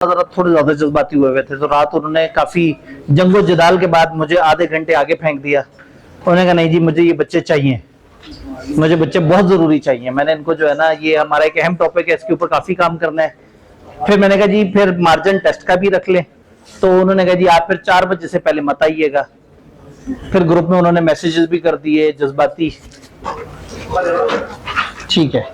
जरा थोड़े ज्यादा जज्बाती हुए थे, तो रात उन्होंने काफी जंगो जदाल के बाद मुझे आधे घंटे आगे फेंक दिया। उन्होंने कहा नहीं जी मुझे ये बच्चे चाहिए, मुझे बच्चे बहुत जरूरी चाहिए। मैंने इनको जो है ना, ये हमारा एक अहम टॉपिक है, इसके ऊपर काफी काम करना है। फिर मैंने कहा जी फिर मार्जिन टेस्ट का भी रख लें, तो उन्होंने कहा जी आप फिर 4 बजे से पहले मत आइएगा। फिर ग्रुप में उन्होंने मैसेजेस भी कर दिए जज्बाती, ठीक है।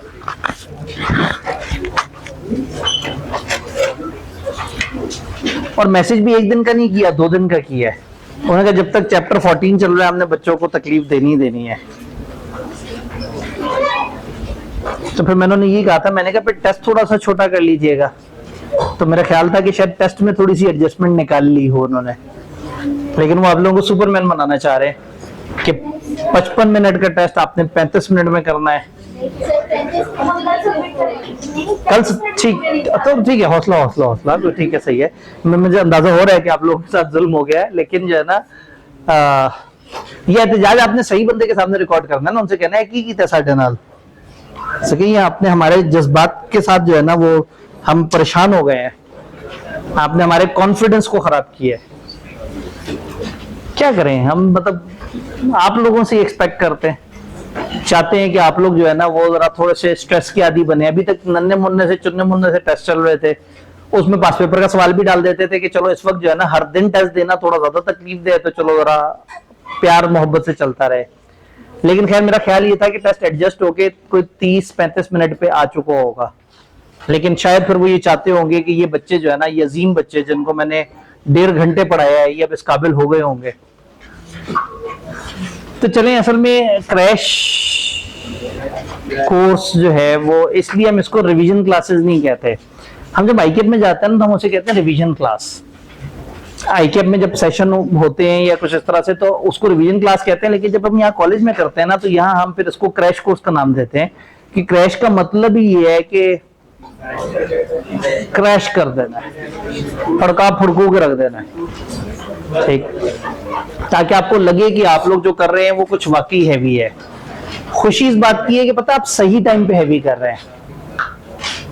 और मैसेज भी एक दिन का नहीं किया, 2 दिन का किया है। उन्होंने कहा जब तक चैप्टर 14 चल रहा है हमने बच्चों को तकलीफ देनी ही देनी है। तो फिर मैंने ये कहा था, मैंने कहा फिर टेस्ट थोड़ा सा छोटा कर लीजिएगा। तो मेरा ख्याल था कि शायद टेस्ट में थोड़ी सी एडजस्टमेंट निकाल ली हो उन्होंने, लेकिन वो आप लोगों को सुपरमैन बनाना चाह रहे हैं कि 55 मिनट का टेस्ट आपने 35 मिनट में करना है। कल ठीक है, हौसला हौसला हौसला, तो ठीक है, सही है। मुझे अंदाजा हो रहा है कि आप लोगों के साथ जुल्म हो गया है, लेकिन जो है ना ये एहतजाज आपने सही बंदे के सामने रिकॉर्ड करना है ना, उनसे कहना है कि साढ़े नाल सके आपने हमारे जज्बात के साथ जो है ना वो हम परेशान हो गए हैं, आपने हमारे कॉन्फिडेंस को खराब किया है। क्या करें हम, मतलब आप लोगों से एक्सपेक्ट करते हैं, चाहते हैं कि आप लोग जो है ना वो जरा थोड़े से स्ट्रेस के आदी बने। अभी तक नन्हे मुन्ने से चुन्ने मुन्ने से टेस्ट चल रहे थे, उसमें पास पेपर का सवाल भी डाल देते थे कि चलो इस वक्त जो है ना हर दिन टेस्ट देना थोड़ा ज्यादा तकलीफ दे, तो चलो जरा प्यार मोहब्बत से चलता रहे। लेकिन खैर मेरा ख्याल ये था कि टेस्ट एडजस्ट होके कोई 30-35 मिनट पे आ चुका होगा, लेकिन शायद फिर वो ये चाहते होंगे कि ये बच्चे जो है ना, ये अजीम बच्चे जिनको मैंने 1.5 घंटे पढ़ाया है, ये अब इस काबिल हो गए होंगे। तो चलें, असल में क्रैश कोर्स जो है वो, इसलिए हम इसको रिवीजन क्लासेस नहीं कहते। हम जब आईकेप में जाते हैं ना तो हम उसे कहते हैं रिवीजन क्लास। आईकेप में जब सेशन होते हैं या कुछ इस तरह से तो उसको रिवीजन क्लास कहते हैं, लेकिन जब हम यहाँ कॉलेज में करते हैं ना तो यहाँ हम फिर इसको क्रैश कोर्स का नाम देते हैं, कि क्रैश का मतलब ही ये है कि क्रैश कर देना है, फड़का फुड़कू के रख देना है, ठीक, ताकि आपको लगे कि आप लोग जो कर रहे हैं वो कुछ वाकई हैवी है। खुशी इस बात की है कि पता आप सही टाइम पे हैवी कर रहे हैं।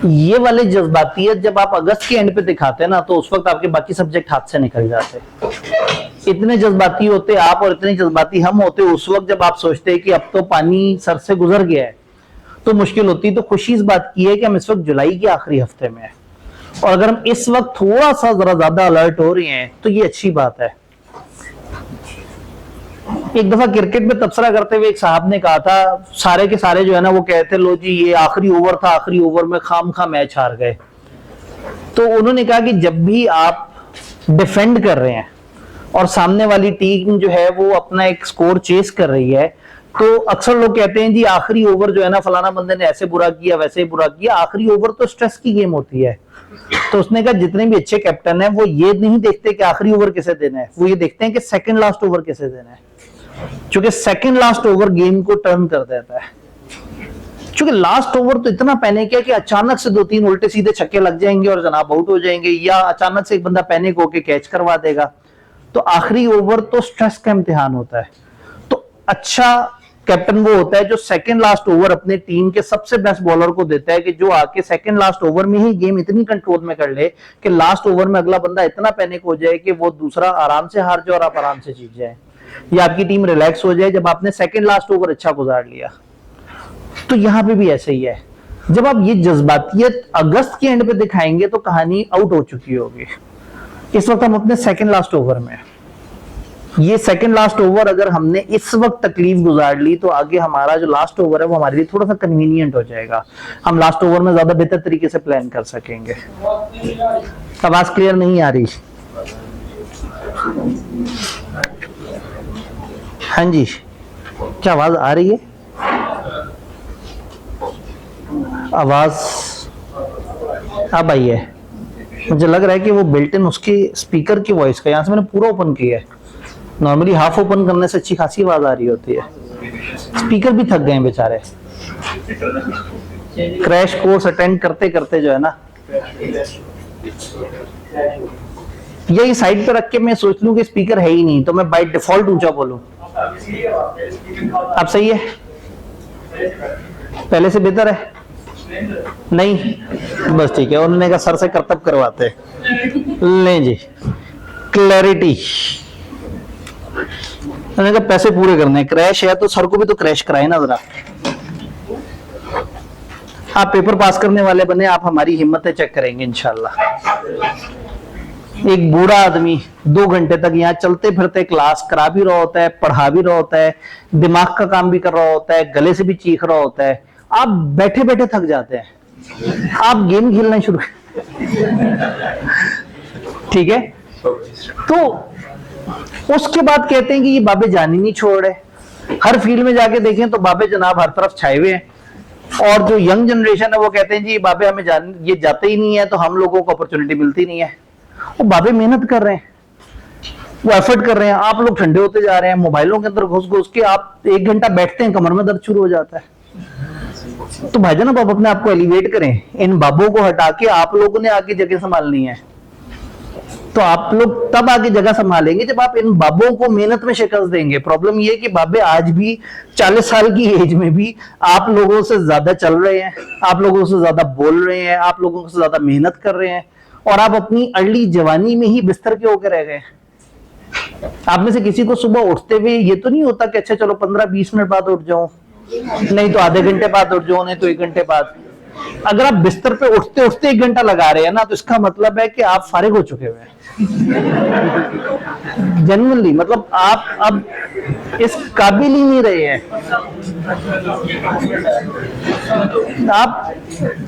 ये वाले जज्बातियत जब आप अगस्त के एंड पे दिखाते हैं ना तो उस वक्त आपके बाकी सब्जेक्ट हाथ से निकल जाते। इतने जज्बाती होते आप और इतने जज्बाती हम होते उस वक्त जब आप सोचते हैं कि अब तो पानी सर से गुजर गया है, तो मुश्किल होती। तो खुशी इस बात की है कि हम इस वक्त जुलाई के आखिरी हफ्ते में हैं, और अगर हम इस वक्त थोड़ा सा जरा ज्यादा अलर्ट हो रहे हैं तो ये अच्छी बात है। एक दफा क्रिकेट में तबसरा करते हुए एक साहब ने कहा था, सारे के सारे जो है ना वो कहते लो जी ये आखिरी ओवर था, आखिरी ओवर में खामखा मैच हार गए। तो उन्होंने कहा कि जब भी आप डिफेंड कर रहे हैं और सामने वाली टीम जो है वो अपना एक स्कोर चेस कर रही है, तो अक्सर लोग कहते हैं जी आखिरी ओवर जो है ना फलाना बंदे ने ऐसे बुरा किया वैसे बुरा किया। आखिरी ओवर तो स्ट्रेस की गेम होती है। तो उसने कहा जितने भी अच्छे कैप्टन हैं वो ये नहीं देखते कि आखिरी ओवर कैसे देना है, वो ये देखते हैं कि सेकंड लास्ट ओवर कैसे देना है, क्योंकि सेकंड लास्ट ओवर गेम को टर्न कर देता है। क्योंकि लास्ट ओवर तो इतना पैनिक है कि अचानक से 2-3 उल्टे सीधे छक्के लग जाएंगे और जनाब आउट हो जाएंगे, या अचानक से एक बंदा पैनिक होकर कैच करवा देगा। तो आखिरी ओवर तो स्ट्रेस का इम्तिहान होता है। तो अच्छा कैप्टन वो होता है जो सेकंड लास्ट ओवर अपने टीम के सबसे बेस्ट बॉलर को देता है, कि जो आके सेकंड लास्ट ओवर में ही गेम इतनी कंट्रोल में कर ले कि लास्ट ओवर में अगला बंदा इतना पैनिक हो जाए कि वो दूसरा आराम से हार जाए और आप आराम से जीत जाए, या आपकी टीम रिलैक्स हो जाए जब आपने सेकंड लास्ट ओवर अच्छा गुजार लिया। तो यहां पे भी ऐसे ही है। जब आप ये जज्बातियत अगस्त के एंड पे दिखाएंगे तो कहानी आउट हो चुकी होगी। इस वक्त हम अपने सेकंड लास्ट ओवर में, ये सेकंड लास्ट ओवर अगर हमने इस वक्त तकलीफ गुजार ली तो आगे हमारा जो लास्ट ओवर है वो हमारे लिए थोड़ा सा कन्वीनियंट हो जाएगा। हम लास्ट ओवर में ज्यादा बेहतर तरीके से प्लान कर सकेंगे। आवाज क्लियर नहीं आ रही? हाँ जी, क्या आवाज आ रही है? आवाज अब आई है। मुझे लग रहा है कि वो बिल्ट इन उसकी स्पीकर की वॉइस का, यहां से मैंने पूरा ओपन किया है। नॉर्मली हाफ ओपन करने से अच्छी खासी आवाज आ रही होती है। स्पीकर भी थक गए हैं बेचारे। क्रैश कोर्स अटेंड करते करते जो है ना, यही साइड पे रख के मैं सोच लूं कि स्पीकर है ही नहीं तो मैं बाय डिफॉल्ट ऊंचा बोलूं। अब सही है? पहले से बेहतर है? नहीं, बस ठीक है। उन्होंने कहा सर से करतब करवाते हैं। लें जी, क्लैरिटी। उन्होंने कहा पैसे पूरे करने, क्रैश है तो सर को भी तो क्रैश कराए ना जरा। आप पेपर पास करने वाले बने, आप हमारी हिम्मतें चेक करेंगे इंशाल्लाह। एक बूढ़ा आदमी 2 घंटे तक यहाँ चलते फिरते क्लास करा भी रहा होता है, पढ़ा भी रहा होता है, दिमाग का काम भी कर रहा होता है, गले से भी चीख रहा होता है। आप बैठे बैठे थक जाते हैं, आप गेम खेलना शुरू। ठीक है, तो उसके बाद कहते हैं कि ये बाबे जान ही नहीं छोड़ रहे। हर फील्ड में जाके देखें तो बाबे जनाब हर तरफ छाए हुए हैं। और जो यंग जनरेशन है वो कहते हैं जी बाबे हमें ये जाते ही नहीं है, तो हम लोगों को अपॉर्चुनिटी मिलती नहीं है। वो बाबे मेहनत कर रहे हैं, वो एफर्ट कर रहे हैं, आप लोग ठंडे होते जा रहे हैं। मोबाइलों के अंदर घुस घुस के आप 1 घंटा बैठते हैं, कमर में दर्द शुरू हो जाता है। तो भाईजान आप अपने आप को एलिवेट करें, इन बाबों को हटा के आप लोगों ने आगे जगह संभालनी है। तो आप लोग तब आगे जगह संभालेंगे जब आप इन बाबों को मेहनत में शिकस्त देंगे। प्रॉब्लम ये है कि बाबे आज भी 40 साल की एज में भी आप लोगों से ज्यादा चल रहे हैं, आप लोगों से ज्यादा बोल रहे हैं, आप लोगों से ज्यादा मेहनत कर रहे हैं, और आप अपनी अर्ली जवानी में ही बिस्तर के होकर रह गए। आप में से किसी को सुबह उठते हुए ये तो नहीं होता कि अच्छा चलो 15-20 मिनट बाद उठ जाऊं, नहीं तो आधे घंटे बाद उठ जाओ, नहीं तो 1 घंटे बाद। अगर आप बिस्तर पे उठते उठते 1 घंटा लगा रहे हैं ना, तो इसका मतलब है कि आप फारिग हो चुके हुए हैं। जनरली मतलब आप अब इस काबिल ही नहीं रहे हैं, आप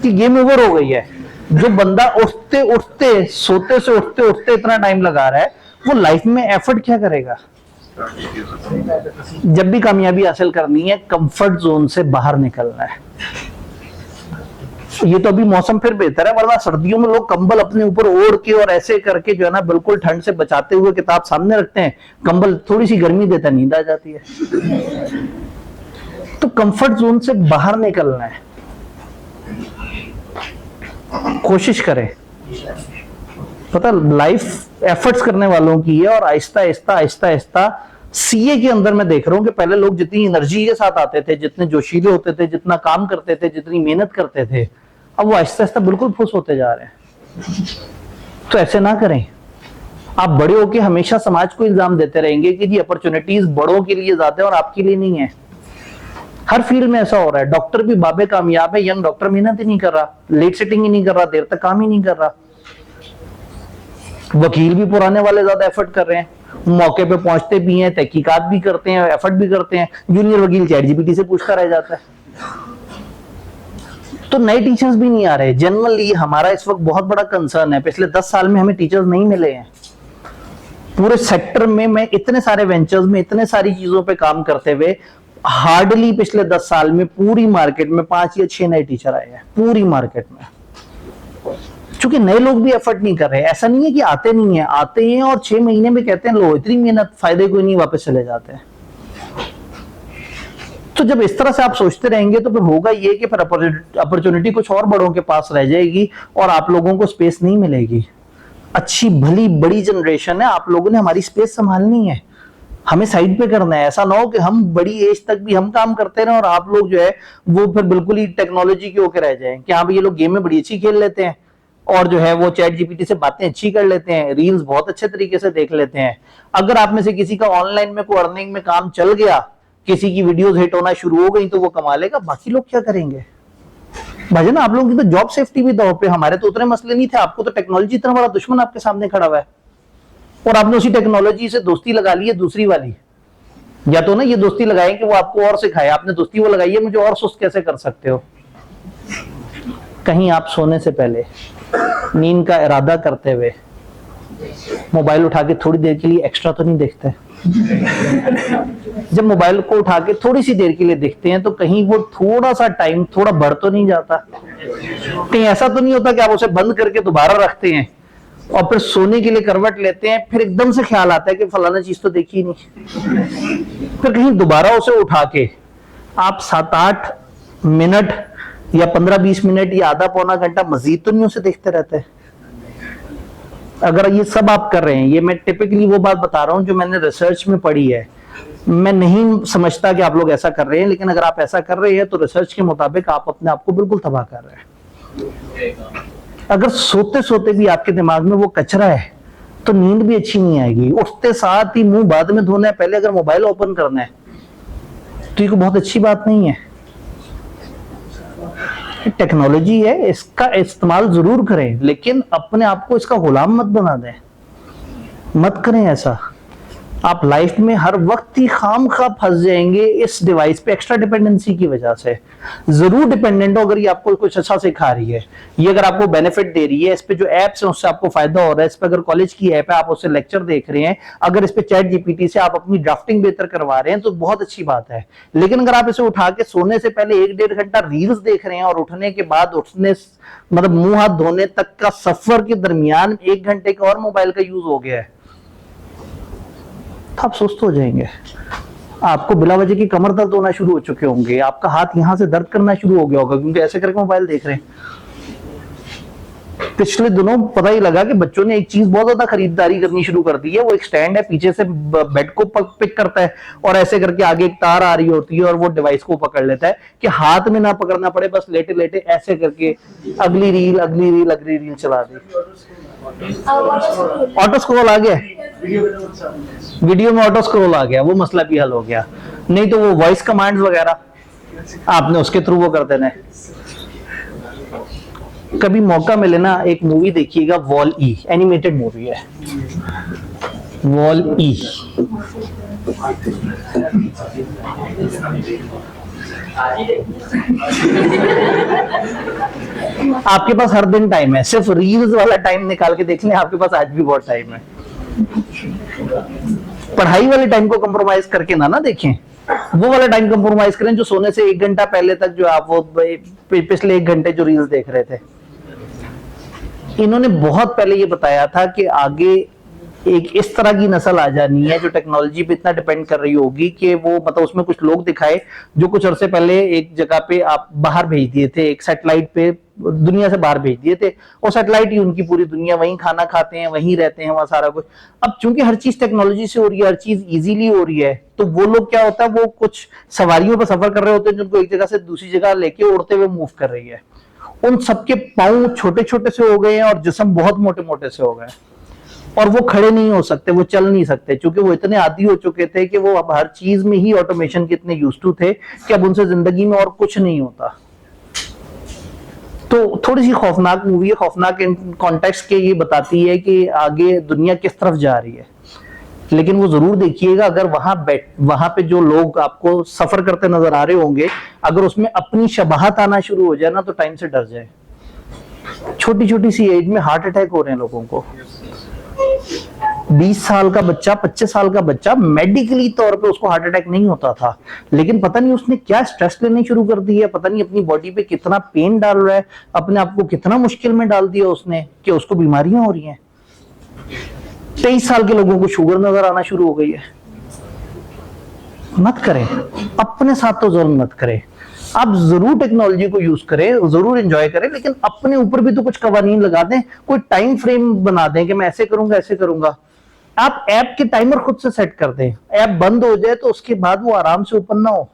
की गेम ओवर हो गई है। जो बंदा उठते उठते सोते से उठते उठते इतना टाइम लगा रहा है, वो लाइफ में एफर्ट क्या करेगा? जब भी कामयाबी हासिल करनी है, कंफर्ट जोन से बाहर निकलना है। ये तो अभी मौसम फिर बेहतर है, वरना सर्दियों में लोग कंबल अपने ऊपर ओढ़ के और ऐसे करके जो है ना बिल्कुल ठंड से बचाते हुए किताब सामने रखते हैं, कंबल थोड़ी सी गर्मी देता नींद आ जाती है। तो कंफर्ट जोन से बाहर निकलना है, कोशिश करें। पता लाइफ एफर्ट्स करने वालों की है, और आहिस्ता आहिस्ता आहिस्ता आहिस्ता सीए के अंदर मैं देख रहा हूं कि पहले लोग जितनी एनर्जी के साथ आते थे, जितने जोशीले होते थे, जितना काम करते थे, जितनी मेहनत करते थे, अब वो आहिस्ता आहिस्ता बिल्कुल फुस होते जा रहे हैं। तो ऐसे ना करें। आप बड़े होके हमेशा समाज को इल्जाम देते रहेंगे कि जी अपॉर्चुनिटीज बड़ों के लिए ज्यादा है और आपके लिए नहीं है। हर फील्ड में ऐसा हो रहा है। डॉक्टर भी बाबे कामयाब है, यंग डॉक्टर मेहनत ही नहीं कर रहा, लेट सिटिंग ही नहीं कर रहा, देर तक काम ही नहीं कर रहा। वकील भी पुराने वाले ज्यादा एफर्ट कर रहे हैं, मौके पे पहुंचते भी हैं, तहकीकात भी करते हैं, एफर्ट भी करते हैं। जूनियर वकील चैट जीपीटी से पूछता रह जाता है। तो नए टीचर्स भी नहीं आ रहे। जनरली हमारा इस वक्त बहुत बड़ा कंसर्न है, पिछले 10 साल में हमें टीचर्स नहीं मिले हैं। पूरे सेक्टर में मैं इतने सारे वेंचर्स में इतने सारी चीजों पे काम करते हुए हार्डली पिछले 10 साल में पूरी मार्केट में 5 या 6 नए टीचर आए हैं, पूरी मार्केट में। क्योंकि नए लोग भी एफर्ट नहीं कर रहे। ऐसा नहीं है कि आते नहीं है, आते हैं और 6 महीने में कहते हैं लो इतनी मेहनत, फायदे कोई नहीं, वापस चले जाते हैं। तो जब इस तरह से आप सोचते रहेंगे तो फिर होगा ये कि फिर अपॉर्चुनिटी कुछ और बड़ों के पास रह जाएगी और आप लोगों को स्पेस नहीं मिलेगी। अच्छी भली बड़ी जनरेशन है, आप लोगों ने हमारी स्पेस संभालनी है, हमें साइड पे करना है। ऐसा ना हो कि हम बड़ी एज तक भी हम काम करते रहे और आप लोग जो है वो फिर बिल्कुल ही टेक्नोलॉजी के होकर रह जाए कि हाँ भाई ये लोग गेम में बड़ी अच्छी खेल लेते हैं और जो है वो चैट जीपीटी से बातें अच्छी कर लेते हैं, रील्स बहुत अच्छे तरीके से देख लेते हैं। अगर आप में से किसी का ऑनलाइन में कोई अर्निंग में काम चल गया, किसी की वीडियोस हिट होना शुरू हो गई तो वो कमा लेगा, बाकी लोग क्या करेंगे? भाई ना आप लोगों की तो जॉब सेफ्टी भी दांव पे। हमारे तो उतने मसले नहीं थे, आपको तो टेक्नोलॉजी इतना बड़ा दुश्मन आपके सामने खड़ा हुआ है और आपने उसी टेक्नोलॉजी से दोस्ती लगा ली है दूसरी वाली। या तो ना ये दोस्ती लगाए कि वो आपको और सिखाए, आपने दोस्ती वो लगाई है मुझे और सुस्त कैसे कर सकते हो। कहीं आप सोने से पहले नींद का इरादा करते हुए मोबाइल उठा के थोड़ी देर के लिए एक्स्ट्रा तो नहीं देखते? जब मोबाइल को उठा के थोड़ी सी देर के लिए देखते हैं तो कहीं वो थोड़ा सा टाइम थोड़ा बढ़ तो नहीं जाता? कहीं ऐसा तो नहीं होता कि आप उसे बंद करके दोबारा रखते हैं और फिर सोने के लिए करवट लेते हैं, फिर एकदम से ख्याल आता है कि फलाना चीज तो देखी नहीं, फिर कहीं दोबारा उसे उठा के आप 7-8 मिनट या 15-20 मिनट या आधा पौना घंटा मजीद तो नहीं उसे देखते रहते? अगर ये सब आप कर रहे हैं, ये मैं टिपिकली वो बात बता रहा हूं जो मैंने रिसर्च में पढ़ी है, मैं नहीं समझता कि आप लोग ऐसा कर रहे हैं, लेकिन अगर आप ऐसा कर रहे हैं तो रिसर्च के मुताबिक आप अपने आप को बिल्कुल तबाह कर रहे हैं। अगर सोते सोते भी आपके दिमाग में वो कचरा है तो नींद भी अच्छी नहीं आएगी। उठते साथ ही मुंह बाद में धोना है, पहले अगर मोबाइल ओपन करना है तो ये बहुत अच्छी बात नहीं है। टेक्नोलॉजी है, इसका इस्तेमाल जरूर करें, लेकिन अपने आप को इसका गुलाम मत बना दें, मत करें ऐसा। आप लाइफ में हर वक्त ही खामखा फंस जाएंगे इस डिवाइस पे एक्स्ट्रा डिपेंडेंसी की वजह से। जरूर डिपेंडेंट हो अगर ये आपको कुछ अच्छा सिखा रही है, ये अगर आपको बेनिफिट दे रही है, इस पे जो एप्स हैं उससे आपको फायदा हो रहा है, इस पे अगर कॉलेज की ऐप है आप उससे लेक्चर देख रहे हैं, अगर इस पे चैट जीपीटी से आप अपनी ड्राफ्टिंग बेहतर करवा रहे हैं तो बहुत अच्छी बात है। लेकिन अगर आप इसे उठा के सोने से पहले 1-1.5 घंटा रील्स देख रहे हैं और उठने के बाद उठने मतलब मुंह हाथ धोने तक का सफर के दरमियान 1 घंटे का और मोबाइल का यूज हो गया है, आप सुस्त हो जाएंगे, आपको बिला वजह की कमर दर्द होना शुरू हो चुके होंगे, आपका हाथ यहां से दर्द करना शुरू हो गया होगा क्योंकि ऐसे करके मोबाइल देख रहे हैं। पिछले दिनों पता ही लगा कि बच्चों ने एक चीज बहुत ज्यादा खरीदारी करनी शुरू कर दी है। वो एक स्टैंड है, पीछे से बेड को पिक करता है और ऐसे करके आगे एक तार आ रही होती है और वो डिवाइस को पकड़ लेता है कि हाथ में ना पकड़ना पड़े, बस लेटे लेटे ऐसे करके अगली रील अगली रील अगली रील चला दी। ऑटो स्क्रॉल आ गया, वीडियो में ऑटो स्क्रॉल आ गया, वो मसला भी हल हो गया। नहीं तो वो वॉइस कमांड्स वगैरह आपने उसके थ्रू वो कर देना है। कभी मौका मिले ना एक मूवी देखिएगा, वॉल ई, एनिमेटेड मूवी है वॉल ई। आपके पास हर दिन टाइम है, सिर्फ रील्स वाला टाइम निकाल के देख लें, आपके पास आज भी बहुत टाइम है। पढ़ाई वाले टाइम को कंप्रोमाइज करके ना देखें, वो वाला टाइम कंप्रोमाइज करें जो सोने से 1 घंटा पहले तक जो आप वो पिछले 1 घंटे जो रील्स देख रहे थे। इन्होंने बहुत पहले ये बताया था कि आगे एक इस तरह की नस्ल आ जानी है जो टेक्नोलॉजी पे इतना डिपेंड कर रही होगी कि वो मतलब उसमें कुछ लोग दिखाए जो कुछ अरसे पहले एक जगह पे आप बाहर भेज दिए थे, एक सैटेलाइट पे दुनिया से बाहर भेज दिए थे, और सैटेलाइट ही उनकी पूरी दुनिया, वहीं खाना खाते हैं, वहीं रहते हैं, वहां सारा कुछ। अब चूंकि हर चीज टेक्नोलॉजी से हो रही है, हर चीज इजीली हो रही है, तो वो लोग क्या होता है, वो कुछ सवारियों पर सफर कर रहे होते हैं जिनको एक जगह से दूसरी जगह लेके उड़ते हुए मूव कर रही है। उन सबके पांव छोटे छोटे से हो गए हैं और जिस्म बहुत मोटे मोटे से हो गए, और वो खड़े नहीं हो सकते, वो चल नहीं सकते, क्योंकि वो इतने आदी हो चुके थे कि वो अब हर चीज में ही ऑटोमेशन के इतने यूज्ड टू थे कि अब उनसे जिंदगी में और कुछ नहीं होता। तो थोड़ी सी खौफनाक मूवी है, खौफनाक कॉन्टेक्स्ट के ये बताती है कि आगे दुनिया किस तरफ जा रही है। लेकिन वो जरूर देखिएगा, अगर वहां पे जो लोग आपको सफर करते नजर आ रहे होंगे, अगर उसमें अपनी शबाहत आना शुरू हो जाए ना तो टाइम से डर जाए। छोटी छोटी सी एज में हार्ट अटैक हो रहे हैं लोगों को। 20 साल का बच्चा, 25 साल का बच्चा, मेडिकली तौर पे उसको हार्ट अटैक नहीं होता था, लेकिन पता नहीं उसने क्या स्ट्रेस लेनी शुरू कर दी है, पता नहीं अपनी बॉडी पे कितना पेन डाल रहा है, अपने आप को कितना मुश्किल में डाल दिया उसने कि उसको बीमारियां हो रही हैं। 23 साल के लोगों को शुगर नजर आना शुरू हो गई है। मत करें, अपने साथ तो जुल्म मत करें। आप जरूर टेक्नोलॉजी को यूज करें, जरूर एंजॉय करें, लेकिन अपने ऊपर भी तो कुछ कवानीन लगा दें, कोई टाइम फ्रेम बना दें कि मैं ऐसे करूंगा ऐसे करूंगा। आप ऐप के टाइमर खुद से सेट कर दें, ऐप बंद हो जाए तो उसके बाद वो आराम से ओपन ना हो।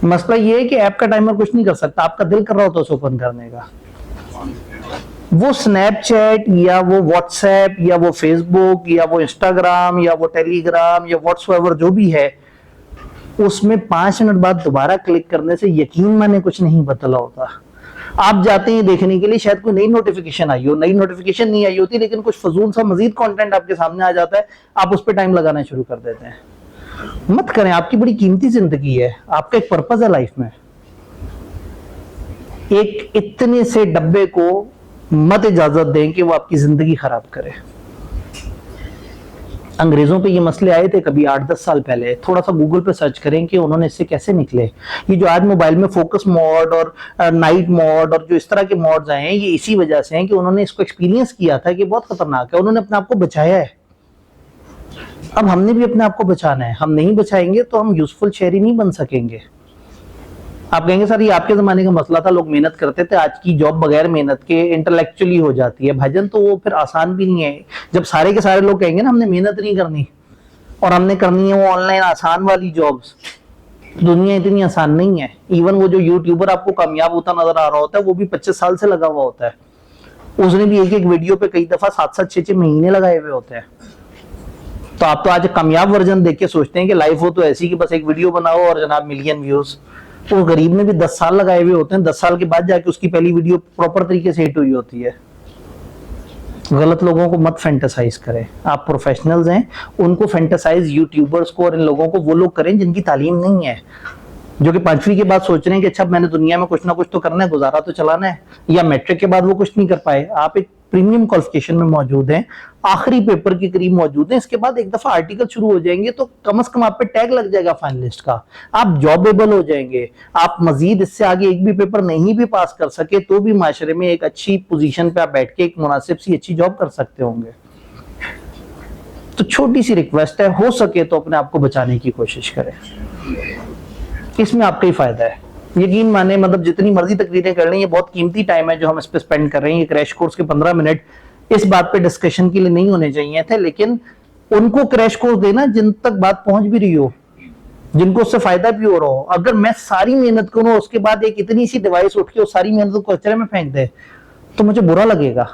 मसला ये है कि ऐप का टाइमर कुछ नहीं कर सकता, आपका दिल कर रहा हो तो उसे ओपन करने का। वो स्नैपचैट या वो व्हाट्सएप या वो फेसबुक या वो इंस्टाग्राम या वो टेलीग्राम या व्हाट्सएवर जो भी है, उसमें 5 मिनट बाद दोबारा क्लिक करने से यकीन माने कुछ नहीं बदला होता। आप जाते हैं देखने के लिए, शायद कोई नई नोटिफिकेशन आई हो, नई नोटिफिकेशन नहीं आई होती, लेकिन कुछ फजूल सा मजीद कंटेंट आपके सामने आ जाता है, आप उस पर टाइम लगाना शुरू कर देते हैं। मत करें, आपकी बड़ी कीमती जिंदगी है, आपका एक पर्पस है लाइफ में। एक इतने से डब्बे को मत इजाजत दें कि वो आपकी जिंदगी खराब करे। अंग्रेजों पे ये मसले आए थे कभी 8-10 साल पहले, थोड़ा सा गूगल पे सर्च करें कि उन्होंने इससे कैसे निकले। ये जो आज मोबाइल में फोकस मोड और नाइट मोड और जो इस तरह के मोड्स आए हैं, ये इसी वजह से हैं कि उन्होंने इसको एक्सपीरियंस किया था कि बहुत खतरनाक है, उन्होंने अपने आप को बचाया है। अब हमने भी अपने आप को बचाना है, हम नहीं बचाएंगे तो हम यूजफुल शहरी नहीं बन सकेंगे। आप कहेंगे सर ये आपके जमाने का मसला था, लोग मेहनत करते थे, आज की जॉब बगैर मेहनत के इंटेलेक्चुअली हो जाती है। भाईजान तो वो फिर आसान भी नहीं है। जब सारे के सारे लोग कहेंगे ना हमने मेहनत नहीं करनी, और हमने करनी है वो ऑनलाइन आसान वाली जॉब्स। दुनिया इतनी आसान नहीं है। इवन वो जो यूट्यूबर आपको कामयाब होता नजर आ रहा होता है वो भी 25 साल से लगा हुआ होता है, उसने भी एक एक वीडियो पे कई दफा 7-7 6-6 महीने लगाए हुए होते हैं। तो आप तो आज कामयाब वर्जन देख के सोचते हैं कि लाइफ हो तो ऐसी कि बस एक वीडियो बनाओ और जनाब मिलियन व्यूज। वो गरीब ने भी 10 साल लगाए हुए होते हैं, 10 साल के बाद जाके उसकी पहली वीडियो प्रॉपर तरीके से हिट हुई होती है। गलत लोगों को मत फैंटेसाइज करें, आप प्रोफेशनल्स हैं, उनको फैंटेसाइज यूट्यूबर्स को और इन लोगों को वो लोग करें जिनकी तालीम नहीं है, जो कि 5वीं के बाद सोच रहे हैं कि अच्छा मैंने दुनिया में कुछ ना कुछ तो करना है, गुजारा तो चलाना है, या मैट्रिक के बाद वो कुछ नहीं कर पाए। आप एक प्रीमियम क्वालिफिकेशन में मौजूद हैं, आखिरी पेपर के करीब मौजूद हैं, इसके बाद एक दफा आर्टिकल शुरू हो जाएंगे तो कम से कम आप पे टैग लग जाएगा फाइनलिस्ट का, आप जॉबेबल हो जाएंगे। आप मजीद इससे आगे एक भी पेपर नहीं भी पास कर सके तो भी माशरे में एक अच्छी पोजीशन पे आप बैठ के एक मुनासिब सी अच्छी जॉब कर सकते होंगे। तो छोटी सी रिक्वेस्ट है, हो सके तो अपने आप को बचाने की कोशिश करें, इसमें आपका ही फायदा है। यकीन माने, मतलब जितनी मर्जी तकरीरें कर लें, ये बहुत कीमती टाइम है जो हम इस पे स्पेंड कर रहे हैं। ये क्रैश कोर्स के 15 मिनट इस बात पे डिस्कशन के लिए नहीं होने चाहिए थे, लेकिन उनको क्रैश कोर्स देना जिन तक बात पहुंच भी रही हो, जिनको उससे फायदा भी हो रहा हो। अगर मैं सारी मेहनत करूं उसके बाद एक इतनी सी डिवाइस उठ के सारी मेहनत को कचरे में फेंक दे तो मुझे बुरा लगेगा।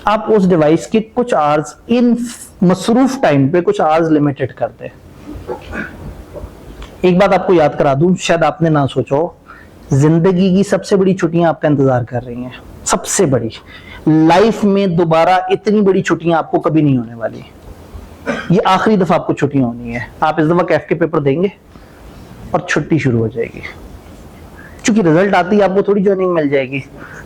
आप उस डिवाइस के कुछ आवर्स इन मसरूफ टाइम पे कुछ आवर्स लिमिटेड कर दे। एक बात आपको याद करा दूं, शायद आपने ना सोचो, जिंदगी की सबसे बड़ी छुट्टियां आपका इंतजार कर रही हैं, सबसे बड़ी। लाइफ में दोबारा इतनी बड़ी छुट्टियां आपको कभी नहीं होने वाली। ये आखिरी दफा आपको छुट्टियां होनी है। आप इस दफा कैफ के पेपर देंगे और छुट्टी शुरू हो जाएगी। चूंकि रिजल्ट आती है आपको थोड़ी ज्वाइनिंग मिल जाएगी।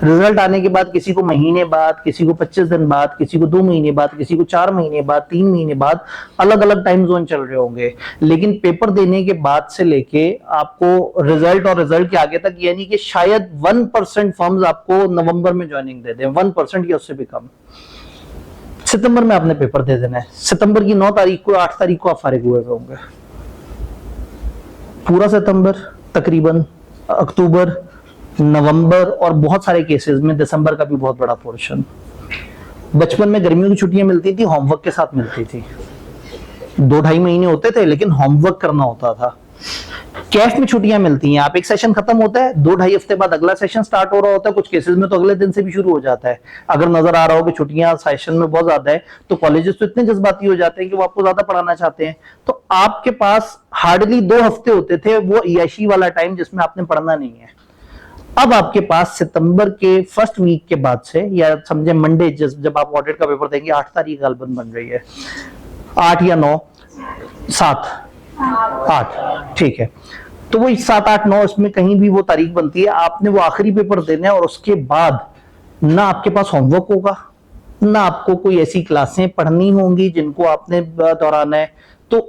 रिजल्ट आने के बाद किसी को महीने बाद, किसी को 25 दिन बाद, किसी को 2 महीने बाद, किसी को 4 महीने बाद, 3 महीने बाद, अलग अलग टाइम जोन चल रहे होंगे। लेकिन पेपर देने के बाद से लेके आपको रिजल्ट और रिजल्ट के आगे तक, यानी कि शायद 1% फर्म्स आपको नवंबर में ज्वाइनिंग दे दें, 1% या उससे भी कम। सितंबर में आपने पेपर दे देना है। सितंबर की 9 तारीख को, 8 तारीख को आप फारिग हुए होंगे। पूरा सितंबर, तकरीबन अक्टूबर, नवंबर और बहुत सारे केसेस में दिसंबर का भी बहुत बड़ा पोर्शन। बचपन में गर्मियों की छुट्टियां मिलती थी, होमवर्क के साथ मिलती थी। 2-2.5 महीने होते थे लेकिन होमवर्क करना होता था। कैफ में छुट्टियां मिलती हैं, आप एक सेशन खत्म होता है, 2-2.5 हफ्ते बाद अगला सेशन स्टार्ट हो रहा होता है। कुछ केसेस में तो अगले दिन से भी शुरू हो जाता है। अगर नजर आ रहा हो कि छुट्टियां सेशन में बहुत ज्यादा है तो कॉलेजेस तो इतने जज्बाती हो जाते हैं कि वो आपको ज्यादा पढ़ाना चाहते हैं। तो आपके पास हार्डली 2 हफ्ते होते थे, वो अय्याशी वाला टाइम जिसमें आपने पढ़ना नहीं है। अब आपके पास सितंबर के फर्स्ट वीक के बाद से, या समझे मंडे जब आप ऑडिट का पेपर देंगे, 8 तारीख गालबन बन रही है, 8 या 9, 7, 8, ठीक है। तो वो 7, 8, 9 इसमें कहीं भी वो तारीख बनती है। आपने वो आखिरी पेपर देना है और उसके बाद ना आपके पास होमवर्क होगा, ना आपको कोई ऐसी क्लासें पढ़नी होंगी जिनको आपने दौराना है। तो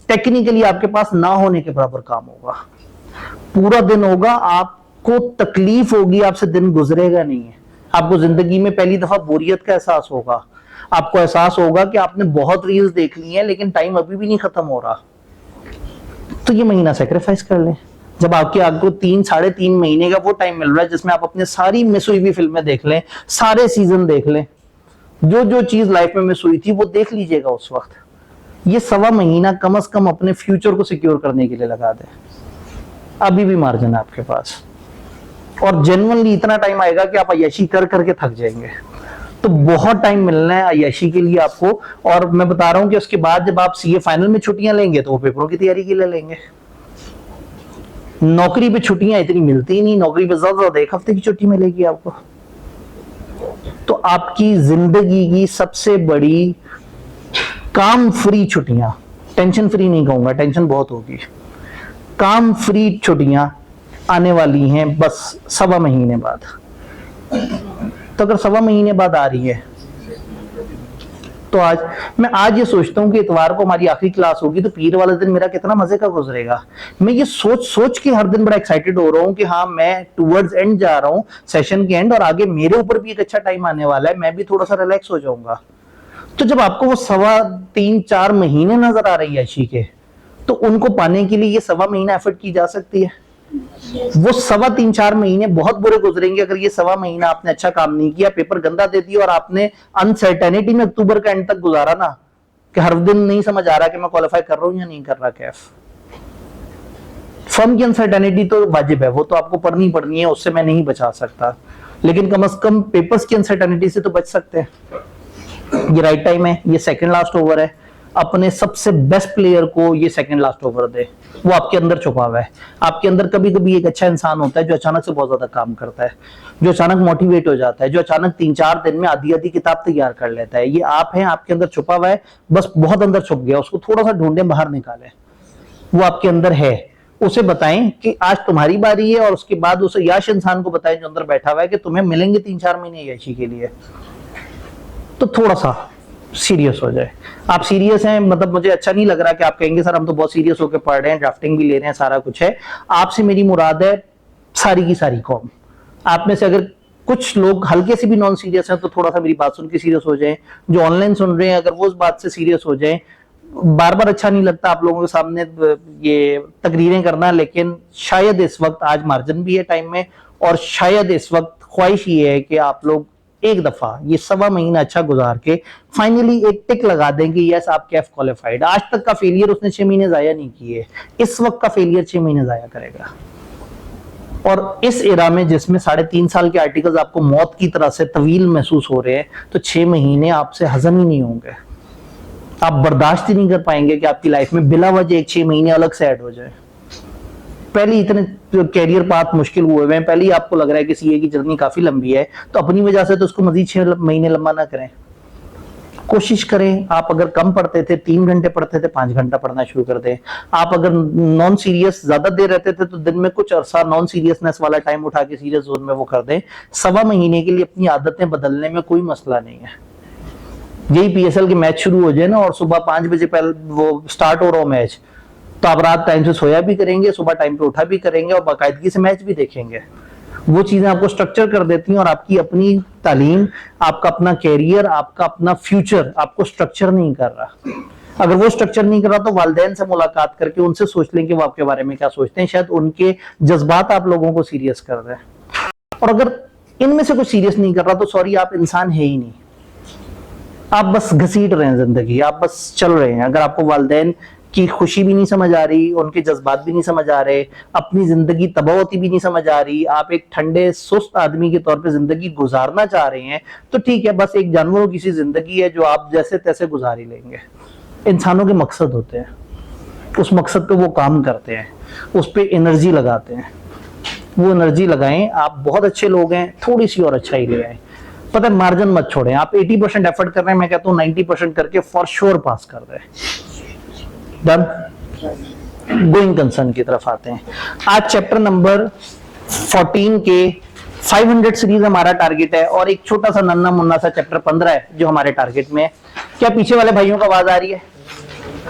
टेक्निकली आपके पास ना होने के बराबर काम होगा। पूरा दिन होगा, आपको तकलीफ होगी, आपसे दिन गुजरेगा नहीं है। आपको जिंदगी में पहली दफा बोरियत का एहसास होगा। आपको एहसास होगा कि आपने बहुत रील्स देख ली हैं लेकिन टाइम अभी भी नहीं खत्म हो रहा। तो ये महीना सेक्रीफाइस कर लें। जब आपको 3-3.5 महीने का वो टाइम मिल रहा है जिसमें आप अपने सारी मिस हुई हुई फिल्में देख लें, सारे सीजन देख लें, जो जो चीज लाइफ में मिस हुई थी वो देख लीजिएगा उस वक्त। ये 1.25 महीना कम से कम अपने फ्यूचर को सिक्योर करने के लिए लगा दें। अभी भी मार्जिन है आपके पास, और जेन्युइनली इतना टाइम आएगा कि आप अय्याशी कर करके थक जाएंगे। तो बहुत टाइम मिलना है अय्याशी के लिए आपको। और मैं बता रहा हूं कि उसके बाद जब आप सीए फाइनल में छुट्टियां लेंगे तो वो पेपरों की तैयारी के लिए लेंगे। नौकरी पे छुट्टियां इतनी मिलती ही नहीं, नौकरी पे ज्यादा 1 हफ्ते की छुट्टी मिलेगी आपको। तो आपकी जिंदगी की सबसे बड़ी काम फ्री छुट्टियां, टेंशन फ्री नहीं कहूंगा, टेंशन बहुत होगी, काम फ्री छुट्टियां आने वाली हैं बस 1.25 महीने बाद। तो अगर 1.25 महीने बाद आ रही है तो आज ये सोचता हूँ कि इतवार को हमारी आखिरी क्लास होगी तो पीर वाले दिन मेरा कितना मजे का गुजरेगा। मैं ये सोच के हर दिन बड़ा एक्साइटेड हो रहा हूँ कि हाँ मैं टूवर्ड्स एंड जा रहा हूँ, सेशन के एंड, और आगे मेरे ऊपर भी एक अच्छा टाइम आने वाला है, मैं भी थोड़ा सा रिलैक्स हो जाऊंगा। तो जब आपको वो 3-4 महीने नजर आ रही है अय्याशी के, तो उनको पाने के लिए ये 1.25 महीना एफर्ट की जा सकती है। वो 3.25-4 महीने बहुत बुरे गुजरेंगे अगर ये 1.25 महीना आपने अच्छा काम नहीं किया, पेपर गंदा दे दिया और आपने अनसर्टेनिटी में अक्टूबर का एंड तक गुजारा ना, कि हर दिन नहीं समझ आ रहा कि मैं क्वालिफाई कर रहा हूं या नहीं कर रहा कैफ। फर्म की अनसर्टेनिटी तो वाजिब है, वो तो आपको पढ़नी पड़नी है, उससे मैं नहीं बचा सकता, लेकिन कम से कम पेपर्स की अनसर्टेनिटी से तो बच सकते हैं। ये राइट टाइम है, ये सेकंड लास्ट ओवर है, अपने सबसे बेस्ट प्लेयर को ये सेकंड लास्ट ओवर दे। वो आपके अंदर छुपा हुआ है। आपके अंदर कभी कभी एक अच्छा इंसान होता है जो अचानक से बहुत ज्यादा काम करता है, जो अचानक मोटिवेट हो जाता है, जो अचानक 3-4 दिन में आधी आधी किताब तैयार कर लेता है। ये आप हैं, आपके अंदर छुपा हुआ है, बस बहुत अंदर छुप गया, उसको थोड़ा सा ढूंढें, बाहर निकालें। वो आपके अंदर है, उसे बताएं कि आज तुम्हारी बारी है, और उसके बाद उस यश इंसान को बताएं जो अंदर बैठा हुआ है कि तुम्हें मिलेंगे 3-4 महीने यशी के लिए। तो थोड़ा सा सीरियस हो जाए। आप सीरियस हैं, मतलब मुझे अच्छा नहीं लग रहा कि आप कहेंगे सर हम तो बहुत सीरियस होकर पढ़ रहे हैं, ड्राफ्टिंग भी ले रहे हैं, सारा कुछ है। आपसे मेरी मुराद है सारी की सारी कौम। आप में से अगर कुछ लोग हल्के से भी नॉन सीरियस हैं तो थोड़ा सा मेरी बात सुन के सीरियस हो जाएं। जो ऑनलाइन सुन रहे हैं अगर वो उस बात से सीरियस हो जाएं। बार बार अच्छा नहीं लगता आप लोगों के सामने ये तकरीरें करना, लेकिन शायद इस वक्त आज मार्जिन भी है टाइम में, और शायद इस वक्त ख्वाहिश ये है कि आप लोग एक दफा ये 1.25 महीना अच्छा गुजार के फाइनली एक टिक लगा देंगे, यस आप कैफ क्वालिफाइड। आज तक का फेलियर उसने 6 महीने जाया नहीं किए, इस वक्त का फेलियर 6 महीने जाया करेगा। और इस एरा में जिसमें 3.5 साल के आर्टिकल्स आपको मौत की तरह से तवील महसूस हो रहे हैं, तो 6 महीने आपसे हजम ही नहीं होंगे। आप बर्दाश्त ही नहीं कर पाएंगे कि आपकी लाइफ में बिला वजह 1-6 महीने अलग से ऐड हो जाए। पहले इतने कैरियर पाथ मुश्किल हुए हैं, पहले ही आपको लग रहा है कि सीए की जर्नी काफी लंबी है, तो अपनी वजह से तो उसको मजीद 6 महीने लंबा ना करें। कोशिश करें, आप अगर कम पढ़ते थे 3 घंटे पढ़ते थे 5 घंटा पढ़ना शुरू कर दें। आप अगर नॉन सीरियस ज्यादा देर रहते थे तो दिन में कुछ अरसा नॉन सीरियसनेस वाला टाइम उठा के सीरियस जोन में वो कर दें। 1.25 महीने के लिए अपनी आदतें बदलने में कोई मसला नहीं है। यही पीएसएल के मैच शुरू हो जाए ना और सुबह 5 बजे पहले वो स्टार्ट हो रहा हो मैच, तो आप रात टाइम से सोया भी करेंगे, सुबह टाइम पे उठा भी करेंगे और बाकायदगी से मैच भी देखेंगे। वो चीजें आपको स्ट्रक्चर कर देती हैं, और आपकी अपनी तालीम, आपका अपना कैरियर, आपका अपना फ्यूचर आपको स्ट्रक्चर नहीं कर रहा। अगर वो स्ट्रक्चर नहीं कर रहा तो वालिदैन से मुलाकात करके उनसे सोच लें कि वो आपके बारे में क्या सोचते हैं। शायद उनके जज्बात आप लोगों को सीरियस कर रहे हैं। और अगर इनमें से कुछ सीरियस नहीं कर रहा तो सॉरी, आप इंसान है ही नहीं। आप बस घसीट रहे हैं जिंदगी, आप बस चल रहे हैं। अगर आपको वालिदैन की खुशी भी नहीं समझ आ रही, उनके जज्बात भी नहीं समझ आ रहे, अपनी जिंदगी तबाह होती भी नहीं समझ आ रही, आप एक ठंडे सुस्त आदमी के तौर पे जिंदगी गुजारना चाह रहे हैं, तो ठीक है, बस एक जानवरों की सी जिंदगी है जो आप जैसे तैसे गुजार ही लेंगे। इंसानों के मकसद होते हैं, उस मकसद पे वो काम करते हैं, उस पे एनर्जी लगाते हैं। वो एनर्जी लगाएं। आप बहुत अच्छे लोग हैं, थोड़ी सी और अच्छाई ले आए। पता है, मार्जिन मत छोड़ें। आप 80% एफर्ट कर रहे हैं, मैं कहता हूँ 90% करके फॉर श्योर पास कर रहे हैं। डन। गोइंग कंसर्न की तरफ आते हैं। आज चैप्टर नंबर 14 के 500 सीरीज हमारा टारगेट है, और एक छोटा सा नन्ना मुन्ना सा चैप्टर 15 है जो हमारे टारगेट में है। क्या पीछे वाले भाइयों का आवाज आ रही है?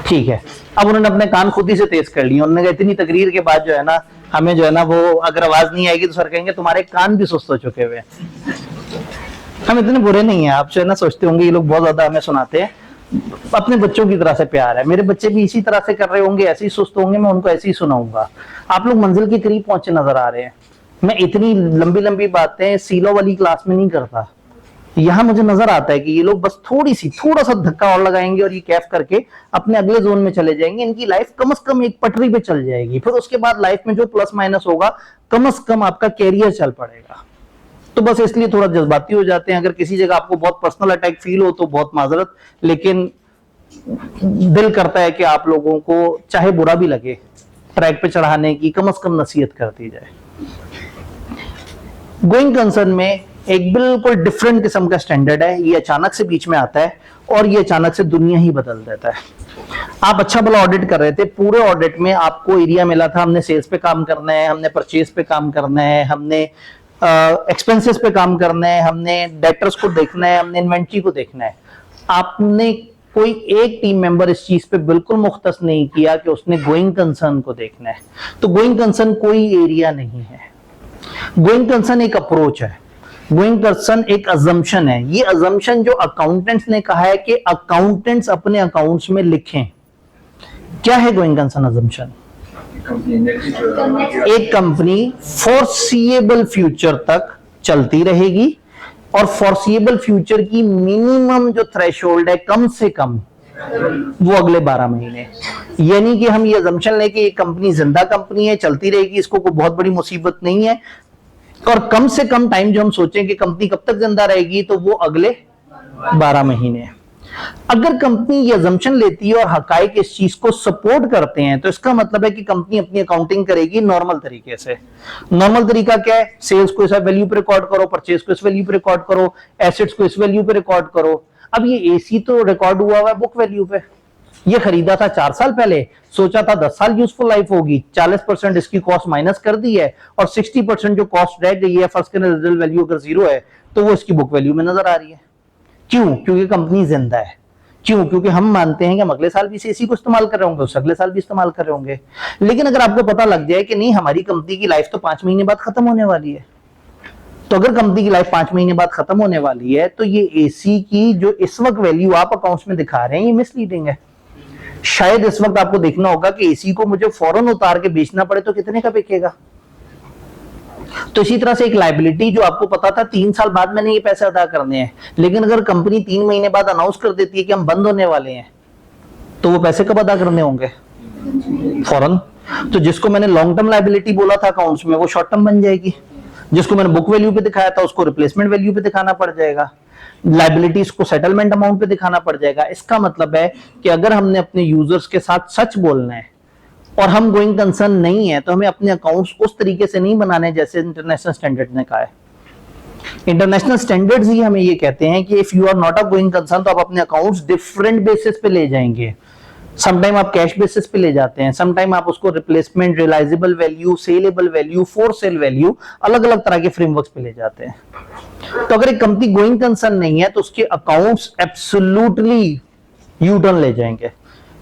ठीक है। अब उन्होंने अपने कान खुद ही से तेज कर लिए। उन्होंने कहा इतनी तकरीर के बाद जो है ना, हमें जो है ना वो अगर आवाज नहीं आएगी तो सर कहेंगे तुम्हारे कान भी सुस्त हो चुके हुए। हम इतने बुरे नहीं है। आप जो है ना सोचते होंगे ये लोग बहुत ज्यादा हमें सुनाते हैं। अपने बच्चों की तरह से प्यार है। मेरे बच्चे भी इसी तरह से कर रहे होंगे, ऐसे ही सुस्त होंगे, मैं उनको ऐसे ही सुनाऊंगा। आप लोग मंजिल के करीब पहुंचे नजर आ रहे हैं। मैं इतनी लंबी लंबी बातें सीलो वाली क्लास में नहीं करता। यहाँ मुझे नजर आता है कि ये लोग बस थोड़ा सा धक्का और लगाएंगे और ये कैफ करके अपने अगले जोन में चले जाएंगे। इनकी लाइफ कम से कम एक पटरी पे चल जाएगी। फिर उसके बाद लाइफ में जो प्लस माइनस होगा, कम से कम आपका कैरियर चल पड़ेगा। तो बस इसलिए थोड़ा जज्बाती हो जाते हैं। अगर किसी जगह आपको बहुत पर्सनल अटैक फील हो तो बहुत माजरत, लेकिन दिल करता है कि आप लोगों को चाहे बुरा भी लगे ट्रैक पे चढ़ाने की कम से कम नसीहत कर दी जाए। गोइंग कंसर्न में एक बिल्कुल डिफरेंट किस्म का स्टैंडर्ड है। ये अचानक से बीच में आता है और ये अचानक से दुनिया ही बदल देता है। आप अच्छा भला ऑडिट कर रहे थे, पूरे ऑडिट में आपको एरिया मिला था, हमने सेल्स पे काम करना है, हमने परचेज पे काम करना है, हमने एक्सपेंसेस पे काम करना है, हमने डेटर्स को देखना है, हमने इन्वेंट्री को देखना है। आपने कोई एक टीम मेंबर इस चीज पे बिल्कुल मुख्तस नहीं किया कि उसने गोइंग कंसर्न को देखना है। तो गोइंग कंसर्न कोई एरिया नहीं है। गोइंग कंसर्न एक अप्रोच है। गोइंग कंसर्न एक अजम्पशन है। ये अजम्पशन जो अकाउंटेंट्स ने कहा है कि अकाउंटेंट्स अपने अकाउंट्स में लिखें। क्या है गोइंग कंसर्न अजम्पशन? एक कंपनी फॉरसीएबल फ्यूचर तक चलती रहेगी और फॉरसीएबल फ्यूचर की मिनिमम जो थ्रेशोल्ड है, कम से कम वो अगले 12 महीने। यानी कि हम ये अजम्पशन लें कि ये कंपनी जिंदा कंपनी है, चलती रहेगी, इसको कोई बहुत बड़ी मुसीबत नहीं है, और कम से कम टाइम जो हम सोचें कि कंपनी कब तक जिंदा रहेगी, तो वो अगले 12 महीने। अगर कंपनी ये अजम्पशन लेती है और हकाइक इस चीज को सपोर्ट करते हैं, तो इसका मतलब है कि कंपनी अपनी अकाउंटिंग करेगी नॉर्मल तरीके से। नॉर्मल तरीका क्या है? सेल्स को इस वैल्यू पे रिकॉर्ड करो, परचेज को इस वैल्यू पे रिकॉर्ड करो, एसेट्स को इस वैल्यू पे रिकॉर्ड करो। अब ये एसी तो रिकॉर्ड हुआ हुआ है बुक वैल्यू पे। ये खरीदा था 4 साल पहले, सोचा था 10 साल यूजफुल लाइफ होगी, 40% इसकी कॉस्ट माइनस कर दी है, और 60% जो कॉस्ट रह गई है, फर्स्ट के रिजल्ट वैल्यू अगर 0 है, तो वो इसकी बुक वैल्यू में नजर आ रही है। क्यों? क्योंकि कंपनी जिंदा है। क्यों? क्योंकि हम मानते हैं कि हम अगले साल भी इसी को इस्तेमाल कर रहे होंगे, उससे अगले साल भी इस्तेमाल कर रहे होंगे। लेकिन अगर आपको पता लग जाए कि नहीं, हमारी कंपनी की लाइफ तो 5 महीने बाद खत्म होने वाली है, तो अगर कंपनी की लाइफ 5 महीने बाद खत्म होने वाली है, तो ये एसी की जो इस वक्त वैल्यू आप अकाउंट्स में दिखा रहे हैं, ये मिसलीडिंग है। शायद इस वक्त आपको देखना होगा कि एसी को मुझे फौरन उतार के बेचना पड़े तो कितने का बिकेगा। तो इसी तरह से एक लायबिलिटी जो आपको पता था 3 साल बाद मैंने ये पैसे अदा करने हैं, लेकिन अगर कंपनी 3 महीने बाद अनाउंस कर देती है कि हम बंद होने वाले हैं, तो वो पैसे कब अदा करने होंगे? फौरन। तो जिसको मैंने लॉन्ग टर्म लायबिलिटी बोला था अकाउंट्स में, वो शॉर्ट टर्म बन जाएगी। जिसको मैंने बुक वैल्यू पे दिखाया था, उसको रिप्लेसमेंट वैल्यू पे दिखाना पड़ जाएगा। लायबिलिटीज को सेटलमेंट अमाउंट पे दिखाना पड़ जाएगा। इसका मतलब है कि अगर हमने अपने यूजर्स के साथ सच बोलना है और हम गोइंग कंसर्न नहीं है, तो हमें अपने अकाउंट्स उस तरीके से नहीं बनाने जैसे इंटरनेशनल स्टैंडर्ड ने कहा है। इंटरनेशनल स्टैंडर्ड्स ही हमें ये कहते हैं कि if you are not a going concern, तो आप अपने अकाउंट्स डिफरेंट बेसिस पे ले जाएंगे। समटाइम आप कैश बेसिस पे ले जाते हैं, समटाइम आप उसको replacement, realisable value, saleable value, for sale value, अलग अलग तरह के फ्रेमवर्क्स पे ले जाते हैं। तो अगर एक कंपनी गोइंग कंसर्न नहीं है, तो उसके अकाउंट्स एब्सोल्युटली यू टर्न ले जाएंगे,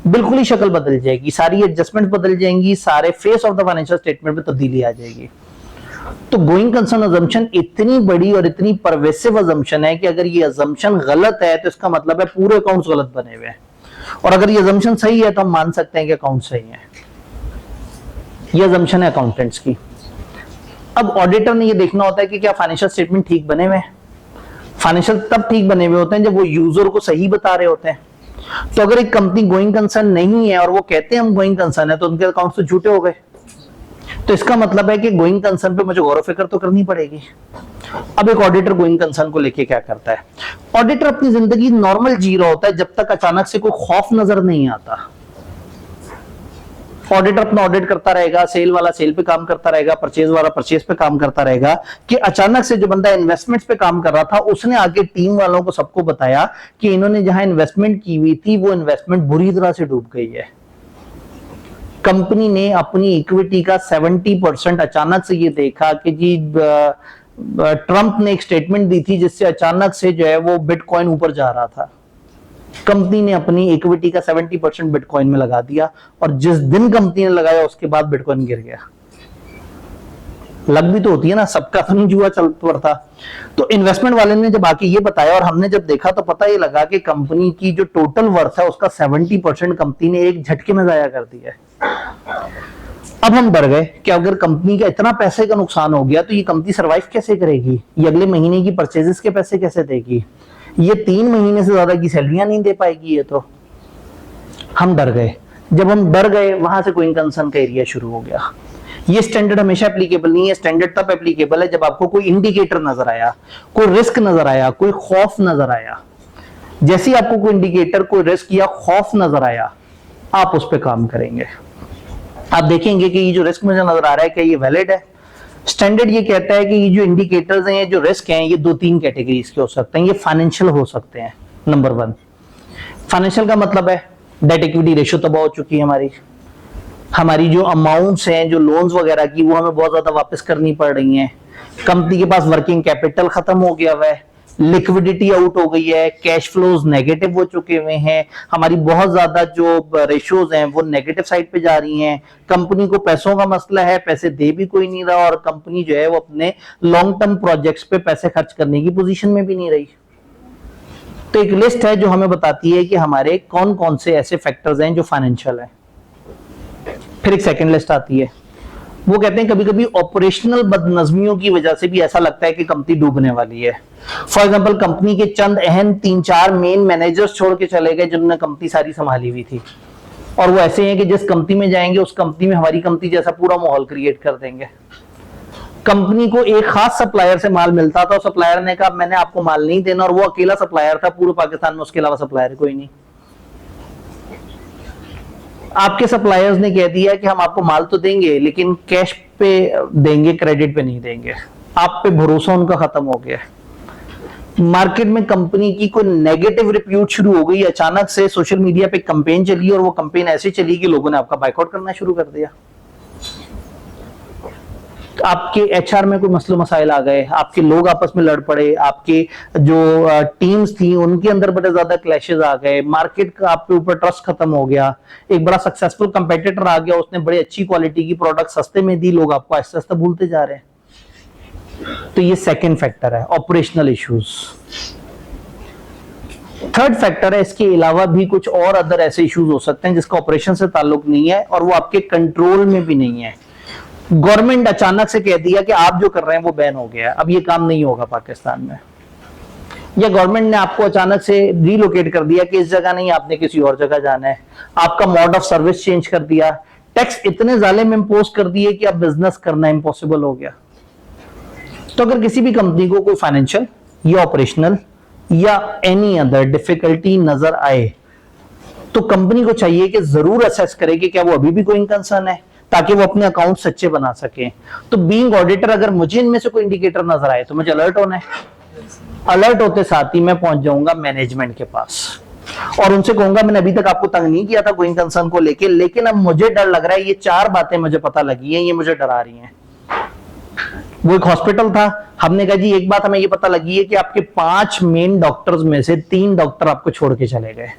बिल्कुल ही शक्ल बदल जाएगी, सारी एडजस्टमेंट बदल जाएंगी, सारे face of the financial statement में तब्दीली आ जाएगी। तो गोइंग कंसर्न अजम्पशन इतनी बड़ी और इतनी परवेसिव अजम्पशन है कि अगर ये अजम्पशन गलत है, तो इसका मतलब है पूरे अकाउंट्स गलत बने हुए हैं, और अगर ये अजम्पशन सही है, तो हम मान सकते हैं कि अकाउंट सही है। ये अजम्पशन है अकाउंटेंट्स की। अब ऑडिटर ने ये देखना होता है कि क्या फाइनेंशियल स्टेटमेंट ठीक बने हुए हैं। फाइनेंशियल तब ठीक बने हुए होते हैं जब वो यूजर को सही बता रहे होते हैं। तो अगर एक कंपनी गोइंग कंसर्न नहीं है और वो कहते हैं हम गोइंग कंसर्न है, तो उनके अकाउंट्स तो झूठे हो गए। तो इसका मतलब है कि गोइंग कंसर्न पे मुझे गौर फिक्र तो करनी पड़ेगी। अब एक ऑडिटर गोइंग कंसर्न को लेके क्या करता है? ऑडिटर अपनी जिंदगी नॉर्मल जी रहा होता है जब तक अचानक से कोई खौफ नजर नहीं आता। ऑडिटर अपना ऑडिट करता रहेगा, सेल वाला सेल पे काम करता रहेगा, परचेज वाला परचेज पे काम करता रहेगा, कि अचानक से जो बंदा इन्वेस्टमेंट्स पे काम कर रहा था, उसने आगे टीम वालों को सबको बताया कि इन्होंने जहां इन्वेस्टमेंट की हुई थी, वो इन्वेस्टमेंट बुरी तरह से डूब गई है। कंपनी ने अपनी इक्विटी का 70% अचानक से ये देखा कि जी ट्रंप ने एक स्टेटमेंट दी थी जिससे अचानक से जो है वो बिटकॉइन ऊपर जा रहा था। कंपनी ने अपनी इक्विटी का 70% बिटकॉइन में लगा दिया, और जिस दिन कंपनी ने लगाया उसके बाद बिटकॉइन गिर गया। लग भी तो होती है ना, सबका तो नहीं जुआ चल पड़ता। तो इन्वेस्टमेंट वाले ने जब आके ये बताया और हमने जब देखा, तो पता ये लगा कि कंपनी की जो टोटल वर्थ है उसका 70% कंपनी ने एक झटके में जाया कर दिया है। अब हम डर गए कि अगर कंपनी का इतना पैसे का नुकसान हो गया, तो ये कंपनी सरवाइव कैसे करेगी, ये अगले महीने की परचेजेस के पैसे कैसे देगी, ये 3 महीने से ज्यादा की सैलरियां नहीं दे पाएगी। ये तो हम डर गए। जब हम डर गए, वहां से गोइंग कंसर्न का एरिया शुरू हो गया। ये स्टैंडर्ड हमेशा एप्लीकेबल नहीं है। स्टैंडर्ड तब एप्लीकेबल है जब आपको कोई इंडिकेटर नजर आया, कोई रिस्क नजर आया, कोई खौफ नजर आया। जैसे ही आपको कोई इंडिकेटर, कोई रिस्क या खौफ नजर आया, आप उस पर काम करेंगे। आप देखेंगे कि ये जो रिस्क मुझे नजर आ रहा है, क्या ये वैलिड है। स्टैंडर्ड ये कहता है कि ये जो इंडिकेटर्स हैं, ये जो रिस्क हैं, ये 2-3 कैटेगरीज के हो सकते हैं। ये फाइनेंशियल हो सकते हैं। नंबर 1 फाइनेंशियल का मतलब है डेट इक्विटी रेशियो तबाह हो चुकी है हमारी जो अमाउंट्स हैं, जो लोन्स वगैरह की, वो हमें बहुत ज्यादा वापस करनी पड़ रही हैं। कंपनी के पास वर्किंग कैपिटल खत्म हो गया हुआ है, लिक्विडिटी आउट हो गई है, कैश फ्लोज नेगेटिव हो चुके हुए हैं, हमारी बहुत ज्यादा जो रेशियोज हैं वो नेगेटिव साइड पे जा रही हैं। कंपनी को पैसों का मसला है, पैसे दे भी कोई नहीं रहा, और कंपनी जो है वो अपने लॉन्ग टर्म प्रोजेक्ट्स पे पैसे खर्च करने की पोजीशन में भी नहीं रही। तो एक लिस्ट है जो हमें बताती है कि हमारे कौन कौन से ऐसे फैक्टर्स हैं जो फाइनेंशियल है। फिर एक सेकंड लिस्ट आती है, वो कहते हैं कभी कभी ऑपरेशनल बदनजमियों की वजह से भी ऐसा लगता है कि कंपनी डूबने वाली है। फॉर एग्जांपल कंपनी के चंद अहम 3-4 मेन मैनेजर्स छोड़ के चले गए जिन्होंने कंपनी सारी संभाली हुई थी, और वो ऐसे हैं कि जिस कंपनी में जाएंगे उस कंपनी में हमारी कंपनी जैसा पूरा माहौल क्रिएट कर देंगे। कंपनी को एक खास सप्लायर से माल मिलता था, सप्लायर ने कहा मैंने आपको माल नहीं देना, और वो अकेला सप्लायर था पूरे पाकिस्तान में, उसके अलावा सप्लायर कोई नहीं। आपके सप्लायर्स ने कह दिया कि हम आपको माल तो देंगे लेकिन कैश पे देंगे, क्रेडिट पे नहीं देंगे। आप पे भरोसा उनका खत्म हो गया। मार्केट में कंपनी की कोई नेगेटिव रिप्यूट शुरू हो गई, अचानक से सोशल मीडिया पे कैंपेन चली और वो कैंपेन ऐसे चली कि लोगों ने आपका बाइकआउट करना शुरू कर दिया। आपके एचआर में कोई मसले मसाइल आ गए, आपके लोग आपस में लड़ पड़े, आपके जो टीम्स थी उनके अंदर बड़े ज्यादा क्लैशेस आ गए, मार्केट का आपके ऊपर ट्रस्ट खत्म हो गया, एक बड़ा सक्सेसफुल कंपेटिटर आ गया, उसने बड़ी अच्छी क्वालिटी की प्रोडक्ट सस्ते में दी, लोग आपको आहिस्ता आहिस्ता भूलते जा रहे हैं। तो ये सेकंड फैक्टर है, ऑपरेशनल इश्यूज। थर्ड फैक्टर है, इसके अलावा भी कुछ और अदर ऐसे इश्यूज हो सकते हैं जिसका ऑपरेशन से ताल्लुक नहीं है और वो आपके कंट्रोल में भी नहीं है। गवर्नमेंट अचानक से कह दिया कि आप जो कर रहे हैं वो बैन हो गया, अब ये काम नहीं होगा पाकिस्तान में, या गवर्नमेंट ने आपको अचानक से रीलोकेट कर दिया कि इस जगह नहीं, आपने किसी और जगह जाना है, आपका मोड ऑफ सर्विस चेंज कर दिया, टैक्स इतने जालिम इंपोज कर दिए कि अब बिजनेस करना इम्पॉसिबल हो गया। तो अगर किसी भी कंपनी को कोई फाइनेंशियल या ऑपरेशनल या एनी अदर डिफिकल्टी नजर आए तो कंपनी को चाहिए कि जरूर असेस करे कि क्या वो अभी भी गोइंग कंसर्न है, ताकि वो अपने अकाउंट सच्चे बना सके। तो बीइंग ऑडिटर अगर मुझे इनमें से कोई इंडिकेटर नजर आए तो मुझे अलर्ट होना है। अलर्ट होते साथ ही मैं पहुंच जाऊंगा मैनेजमेंट के पास और उनसे कहूंगा मैंने अभी तक आपको तंग नहीं किया था गोइंग कंसर्न को लेके, लेकिन अब मुझे डर लग रहा है, ये 4 बातें मुझे पता लगी हैं, ये मुझे डरा रही हैं। वो एक हॉस्पिटल था, हमने कहा जी एक बात हमें ये पता लगी है कि आपके 5 मेन डॉक्टर्स में से 3 डॉक्टर आपको छोड़ के चले गए।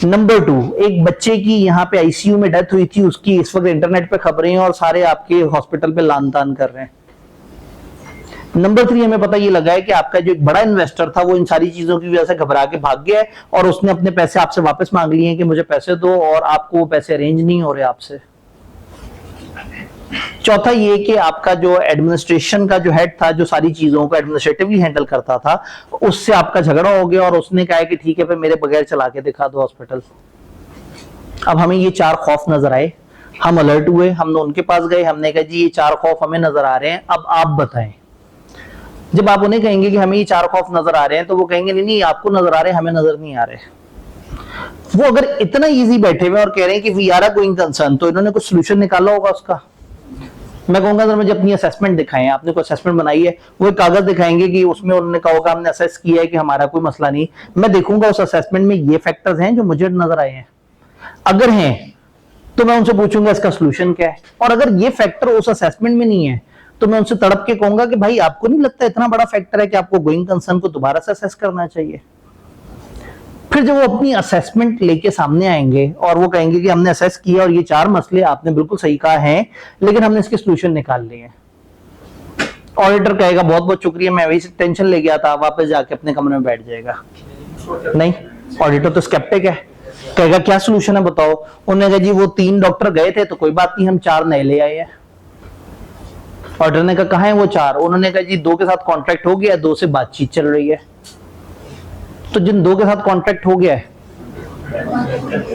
नंबर 2, एक बच्चे की यहाँ पे आईसीयू में डेथ हुई थी, उसकी इस वक्त इंटरनेट पे खबरें हैं और सारे आपके हॉस्पिटल पे लान तान कर रहे हैं। नंबर 3, हमें पता ये लगा है कि आपका जो एक बड़ा इन्वेस्टर था वो इन सारी चीजों की वजह से घबरा के भाग गया है और उसने अपने पैसे आपसे वापस मांग लिए हैं कि मुझे पैसे दो, और आपको वो पैसे अरेंज नहीं हो रहे आपसे। चौथा ये कि आपका जो एडमिनिस्ट्रेशन का जो हेड था, जो सारी चीजों को एडमिनिस्ट्रेटिवली हैंडल करता था, उससे आपका झगड़ा हो गया और उसने कहा कि ठीक है फिर मेरे बगैर चला के दिखा दो हॉस्पिटल। अब हमें ये 4 खौफ नजर आए, हम अलर्ट हुए, हमने उनके पास गए, हमने कहा जी ये 4 खौफ हमें नजर आ रहे हैं, अब आप बताएं। जब आप उन्हें कहेंगे कि हमें ये 4 खौफ नजर आ रहे हैं तो वो कहेंगे नहीं नहीं आपको नजर आ रहे हैं, हमें नजर नहीं आ रहे। वो अगर इतना इजी बैठे हुए और कह रहे हैं कि we are a going concern, तो इन्होंने कुछ सोल्यूशन निकाला होगा उसका। मैं कहूंगा सर मुझे अपनी असेसमेंट दिखाएं, आपने कोई असेसमेंट बनाई है, वो एक कागज दिखाएंगे कि उसमें उन्होंने कहा होगा हमने असेस किया है कि हमारा कोई मसला नहीं। मैं देखूंगा उस असेसमेंट में ये फैक्टर्स हैं जो मुझे नजर आए हैं, अगर हैं तो मैं उनसे पूछूंगा इसका सोल्यूशन क्या है, और अगर ये फैक्टर उस असेसमेंट में नहीं है तो मैं उनसे तड़प के कहूंगा कि भाई आपको नहीं लगता इतना बड़ा फैक्टर है कि आपको गोइंग कंसर्न को दोबारा से असेस करना चाहिए। फिर जब वो अपनी असेसमेंट लेके सामने आएंगे और वो कहेंगे कि हमने असेस किया और ये 4 मसले आपने बिल्कुल सही कहा है, लेकिन हमने इसके सोल्यूशन निकाल लिए हैं। ऑडिटर कहेगा बहुत बहुत शुक्रिया, मैं वही से टेंशन ले गया था, वापस जाके अपने कमरे में बैठ जाएगा। नहीं, ऑडिटर तो स्केप्टिक है, कहेगा क्या सोल्यूशन है बताओ। उन्होंने कहा जी वो 3 डॉक्टर गए थे तो कोई बात नहीं, हम 4 नए ले आए हैं। ऑडिटर ने कहा कहां है वो 4? उन्होंने कहा जी 2 के साथ कॉन्ट्रैक्ट हो गया, 2 से बातचीत चल रही है। तो जिन 2 के साथ कॉन्ट्रैक्ट हो गया है,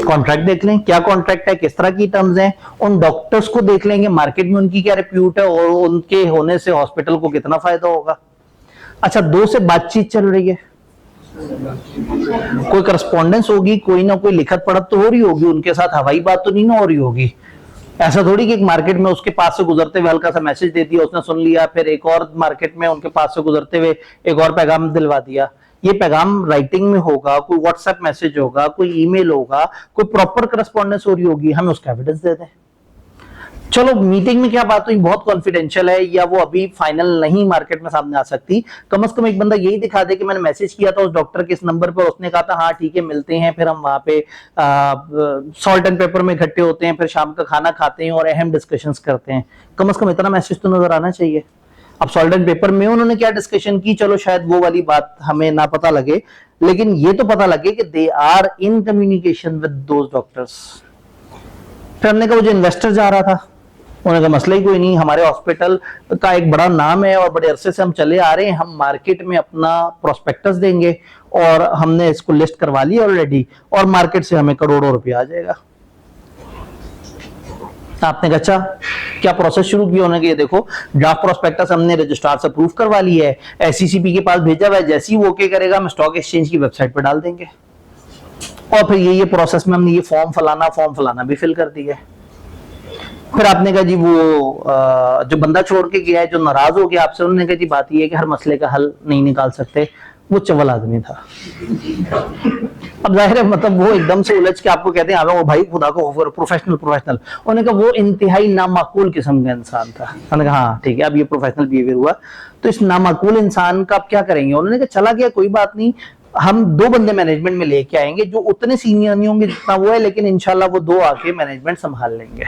कॉन्ट्रैक्ट देख लें क्या कॉन्ट्रैक्ट है, किस तरह की टर्म्स हैं, उन डॉक्टर्स को देख लेंगे मार्केट में उनकी क्या रिप्यूट है और उनके होने से हॉस्पिटल को कितना फायदा होगा। अच्छा 2 से बातचीत चल रही है, कोई करस्पॉन्डेंस होगी, कोई ना कोई लिखत पढ़त तो हो रही होगी उनके साथ, हवाई बात तो नहीं ना हो रही होगी। ऐसा थोड़ी कि एक मार्केट में उसके पास से गुजरते हुए हल्का सा मैसेज दे दिया, उसने सुन लिया, फिर एक और मार्केट में उनके पास से गुजरते हुए एक और पैगाम दिलवा दिया। ये पैगाम राइटिंग में होगा, कोई व्हाट्सएप मैसेज होगा, कोई ईमेल होगा, कोई प्रॉपर करस्पॉन्डेंस हो रही होगी, हमें उसका एविडेंस दे दें। चलो मीटिंग में क्या बात हुई बहुत कॉन्फिडेंशियल है या वो अभी फाइनल नहीं मार्केट में सामने आ सकती, कम से कम एक बंदा यही दिखा दे कि मैंने मैसेज किया था उस डॉक्टर के इस नंबर पर, उसने कहा था हाँ ठीक है मिलते हैं, फिर हम वहां पे सॉल्ट एंड पेपर में इकट्ठे होते हैं, फिर शाम का खाना खाते हैं और अहम डिस्कशंस करते हैं। कम से कम इतना मैसेज तो नजर आना चाहिए। अब सॉल्ट एंड पेपर में उन्होंने क्या डिस्कशन की, चलो शायद वो वाली बात हमें ना पता लगे, लेकिन ये तो पता लगे कि they are in communication with those doctors. फिर हमने कहा वो जो इन्वेस्टर जा रहा था उन्होंने कहा मसला ही कोई नहीं, हमारे हॉस्पिटल का एक बड़ा नाम है और बड़े अरसे से हम चले आ रहे हैं, हम मार्केट में अपना प्रोस्पेक्टस देंगे और हमने इसको लिस्ट करवा लिया ऑलरेडी और मार्केट से हमें करोड़ों रुपया आ जाएगा। आपने कहा अच्छा क्या प्रोसेस शुरू किया? उन्होंने कहा ये देखो ड्राफ्ट प्रोस्पेक्टस हमने रजिस्ट्रार से अप्रूव करवा लिया है, एससीसीपी के पास भेजा हुआ है, जैसे ही वो ओके करेगा हम स्टॉक एक्सचेंज की वेबसाइट पर डाल देंगे। और फिर ये प्रोसेस में हमने ये फॉर्म फलाना भी फिल कर दिया है। फिर आपने कहा जी वो जो बंदा छोड़ के गया है, जो नाराज हो गया आपसे, उन्होंने कहा जी बात ये है कि हर मसले का हल नहीं निकाल सकते, वो चवल आदमी था। अब जाहिर है मतलब वो एकदम से उलझ के आपको कहते हैं वो भाई खुदा को प्रोफेशनल। उन्होंने कहा वो इंतहाई नामाकूल किस्म का इंसान था। उन्होंने कहा हाँ ठीक है, अब ये प्रोफेशनल बिहेवियर हुआ, तो इस नामाकूल इंसान का आप क्या करेंगे? उन्होंने कहा चला गया, कोई बात नहीं, हम 2 बंदे मैनेजमेंट में लेके आएंगे जो उतने सीनियर नहीं होंगे जितना वो है, लेकिन इंशाल्लाह वो 2 आके मैनेजमेंट संभाल लेंगे।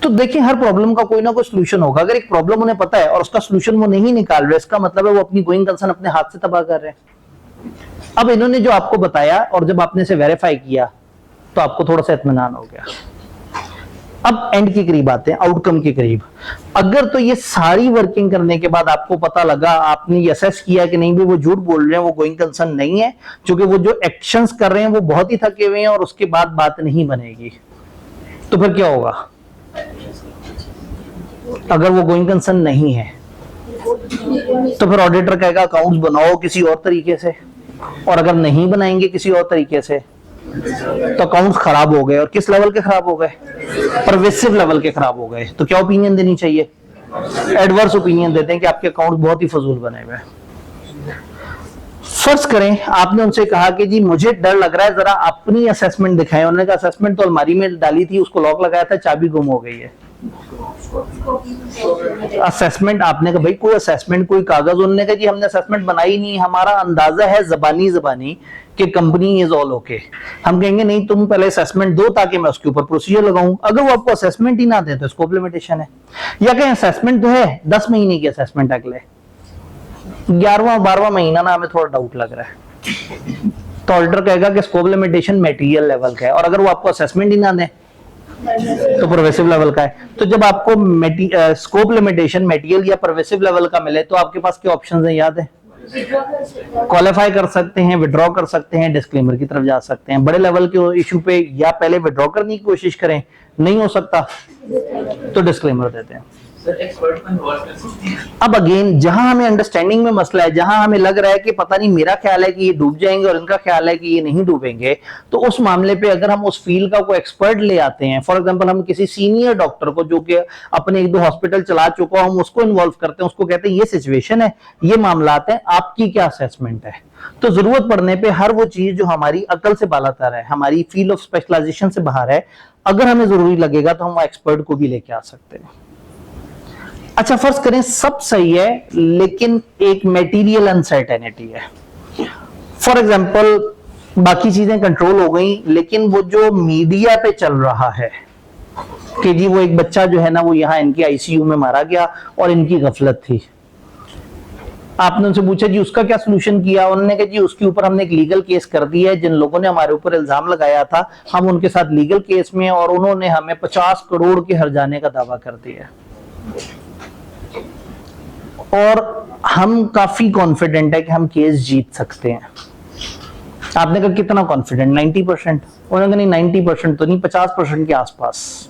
तो देखिए हर प्रॉब्लम का कोई ना कोई सोल्यूशन होगा। अगर एक प्रॉब्लम उन्हें पता है और उसका सोल्यूशन वो नहीं निकाल रहे, इसका मतलब है वो अपनी गोइंग कंसर्न अपने हाथ से तबाह कर रहे हैं। अब इन्होंने जो आपको बताया और जब आपने इसे वेरीफाई किया तो आपको थोड़ा सा इत्मीनान हो गया। अब एंड के करीब आते हैं, आउटकम के करीब। अगर तो ये सारी वर्किंग करने के बाद आपको पता लगा, आपने ये असेस किया कि नहीं भी वो झूठ बोल रहे हैं, वो गोइंग कंसर्न नहीं है, क्योंकि वो जो एक्शंस कर रहे हैं वो बहुत ही थके हुए हैं और उसके बाद बात नहीं बनेगी, तो फिर क्या होगा? अगर वो गोइंग कंसर्न नहीं है तो फिर ऑडिटर कहेगा अकाउंट्स बनाओ किसी और तरीके से, और अगर नहीं बनाएंगे किसी और तरीके से तो अकाउंट्स खराब हो गए। और किस लेवल के खराब हो गए? परवेसिव लेवल के खराब हो गए। तो क्या ओपिनियन देनी चाहिए? एडवर्स ओपिनियन देते हैं कि आपके अकाउंट बहुत ही फजूल बने हुए हैं। फर्ज करें आपने उनसे कहा कि जी मुझे डर लग रहा है, जरा अपनी असेसमेंट दिखाएं। उन्होंने कहा असेसमेंट तो अलमारी में डाली थी, उसको लॉक लगाया था, चाबी गुम हो गई है। असेसमेंट आपने कहा भाई कोई असेसमेंट कोई कागज? उन्होंने कहा जी हमने असेसमेंट बनाई नहीं, हमारा अंदाजा है जबानी कि कंपनी इज ऑल ओके। हम कहेंगे नहीं तुम पहले असेसमेंट दो ताकि मैं उसके ऊपर प्रोसीजर लगाऊं। अगर वो आपको असेसमेंट ही ना दे तो स्कोप लिमिटेशन है। या कहें असेसमेंट तो है 10 महीने की असेसमेंट, अगले 11वां-12वां महीना ना हमें थोड़ा डाउट लग रहा है, तो ऑडिटर कहेगा कि स्कोप लिमिटेशन मटेरियल लेवल का है। और अगर वो आपको असेसमेंट ही ना दे तो परवेसिव लेवल का है। तो जब आपको स्कोप लिमिटेशन मटेरियल या परवेसिव लेवल का मिले तो आपके पास क्या ऑप्शंस हैं याद है? क्वालिफाई कर सकते हैं, विड्रॉ कर सकते हैं, डिस्क्लेमर की तरफ जा सकते हैं। बड़े लेवल के इशू पे या पहले विड्रॉ करने की कोशिश करें, नहीं हो सकता तो डिस्क्लेमर देते हैं। अब अगेन जहां हमें अंडरस्टैंडिंग में मसला है, जहां हमें लग रहा है कि पता नहीं मेरा ख्याल है कि ये डूब जाएंगे और इनका ख्याल है कि ये नहीं डूबेंगे, तो उस मामले पे अगर हम उस फील्ड का कोई एक्सपर्ट ले आते हैं, फॉर एग्जांपल हम किसी सीनियर डॉक्टर को जो कि अपने 1-2 हॉस्पिटल चला चुका, हम उसको इन्वॉल्व करते हैं, उसको कहते हैं ये सिचुएशन है, ये मामलात है, आपकी क्या असेसमेंट है। तो जरूरत पड़ने पे हर वो चीज जो हमारी अकल से बालातर है, हमारी फील्ड ऑफ स्पेशलाइजेशन से बाहर है, अगर हमें जरूरी लगेगा तो हम एक्सपर्ट को भी लेके आ सकते हैं। अच्छा फर्ज करें सब सही है लेकिन एक मटेरियल अनसर्टेनिटी है। फॉर एग्जांपल बाकी चीजें कंट्रोल हो गई, लेकिन वो जो मीडिया पे चल रहा है कि जी वो एक बच्चा जो है ना वो यहाँ इनके आईसीयू में मारा गया और इनकी गफलत थी। आपने उनसे पूछा जी उसका क्या सोल्यूशन किया? उन्होंने कहा जी उसके ऊपर हमने एक लीगल केस कर दिया है, जिन लोगों ने हमारे ऊपर इल्जाम लगाया था हम उनके साथ लीगल केस में, और उन्होंने हमें 50 करोड़ के हर्जाने का दावा कर दिया और हम काफी कॉन्फिडेंट है कि हम केस जीत सकते हैं। आपने कहा कितना कॉन्फिडेंट? 90%। उन्होंने कहा नहीं 90% तो नहीं, 50% के आसपास।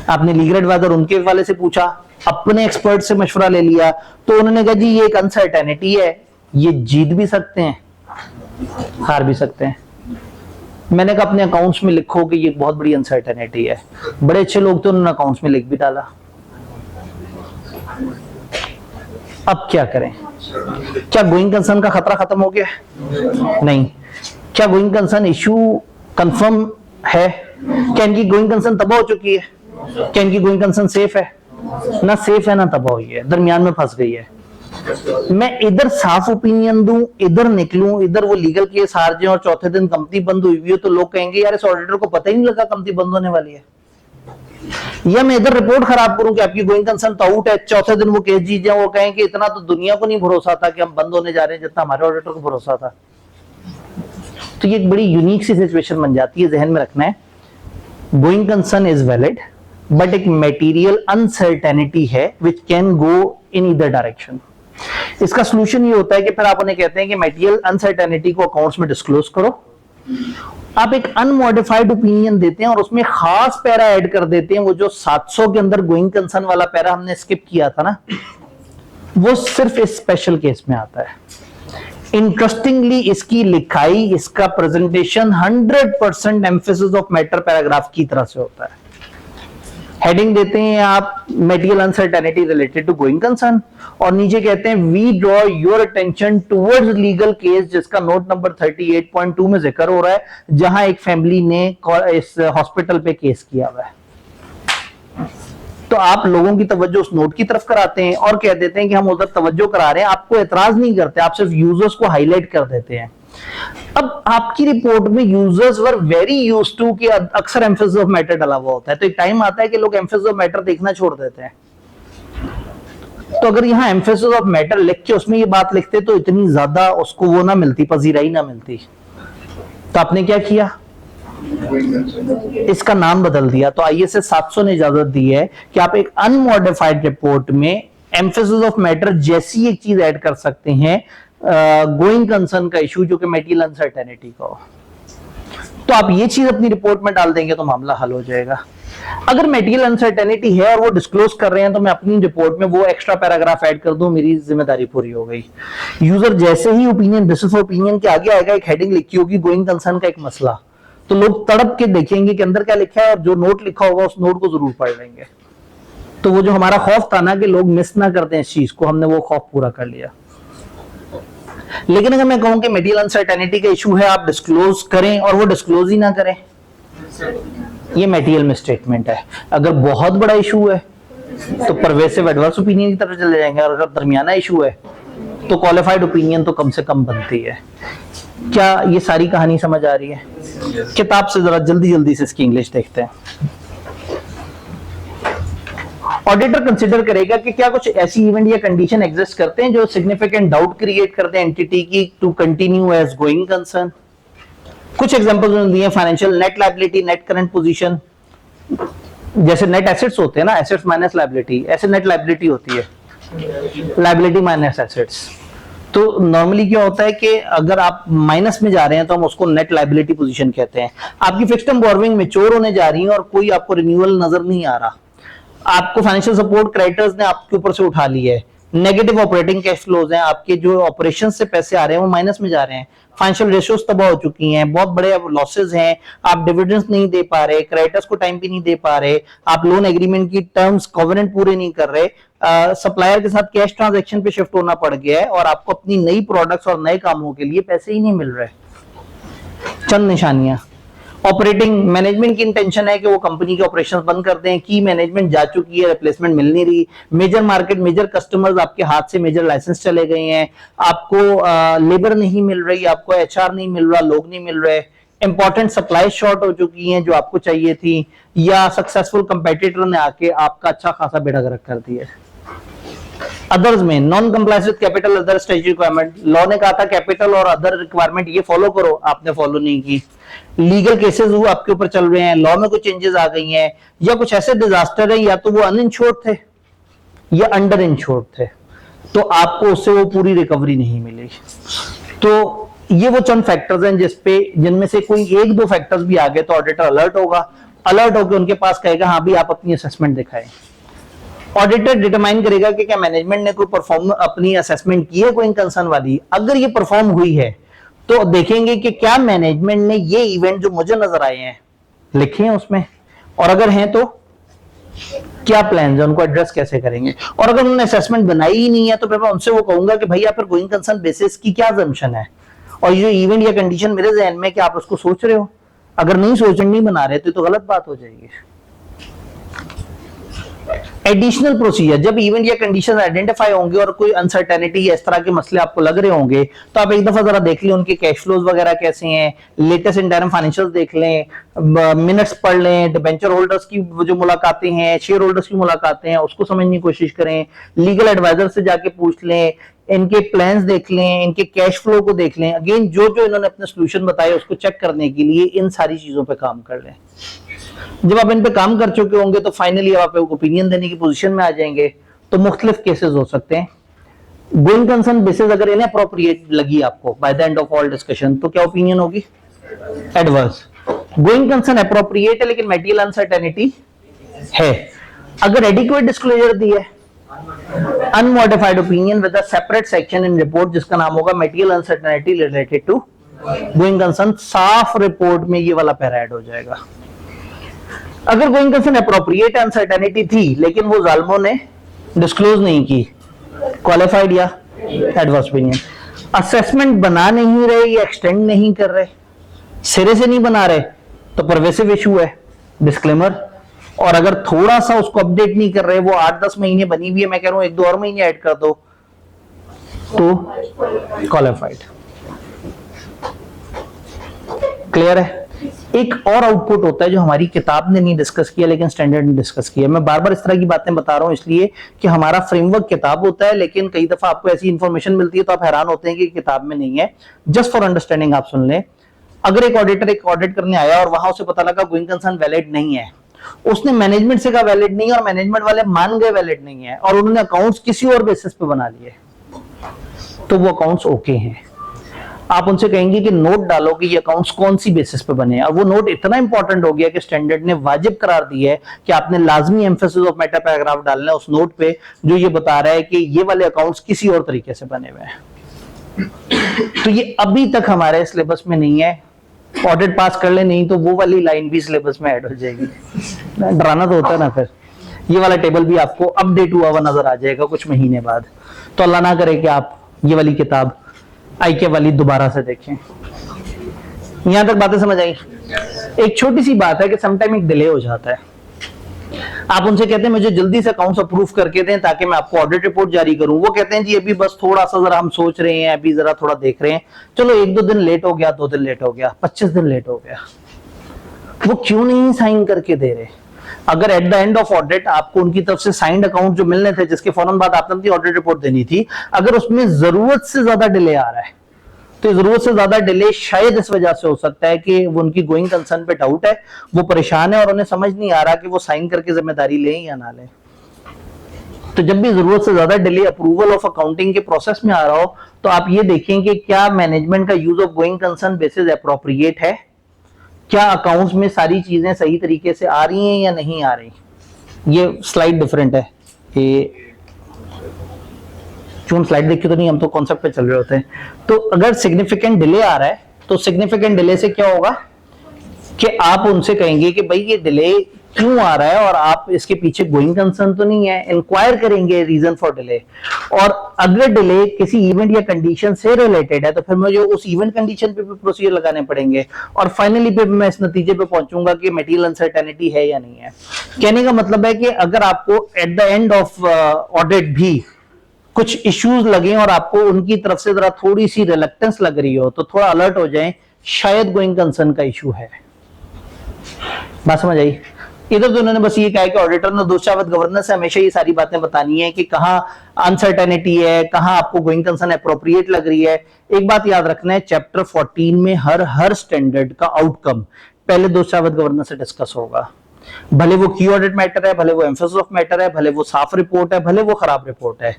आपने लीगल एडवाइजर उनके वाले से पूछा, अपने एक्सपर्ट से मशवरा ले लिया, तो उन्होंने कहा जी ये एक अनसर्टेनिटी है, ये जीत भी सकते हैं हार भी सकते हैं। मैंने कहा अपने अकाउंट्स में लिखो कि ये बहुत बड़ी अनसर्टेनिटी है। बड़े अच्छे लोग तो उन्होंने अकाउंट्स में लिख भी डाला। अब क्या करें? क्या गोइंग कंसर्न का खतरा खत्म हो गया? नहीं। क्या गोइंग कंसर्न इशू कंफर्म है? क्या इनकी गोइंग कंसर्न तबाह हो चुकी है? क्या इनकी गोइंग कंसर्न सेफ है? ना सेफ है ना तबाह हुई है, दरमियान में फंस गई है। मैं इधर साफ ओपिनियन दूं, इधर निकलूं, इधर वो लीगल केस हार जाए और चौथे दिन कंपनी बंद हुई हो तो लोग कहेंगे यार इस ऑडिटर को पता ही नहीं लगा कंपनी बंद होने वाली है। या मैं इधर रिपोर्ट खराब करूं कि आपकी गोइंग कंसर्न तो आउट है, चौथे दिन वो केस जीत जाए, वो कहें कि इतना तो दुनिया को नहीं भरोसा था कि हम बंद होने जा रहे हैं जितना हमारे ऑडिटर को भरोसा था। तो ये एक बड़ी यूनिक सी सिचुएशन बन जाती है। जहन में रखना है going concern is valid, but एक मेटीरियल अनसर्टेनिटी है which can go in either direction. इसका सोल्यूशन ये होता है कि फिर आप उन्हें कहते हैं कि मेटीरियल अनसर्टेनिटी को अकाउंट्स में डिस्क्लोज करो। आप एक अनमॉडिफाइड ओपिनियन देते हैं और उसमें खास पैरा ऐड कर देते हैं। वो जो 700 के अंदर गोइंग कंसर्न वाला पैरा हमने स्किप किया था ना, वो सिर्फ इस स्पेशल केस में आता है। इंटरेस्टिंगली इसकी लिखाई, इसका presentation 100% emphasis of matter paragraph की तरह से होता है। हेडिंग देते हैं आप material uncertainty related to going concern, और नीचे कहते हैं we draw your attention towards legal case, जिसका नोट नंबर 38.2 में जिक्र हो रहा है, जहां एक फैमिली ने इस हॉस्पिटल पे केस किया हुआ है। तो आप लोगों की तवज्जो उस नोट की तरफ कराते हैं और कह देते हैं कि हम उधर तवज्जो करा रहे हैं, आपको एतराज नहीं करते, आप सिर्फ यूजर्स को हाईलाइट कर देते हैं। अब आपकी रिपोर्ट में users were very used to कि अक्सर एम्फेसिस ऑफ मैटर डाला हुआ होता है, तो एक टाइम आता है कि लोग एम्फेसिस ऑफ मैटर देखना छोड़ देते हैं। तो अगर यहाँ एम्फेसिस ऑफ मैटर लिख के उसमें ये बात लिखते तो इतनी ज्यादा उसको वो ना मिलती, पजीराई ना मिलती। तो आपने क्या किया, इसका नाम बदल दिया। तो ISS 700 ने इजाजत दी है कि आप एक अनमॉडिफाइड रिपोर्ट में एम्फेसिस ऑफ मैटर जैसी एक चीज ऐड कर सकते हैं, गोइंग कंसर्न का इशू जो कि मेटीरियल अनसर्टेनिटी का हो। तो आप ये चीज अपनी रिपोर्ट में डाल देंगे तो मामला हल हो जाएगा। अगर मेटीरियल अनसर्टेनिटी है और वो डिस्क्लोज कर रहे हैं तो मैं अपनी रिपोर्ट में वो एक्स्ट्रा पैराग्राफ ऐड कर दूं, मेरी जिम्मेदारी पूरी हो गई। यूजर जैसे ही ओपिनियन, बेसिस ओपिनियन के आगे आएगा, एक हेडिंग लिखी होगी गोइंग कंसर्न का एक मसला, तो लोग तड़प के देखेंगे कि अंदर क्या लिखा है, और जो नोट लिखा होगा उस नोट को जरूर पढ़ लेंगे। तो वो जो हमारा खौफ था ना कि लोग मिस ना करते हैं इस चीज को, हमने वो खौफ पूरा कर लिया। लेकिन अगर मैं कहूं कि मेटीरियल अनसर्टेनिटी का इशू है, आप डिस्क्लोज करें और वो डिस्क्लोज ही ना करें, ये मेटीरियल मिसस्टेटमेंट है। अगर बहुत बड़ा इशू है तो परवेसिव एडवर्स ओपिनियन की तरफ चले जाएंगे, और अगर दरमियाना इशू है तो क्वालिफाइड ओपिनियन तो कम से कम बनती है। क्या ये सारी कहानी समझ आ रही है? किताब से जरा जल्दी जल्दी से इसकी इंग्लिश देखते हैं। ऑडिटर कंसीडर करेगा कि क्या कुछ ऐसी इवेंट या कंडीशन एग्जिस्ट करते हैं जो सिग्निफिकेंट डाउट क्रिएट करते हैं एंटिटी की to continue as going concern. कुछ एग्जांपल्स दिए, financial net liability, net current position. जैसे नेट एसेट्स होते हैं ना, एसेट्स माइनस लायबिलिटी, ऐसे नेट लायबिलिटी होती है, लायबिलिटी माइनस एसेट्स। तो नॉर्मली क्या होता है कि अगर आप माइनस में जा रहे हैं तो हम उसको नेट लायबिलिटी पोजीशन कहते हैं। आपकी फिक्स्ड टर्म बोरोइंग मैच्योर होने जा रही है और कोई आपको रिन्यूअल नजर नहीं आ रहा, आपको फाइनेंशियल सपोर्ट क्रेडिटर्स ने आपके ऊपर से उठा ली है, नेगेटिव ऑपरेटिंग कैश फ्लोज हैं, आपके जो ऑपरेशन से पैसे आ रहे हैं वो माइनस में जा रहे हैं, फाइनेंशियल रेशियोज तबाह हो चुकी हैं, बहुत बड़े लॉसेस हैं, आप डिविडेंड्स नहीं दे पा रहे, क्रेडिटर्स को टाइम पे नहीं दे पा रहे, आप लोन एग्रीमेंट की टर्म्स कॉवेनेंट पूरे नहीं कर रहे, सप्लायर के साथ कैश ट्रांजैक्शन पे शिफ्ट होना पड़ गया है और आपको अपनी नई प्रोडक्ट्स और नए कामों के लिए पैसे ही नहीं मिल रहे। चंद निशानियां। ऑपरेटिंग मैनेजमेंट की इंटेंशन है कि वो कंपनी के ऑपरेशंस बंद कर दें, की मैनेजमेंट जा चुकी है, रिप्लेसमेंट मिल नहीं रही, मेजर मार्केट, मेजर कस्टमर्स आपके हाथ से, मेजर लाइसेंस चले गए हैं, आपको लेबर नहीं मिल रही, आपको HR नहीं मिल रहा, लोग नहीं मिल रहे, इंपॉर्टेंट सप्लाई शॉर्ट हो चुकी हैं जो आपको चाहिए थी, या सक्सेसफुल कंपेटिटर ने आके आपका अच्छा खासा बेड़ा गर्क कर दिया। अदर्स में non compliance with capital other statutory requirement, law ने कहा था कैपिटल और अदर रिक्वायरमेंट ये फॉलो करो, आपने फॉलो नहीं की। लीगल केसेस वो आपके ऊपर चल रहे हैं, लॉ में कुछ चेंजेस आ गई हैं, या कुछ ऐसे डिजास्टर है, या तो वो अनइंश्योर्ड थे या अंडर इंश्योर्ड थे, तो आपको उससे वो पूरी रिकवरी नहीं मिली। तो ये वो चंद फैक्टर्स हैं जिनमें से कोई एक दो फैक्टर्स भी आ गए तो ऑडिटर अलर्ट होगा, अलर्ट होकर उनके पास कहेगा हाँ भी आप अपनी असेसमेंट दिखाएं। ऑडिटर डिटरमाइन करेगा कि क्या मैनेजमेंट ने कोई परफॉर्म अपनी असेसमेंट की है कोई कंसर्न वाली, अगर ये परफॉर्म हुई है तो देखेंगे कि क्या मैनेजमेंट ने ये इवेंट जो मुझे नजर आए हैं लिखे हैं उसमें, और अगर हैं तो क्या प्लान है, उनको एड्रेस कैसे करेंगे। और अगर उन्होंने असेसमेंट बनाई ही नहीं है तो फिर मैं उनसे वो कहूंगा कि भैया फिर गोइंग कंसर्न बेसिस की क्या असम्पशन है, और ये जो इवेंट या कंडीशन मेरे जहन में क्या आप उसको सोच रहे हो, अगर नहीं सोच नहीं बना रहे तो गलत बात हो जाएगी। एडिशनल प्रोसीजर, जब इवेंट या कंडीशन आइडेंटिफाई होंगे और कोई अनसर्टेनिटी या इस तरह के मसले आपको लग रहे होंगे तो आप एक दफा जरा देख लें उनके कैश फ्लोज वगैरह कैसे हैं, लेटेस्ट इंटरम फाइनेंशियल्स देख लें, मिनट्स पढ़ लें, डिबेंचर होल्डर्स की जो मुलाकातें हैं, शेयर होल्डर्स की मुलाकातें हैं उसको समझने की कोशिश करें, लीगल एडवाइजर से जाके पूछ लें, इनके प्लान्स देख लें, इनके कैश फ्लो को देख लें, अगेन जो जो इन्होंने अपने सोल्यूशन बताए उसको चेक करने के लिए इन सारी चीजों पे काम कर लें। जब आप इन पे काम कर चुके होंगे तो फाइनली आप ओपिनियन देने की पोजीशन में आ जाएंगे। तो मुख्तलिफ केसेस हो सकते हैं। गोइंग कंसर्न बेसिस अगर इनअप्रोप्रिएट लगी आपको by the end of all discussion, तो क्या ओपिनियन होगी? एडवर्स। गोइंग कंसर्न अप्रोप्रिएट है लेकिन मेटीरियल अनसर्टेनिटी है। अगर एडिक्वेट डिस्क्लोजर दी है, unmodified opinion with a separate section in report जिसका नाम होगा material uncertainty related to going concern, साफ रिपोर्ट में ये वाला पैरा ऐड हो जाएगा। अगर गोइंग कंसर्न अप्रोप्रिएट अनसर्टेनिटी थी लेकिन वो जालिमों ने डिस्क्लोज नहीं की, क्वालिफाइड या एडवर्स ओपिनियन। असेसमेंट बना नहीं रहे या एक्सटेंड नहीं कर रहे, सिरे से नहीं बना रहे, तो परवेसिव इशू है, डिस्क्लेमर। और अगर थोड़ा सा उसको अपडेट नहीं कर रहे, वो 8-10 महीने बनी हुई है, मैं कह रहा हूं 1-2 और महीने ऐड कर दो, तो क्वालिफाइड। क्लियर है? एक और आउटपुट होता है जो हमारी किताब ने नहीं डिस्कस किया लेकिन स्टैंडर्ड ने डिस्कस किया। मैं बार बार इस तरह की बातें बता रहा हूं इसलिए कि हमारा फ्रेमवर्क किताब होता है, लेकिन कई दफा आपको ऐसी इंफॉर्मेशन मिलती है तो आप हैरान होते हैं कि किताब में नहीं है। जस्ट फॉर अंडरस्टैंडिंग आप सुन लें। अगर एक ऑडिटर एक ऑडिट करने आया और वहां उसे पता लगा गोइंग कंसर्न वैलिड नहीं है, उसने मैनेजमेंट से कहा वैलिड नहीं है और मैनेजमेंट वाले मान गए वैलिड नहीं है और उन्होंने अकाउंट्स किसी और बेसिस पे बना लिए, तो वो अकाउंट्स ओके हैं। आप उनसे कहेंगे कि नोट डालो कि ये अकाउंट्स कौन सी बेसिस पे बने, और वो नोट इतना इंपॉर्टेंट हो गया कि स्टैंडर्ड ने वाजिब करार दिया है कि आपने लाजमी एम्फेसिस ऑफ मेटा पैराग्राफ डालना है उस नोट पे जो ये बता रहा है कि ये वाले अकाउंट्स किसी और तरीके से बने हुए हैं। तो ये अभी तक हमारे सिलेबस में नहीं है। ऑडिट पास कर ले, नहीं तो वो वाली लाइन भी सिलेबस में ऐड हो जाएगी। डराना तो होता है ना। फिर ये वाला टेबल भी आपको अपडेट हुआ हुआ नजर आ जाएगा कुछ महीने बाद। तो अल्लाह ना करे कि आप ये वाली किताब आईके वाली दोबारा से देखें। यहां तक बातें समझ आई? एक छोटी सी बात है कि समटाइम एक डिले हो जाता है। आप उनसे कहते हैं मुझे जल्दी से अकाउंट्स अप्रूव करके दें ताकि मैं आपको ऑडिट रिपोर्ट जारी करूं, वो कहते हैं जी अभी बस थोड़ा सा जरा हम सोच रहे हैं, अभी जरा थोड़ा देख रहे हैं, चलो 1-2 दिन लेट हो गया, 2 दिन लेट हो गया, 25 दिन लेट हो गया। वो क्यों नहीं साइन करके दे रहे? अगर at the end of audit आपको उनकी तरफ से साइंड अकाउंट जो मिलने थे जिसके फौरन बाद आपने अपनी ऑडिट रिपोर्ट देनी थी, अगर उसमें जरूरत से ज्यादा डिले आ रहा है, तो जरूरत से ज्यादा डिले शायद इस वजह से हो सकता है कि वो उनकी गोइंग कंसर्न पे डाउट है, वो परेशान है और उन्हें समझ नहीं आ रहा कि वो साइन करके जिम्मेदारी लें या ना लें। तो जब भी जरूरत से ज्यादा डिले अप्रूवल ऑफ अकाउंटिंग के प्रोसेस में आ रहा हो, तो आप ये देखें कि क्या मैनेजमेंट का use of going concern basis appropriate है, क्या अकाउंट्स में सारी चीजें सही तरीके से आ रही हैं या नहीं आ रही। ये स्लाइड डिफरेंट है, ये क्यों स्लाइड देख के तो नहीं, हम तो कॉन्सेप्ट पे चल रहे होते हैं। तो अगर सिग्निफिकेंट डिले आ रहा है तो सिग्निफिकेंट डिले से क्या होगा कि आप उनसे कहेंगे कि भाई ये डिले क्यों आ रहा है और आप इसके पीछे गोइंग कंसर्न तो नहीं है, इंक्वायर करेंगे रीजन फॉर डिले। और अगर डिले किसी इवेंट या कंडीशन से रिलेटेड है तो फिर मुझे उस इवेंट कंडीशन पे भी प्रोसीजर लगाने पड़ेंगे और फाइनली पे मैं इस नतीजे पे पहुंचूंगा कि मटेरियल अनसर्टेनिटी है या नहीं है। कहने का मतलब है कि अगर आपको at the end of audit भी कुछ इश्यूज लगे और आपको उनकी तरफ से जरा थोड़ी सी रिलक्टेंस लग रही हो, तो थोड़ा अलर्ट हो जाएं, शायद गोइंग कंसर्न का इशू है। बात समझ आई? इधर तो उन्होंने बस ये कहा कि ऑडिटर ने दोषावत गवर्नेंस से हमेशा ये सारी बातें बतानी है कि कहां अनसर्टेनिटी है, कहां आपको गोइंग कंसर्न अप्रोप्रिएट लग रही है। एक बात याद रखना है, चैप्टर 14 में हर स्टैंडर्ड का आउटकम पहले दोषावत गवर्नेंस से डिस्कस होगा। भले वो की ऑडिट मैटर है, भले वो एम्फेसिस ऑफ मैटर है, भले वो साफ रिपोर्ट है, भले वो खराब रिपोर्ट है,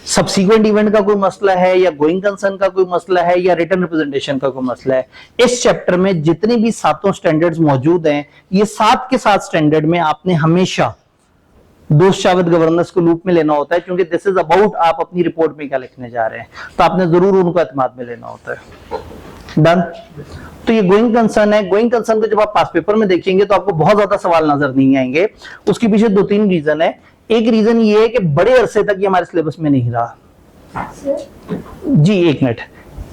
सब्सीक्वेंट इवेंट का कोई मसला है या गोइंग कंसर्न का कोई मसला है या रिटर्न रिप्रेजेंटेशन का कोई मसला है, इस चैप्टर में जितने भी 7 स्टैंडर्ड्स मौजूद हैं, ये 7 के 7 स्टैंडर्ड में आपने हमेशा दोषावत गवर्नेंस को लूप में लेना होता है, क्योंकि दिस इज अबाउट आप अपनी रिपोर्ट में क्या लिखने जा रहे हैं, तो आपने जरूर उनको एतमाद में लेना होता है। डन? तो ये गोइंग कंसर्न है। गोइंग कंसर्न को जब आप पास पेपर में देखेंगे तो आपको बहुत ज्यादा सवाल नजर नहीं आएंगे। उसके पीछे 2-3 रीजन है। एक रीजन ये है कि बड़े अरसे तक ये हमारे सिलेबस में नहीं रहा। जी एक मिनट,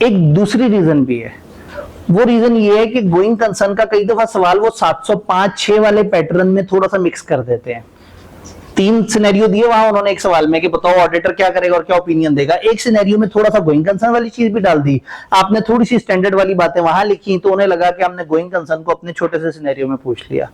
एक दूसरी रीजन भी है। वो रीजन ये है कि गोइंग कंसर्न का कई दफा सवाल वो 705-6 वाले पैटर्न में थोड़ा सा मिक्स कर देते हैं। 3 सिनेरियो दिए वहां उन्होंने एक सवाल में कि बताओ ऑडिटर क्या करेगा और क्या ओपिनियन देगा। एक सिनेरियो में थोड़ा सा गोइंग कंसर्न वाली चीज भी डाल दी, आपने थोड़ी सी स्टैंडर्ड वाली बातें वहां लिखी, तो उन्हें लगा कि हमने गोइंग कंसर्न को अपने छोटे से सिनेरियो में पूछ लिया।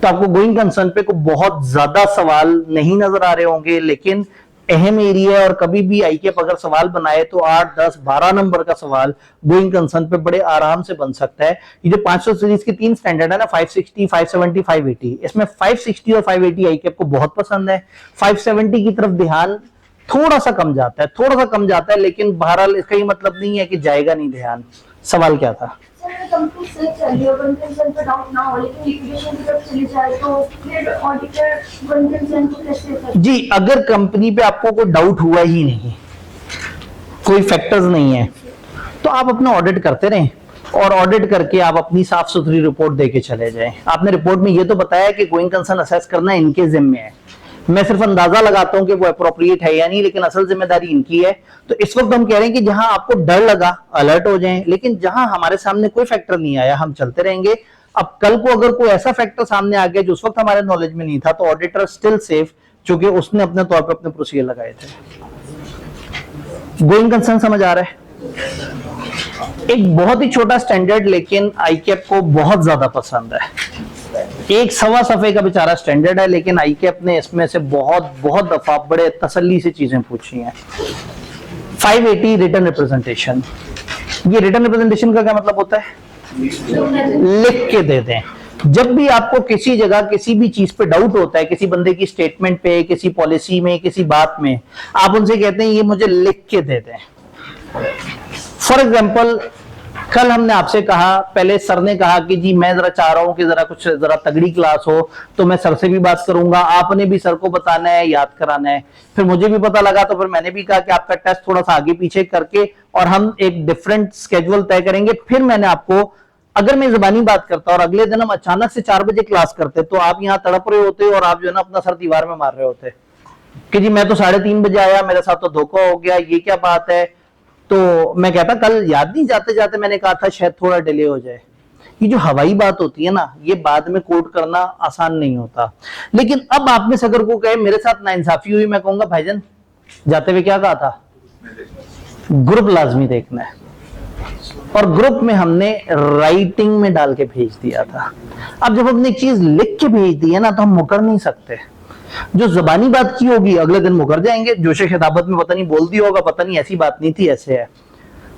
तो आपको गोइंग कंसर्न पे को बहुत ज्यादा सवाल नहीं नजर आ रहे होंगे, लेकिन अहम एरिया है और कभी भी आईकेएप अगर सवाल बनाए तो 8, 10, 12 नंबर का सवाल गोइंग कंसर्न पे बड़े आराम से बन सकता है। ये जो 500 सीरीज की 3 स्टैंडर्ड है ना, 560, 570, 580, इसमें 560 और 580 आईकेएप को बहुत पसंद है। 570 की तरफ ध्यान थोड़ा सा कम जाता है, थोड़ा सा कम जाता है, लेकिन बहरहाल इसका ये मतलब नहीं है कि जाएगा नहीं ध्यान। सवाल क्या था? जी, अगर कंपनी पे आपको कोई डाउट हुआ ही नहीं, कोई फैक्टर्स नहीं है, तो आप अपना ऑडिट करते रहें और ऑडिट करके आप अपनी साफ सुथरी रिपोर्ट देके चले जाएं। आपने रिपोर्ट में ये तो बताया कि गोइंग कंसर्न असेस करना इनके जिम्मे है, मैं सिर्फ अंदाजा लगाता हूं कि वो अप्रोप्रिएट है या नहीं, लेकिन असल जिम्मेदारी इनकी है। तो इस वक्त हम कह रहे हैं कि जहां आपको डर लगा अलर्ट हो जाएं, लेकिन जहां हमारे सामने कोई फैक्टर नहीं आया हम चलते रहेंगे। अब कल को अगर कोई ऐसा फैक्टर सामने आ गया जो उस वक्त हमारे नॉलेज में नहीं था, तो ऑडिटर स्टिल सेफ, क्योंकि उसने अपने तौर पर अपने प्रोसीजर लगाए थे। गोइंग कंसर्न समझ आ रहा है? एक बहुत ही छोटा स्टैंडर्ड, लेकिन आईकेएप को बहुत ज्यादा पसंद है। एक सवा सफे का बेचारा स्टैंडर्ड है, लेकिन आईकेएप ने इसमें से बहुत दफा बड़े तसल्ली से चीजें पूछी हैं। 580 रिटर्न रिप्रेजेंटेशन। ये रिटर्न रिप्रेजेंटेशन का क्या मतलब होता है? लिख के दे दें। जब भी आपको किसी जगह किसी भी चीज पे डाउट होता है, किसी बंदे की स्टेटमेंट पे, किसी पॉलिसी में, किसी बात में, आप उनसे कहते हैं ये मुझे लिख के दे दें। फॉर एग्जाम्पल, कल हमने आपसे कहा, पहले सर ने कहा कि जी मैं जरा चाह रहा हूं कि जरा तगड़ी क्लास हो, तो मैं सर से भी बात करूंगा, आपने भी सर को बताना है, याद कराना है। फिर मुझे भी पता लगा, तो फिर मैंने भी कहा कि आपका टेस्ट थोड़ा सा आगे पीछे करके और हम एक डिफरेंट स्केड्यूल तय करेंगे। फिर मैंने आपको, अगर मैं जुबानी बात करता और अगले दिन हम अचानक से 4 बजे क्लास करते, तो आप यहाँ तड़प रहे होते और आप जो है ना अपना सर दीवार में मार रहे होते कि जी मैं तो 3:30 बजे आया, मेरे साथ तो धोखा हो गया, ये क्या बात है। तो मैं कहता कल याद नहीं, जाते जाते मैंने कहा था शायद थोड़ा डिले हो जाए। ये जो हवाई बात होती है ना, ये बाद में कोट करना आसान नहीं होता। लेकिन अब आप में से अगर को कहे मेरे साथ नाइंसाफी हुई, मैं कहूंगा भाईजान जाते हुए क्या कहा था? ग्रुप लाजमी देखना है। और ग्रुप में हमने राइटिंग में डाल के भेज दिया था। अब जब हमने एक चीज लिख के भेज दी है ना, तो हम मुकर नहीं सकते। जो जबानी बात की होगी अगले दिन मुकर जाएंगे, जोशे खिताबत में पता नहीं बोल दिया होगा, पता नहीं ऐसी बात नहीं थी, ऐसे है।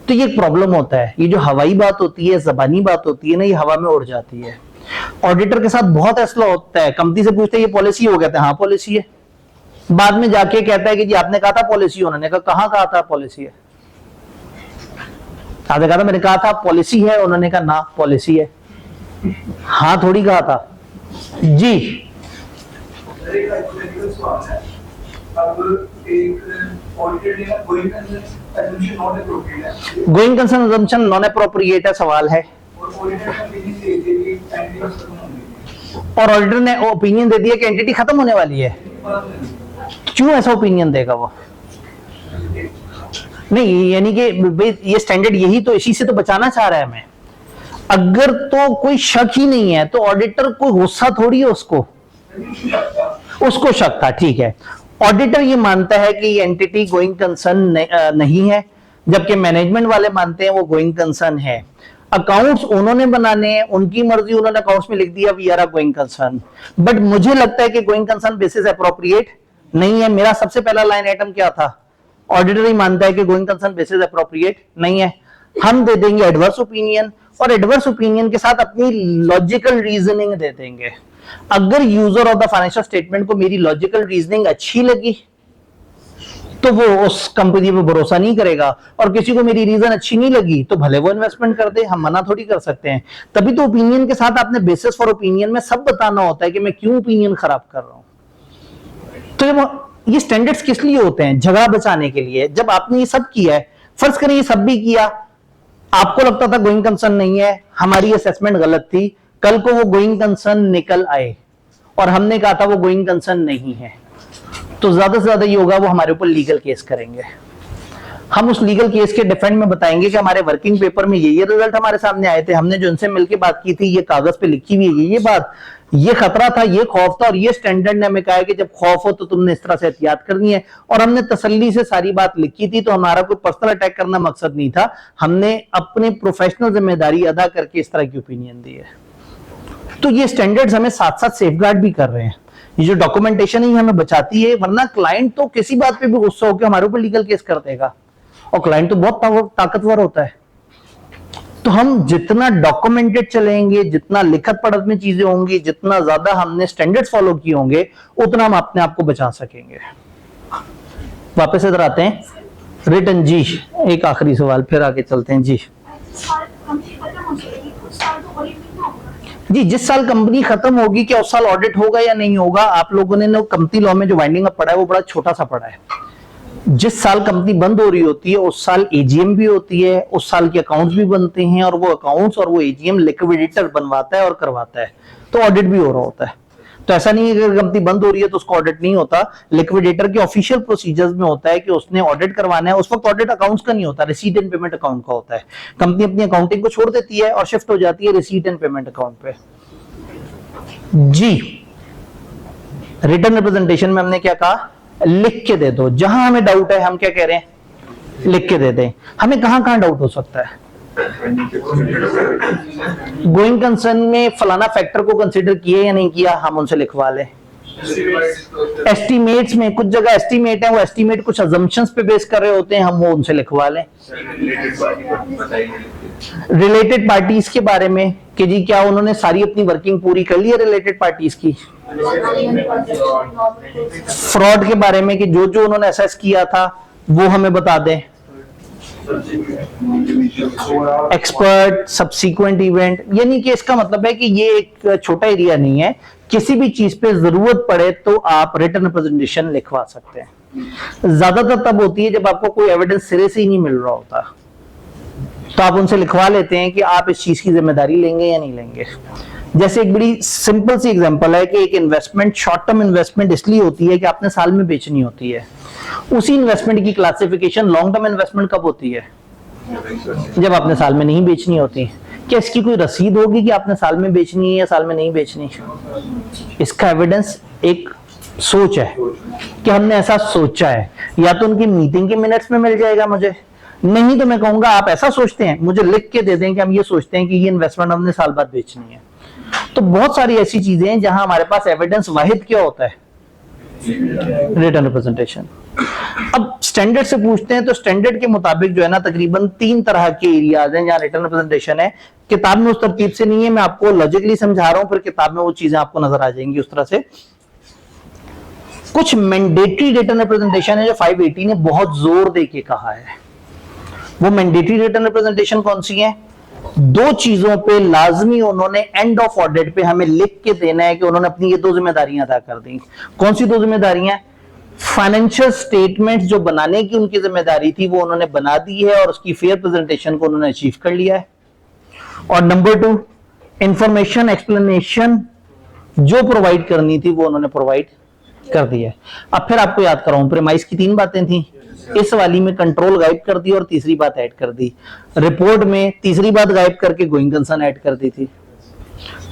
तो ये एक प्रॉब्लम होता है। ये जो हवाई बात होती है, जबानी बात होती है ना, ये हवा में उड़ जाती है। ऑडिटर के साथ बहुत ऐसा होता है, कंपनी से पूछते हैं ये पॉलिसी हो, कहते हैं हाँ पॉलिसी है। बाद में जाके कहता है कि जी आपने कहा था पॉलिसी, उन्होंने कहा कहाँ कहा था पॉलिसी है? आपने कहा था मैंने कहा था पॉलिसी है, उन्होंने कहा ना पॉलिसी है। हाँ थोड़ी कहा था जी। Going concern assumption non appropriate है, सवाल है। और ऑडिटर ने ओपिनियन दे दिया कि एंटिटी खत्म होने वाली है। क्यों ऐसा ओपिनियन देगा वो? नहीं, यानी कि ये स्टैंडर्ड यही तो, इसी से तो बचाना चाह रहा है हमें। अगर तो कोई शक ही नहीं है तो ऑडिटर को गुस्सा थोड़ी है, उसको शक था, ठीक है। ऑडिटर ये मानता है कि ये एंटिटी गोइंग कंसर्न नहीं है, जबकि मैनेजमेंट वाले मानते हैं वो गोइंग कंसर्न है। अकाउंट्स उन्होंने बनाने हैं, उनकी मर्जी, उन्होंने अकाउंट्स में लिख दिया we are a going concern. But मुझे लगता है कि गोइंग कंसर्न बेसिस एप्रोप्रिएट नहीं है। मेरा सबसे पहला लाइन आइटम क्या था? ऑडिटर ही मानता है कि गोइंग कंसर्न बेसिस एप्रोप्रिएट नहीं है। हम दे देंगे एडवर्स ओपिनियन, और एडवर्स ओपिनियन के साथ अपनी लॉजिकल रीजनिंग दे देंगे। अगर user of the financial statement को मेरी लॉजिकल रीजनिंग अच्छी लगी तो वो उस कंपनी पे भरोसा नहीं करेगा, और किसी को मेरी रीजन अच्छी नहीं लगी तो भले वो इन्वेस्टमेंट कर दे, हम मना थोड़ी कर सकते हैं। तभी तो ओपिनियन के साथ आपने बेसिस फॉर ओपिनियन में सब बताना होता है कि मैं क्यों ओपिनियन खराब कर रहा हूं। तो जब ये स्टैंडर्ड्स किस लिए होते हैं? झगड़ा बचाने के लिए। जब आपने ये सब किया है, फर्ज करें ये सब भी किया, आपको लगता था गोइंग कंसर्न नहीं है, हमारी असेसमेंट गलत थी, कल को वो गोइंग कंसर्न निकल आए और हमने कहा था वो गोइंग कंसर्न नहीं है, तो ज्यादा से ज्यादा ये होगा वो हमारे ऊपर लीगल केस करेंगे। हम उस लीगल केस के डिफेंड में बताएंगे कि हमारे वर्किंग पेपर में ये रिजल्ट हमारे सामने आए थे, हमने जो इनसे मिलकर बात की थी, ये कागज पे लिखी हुई है ये बात, ये खतरा था, ये खौफ था, और ये स्टैंडर्ड ने हमें कहा है कि जब खौफ हो तो तुमने इस तरह से एहतियात करनी है। और हमने तसल्ली से सारी बात लिखी थी, तो हमारा कोई पर्सनल अटैक करना मकसद नहीं था, हमने अपनी प्रोफेशनल जिम्मेदारी अदा करके इस तरह की ओपिनियन दी है। तो ये स्टैंडर्ड्स हमें साथ साथ सेफगार्ड भी कर रहे हैं ये जो डॉक्यूमेंटेशन है हमें बचाती है, वरना क्लाइंट तो किसी बात पे भी गुस्सा होकर हमारे ऊपर लीगल केस कर देगा, और क्लाइंट तो बहुत ताकतवर होता है। तो हम जितना डॉक्यूमेंटेड चलेंगे, जितना लिखत पढ़त में चीजें होंगी, जितना ज्यादा हमने स्टैंडर्ड्स फॉलो किए होंगे, उतना हम अपने आप को बचा सकेंगे। वापस इधर आते हैं, रिटर्न जी, एक आखिरी सवाल फिर आगे चलते हैं जी। जी, जिस साल कंपनी खत्म होगी, क्या उस साल ऑडिट होगा या नहीं होगा? आप लोगों ने कंपनी लॉ में जो वाइंडिंग अप पढ़ा है वो बड़ा छोटा सा पढ़ा है। जिस साल कंपनी बंद हो रही होती है उस साल एजीएम भी होती है, उस साल के अकाउंट्स भी बनते हैं, और वो अकाउंट्स और वो एजीएम लिक्विडेटर बनवाता है और करवाता है, तो ऑडिट भी हो रहा होता है। तो ऐसा नहीं है कि अगर कंपनी बंद हो रही है तो उसको ऑडिट नहीं होता। लिक्विडेटर के ऑफिशियल प्रोसीजर्स में होता है कि उसने ऑडिट करवाना है। उस वक्त ऑडिट अकाउंट्स का नहीं होता, रिसीट एंड पेमेंट अकाउंट का होता है। कंपनी अपनी अकाउंटिंग को छोड़ देती है और शिफ्ट हो जाती है रिसीट एंड पेमेंट अकाउंट पे। जी, रिटर्न रिप्रेजेंटेशन में हमने क्या कहा? लिख के दे दो। जहां हमें डाउट है हम क्या कह रहे हैं? लिख के दे दें। हमें कहां कहां डाउट हो सकता है? गोइंग कंसर्न में फलाना फैक्टर को कंसीडर किया या नहीं किया, हम उनसे लिखवा लें। एस्टीमेट्स में कुछ जगह एस्टीमेट है, वो एस्टीमेट कुछ अजम्पशंस पे बेस कर रहे होते हैं, हम वो उनसे लिखवा लें। रिलेटेड पार्टीज के बारे में कि जी क्या उन्होंने सारी अपनी वर्किंग पूरी कर ली है रिलेटेड पार्टीज की। फ्रॉड के बारे में कि जो जो उन्होंने असेस किया था वो हमें बता दें। एक्सपर्ट, सब्सीक्वेंट इवेंट, यानी कि इसका मतलब है कि ये एक छोटा एरिया नहीं है, किसी भी चीज पे जरूरत पड़े तो आप रिटन रिप्रेजेंटेशन लिखवा सकते हैं। ज्यादातर तब होती है जब आपको कोई एविडेंस सिरे से ही नहीं मिल रहा होता, तो आप उनसे लिखवा लेते हैं कि आप इस चीज की जिम्मेदारी लेंगे या नहीं लेंगे। जैसे एक बड़ी सिंपल सी एग्जांपल है कि एक इन्वेस्टमेंट शॉर्ट टर्म इन्वेस्टमेंट इसलिए होती है कि आपने साल में बेचनी होती है। उसी इन्वेस्टमेंट की क्लासिफिकेशन लॉन्ग टर्म इन्वेस्टमेंट कब होती है? जब आपने साल में नहीं बेचनी होती। क्या इसकी कोई रसीद होगी कि आपने साल में बेचनी है या साल में नहीं बेचनी? इसका एविडेंस एक सोच है कि हमने ऐसा सोचा है। या तो उनकी मीटिंग के मिनट्स में मिल जाएगा मुझे, नहीं तो मैं कहूंगा आप ऐसा सोचते हैं, मुझे लिख के दे दें कि हम ये सोचते हैं कि ये इन्वेस्टमेंट हमने साल बाद बेचनी है। तो बहुत सारी ऐसी चीजें हैं जहां हमारे पास एविडेंस वाहिद क्या होता है? Written representation. अब स्टैंडर्ड से पूछते हैं तो स्टैंडर्ड के मुताबिक जो है ना तकरीबन 3 तरह के एरियाज हैं जहां रिटन रिप्रेजेंटेशन है। किताब में उस तरतीब से नहीं है, मैं आपको लॉजिकली समझा रहा हूं, फिर किताब में वो चीजें आपको नजर आ जाएंगी उस तरह से। कुछ मैंडेटरी रिटन रिप्रेजेंटेशन है जो 580 ने बहुत जोर दे के कहा है। वो मैंडेटरी रिटन रिप्रेजेंटेशन कौन सी है? 2 चीजों पे लाजमी उन्होंने एंड ऑफ ऑडिट पे हमें लिख के देना है कि उन्होंने अपनी ये 2 जिम्मेदारियां अदा कर दी। कौन सी 2 जिम्मेदारियां? फाइनेंशियल स्टेटमेंट्स जो बनाने की उनकी जिम्मेदारी थी वो उन्होंने बना दी है और उसकी फेयर प्रेजेंटेशन को उन्होंने अचीव कर लिया है। और नंबर 2, इंफॉर्मेशन एक्सप्लेनेशन जो प्रोवाइड करनी थी वो उन्होंने प्रोवाइड कर दिया है। अब फिर आपको याद कराऊं, प्रेमाइस की 3 बातें थी, इस वाली में कंट्रोल गायब कर दी और तीसरी बात ऐड कर दी। रिपोर्ट में तीसरी बात गायब करके गोइंग कंसर्न ऐड कर दी थी।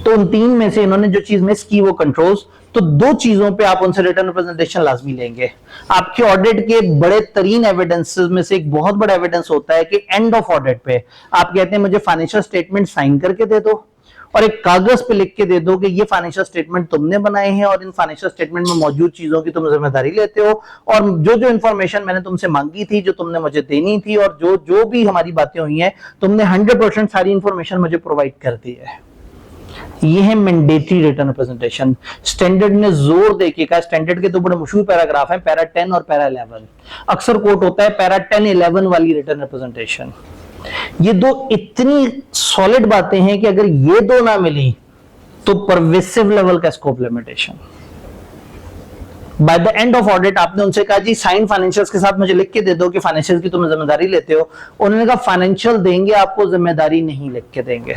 तो उन 3 में से इन्होंने जो चीज मिस की वो कंट्रोल्स। तो 2 चीजों पे आप उनसे रिटन रिप्रेजेंटेशन लाजमी लेंगे। आपके ऑडिट के बड़े तरीन एविडेंसेस में से एक बहुत बड़ा एविडेंस होता है कि एंड ऑफ ऑडिट पे आप कहते हैं मुझे फाइनेंशियल स्टेटमेंट साइन करके दे दो और एक कागज पे लिख के दे दो कि ये फाइनेंशियल स्टेटमेंट तुमने बनाए हैं और इन फाइनेंशियल स्टेटमेंट में मौजूद चीजों की तुम जिम्मेदारी लेते हो, और जो जो इंफॉर्मेशन मैंने तुमसे मांगी थी, जो तुमने मुझे देनी थी, और जो जो भी हमारी बातें हुई हैं, तुमने 100% सारी इंफॉर्मेशन मुझे प्रोवाइड कर दी है। ये है मैंडेटरी रिटन रिप्रेजेंटेशन। स्टैंडर्ड ने जोर देके कहा, स्टैंडर्ड के 2 बड़े मशहूर पैराग्राफ हैं, पैरा 10 और पैरा 11। अक्सर कोट होता है पैरा 10-11 वाली रिटन रिप्रेजेंटेशन। ये 2 इतनी सॉलिड बातें हैं कि अगर ये 2 ना मिली तो परवेसिव लेवल का scope limitation. By the end of audit आपने उनसे कहा जी साइन फाइनेंशियल्स के साथ मुझे लिख के दे दो कि फाइनेंशियल्स की तुम जिम्मेदारी लेते हो। उन्होंने कहा फाइनेंशियल देंगे आपको, जिम्मेदारी नहीं लिख के देंगे।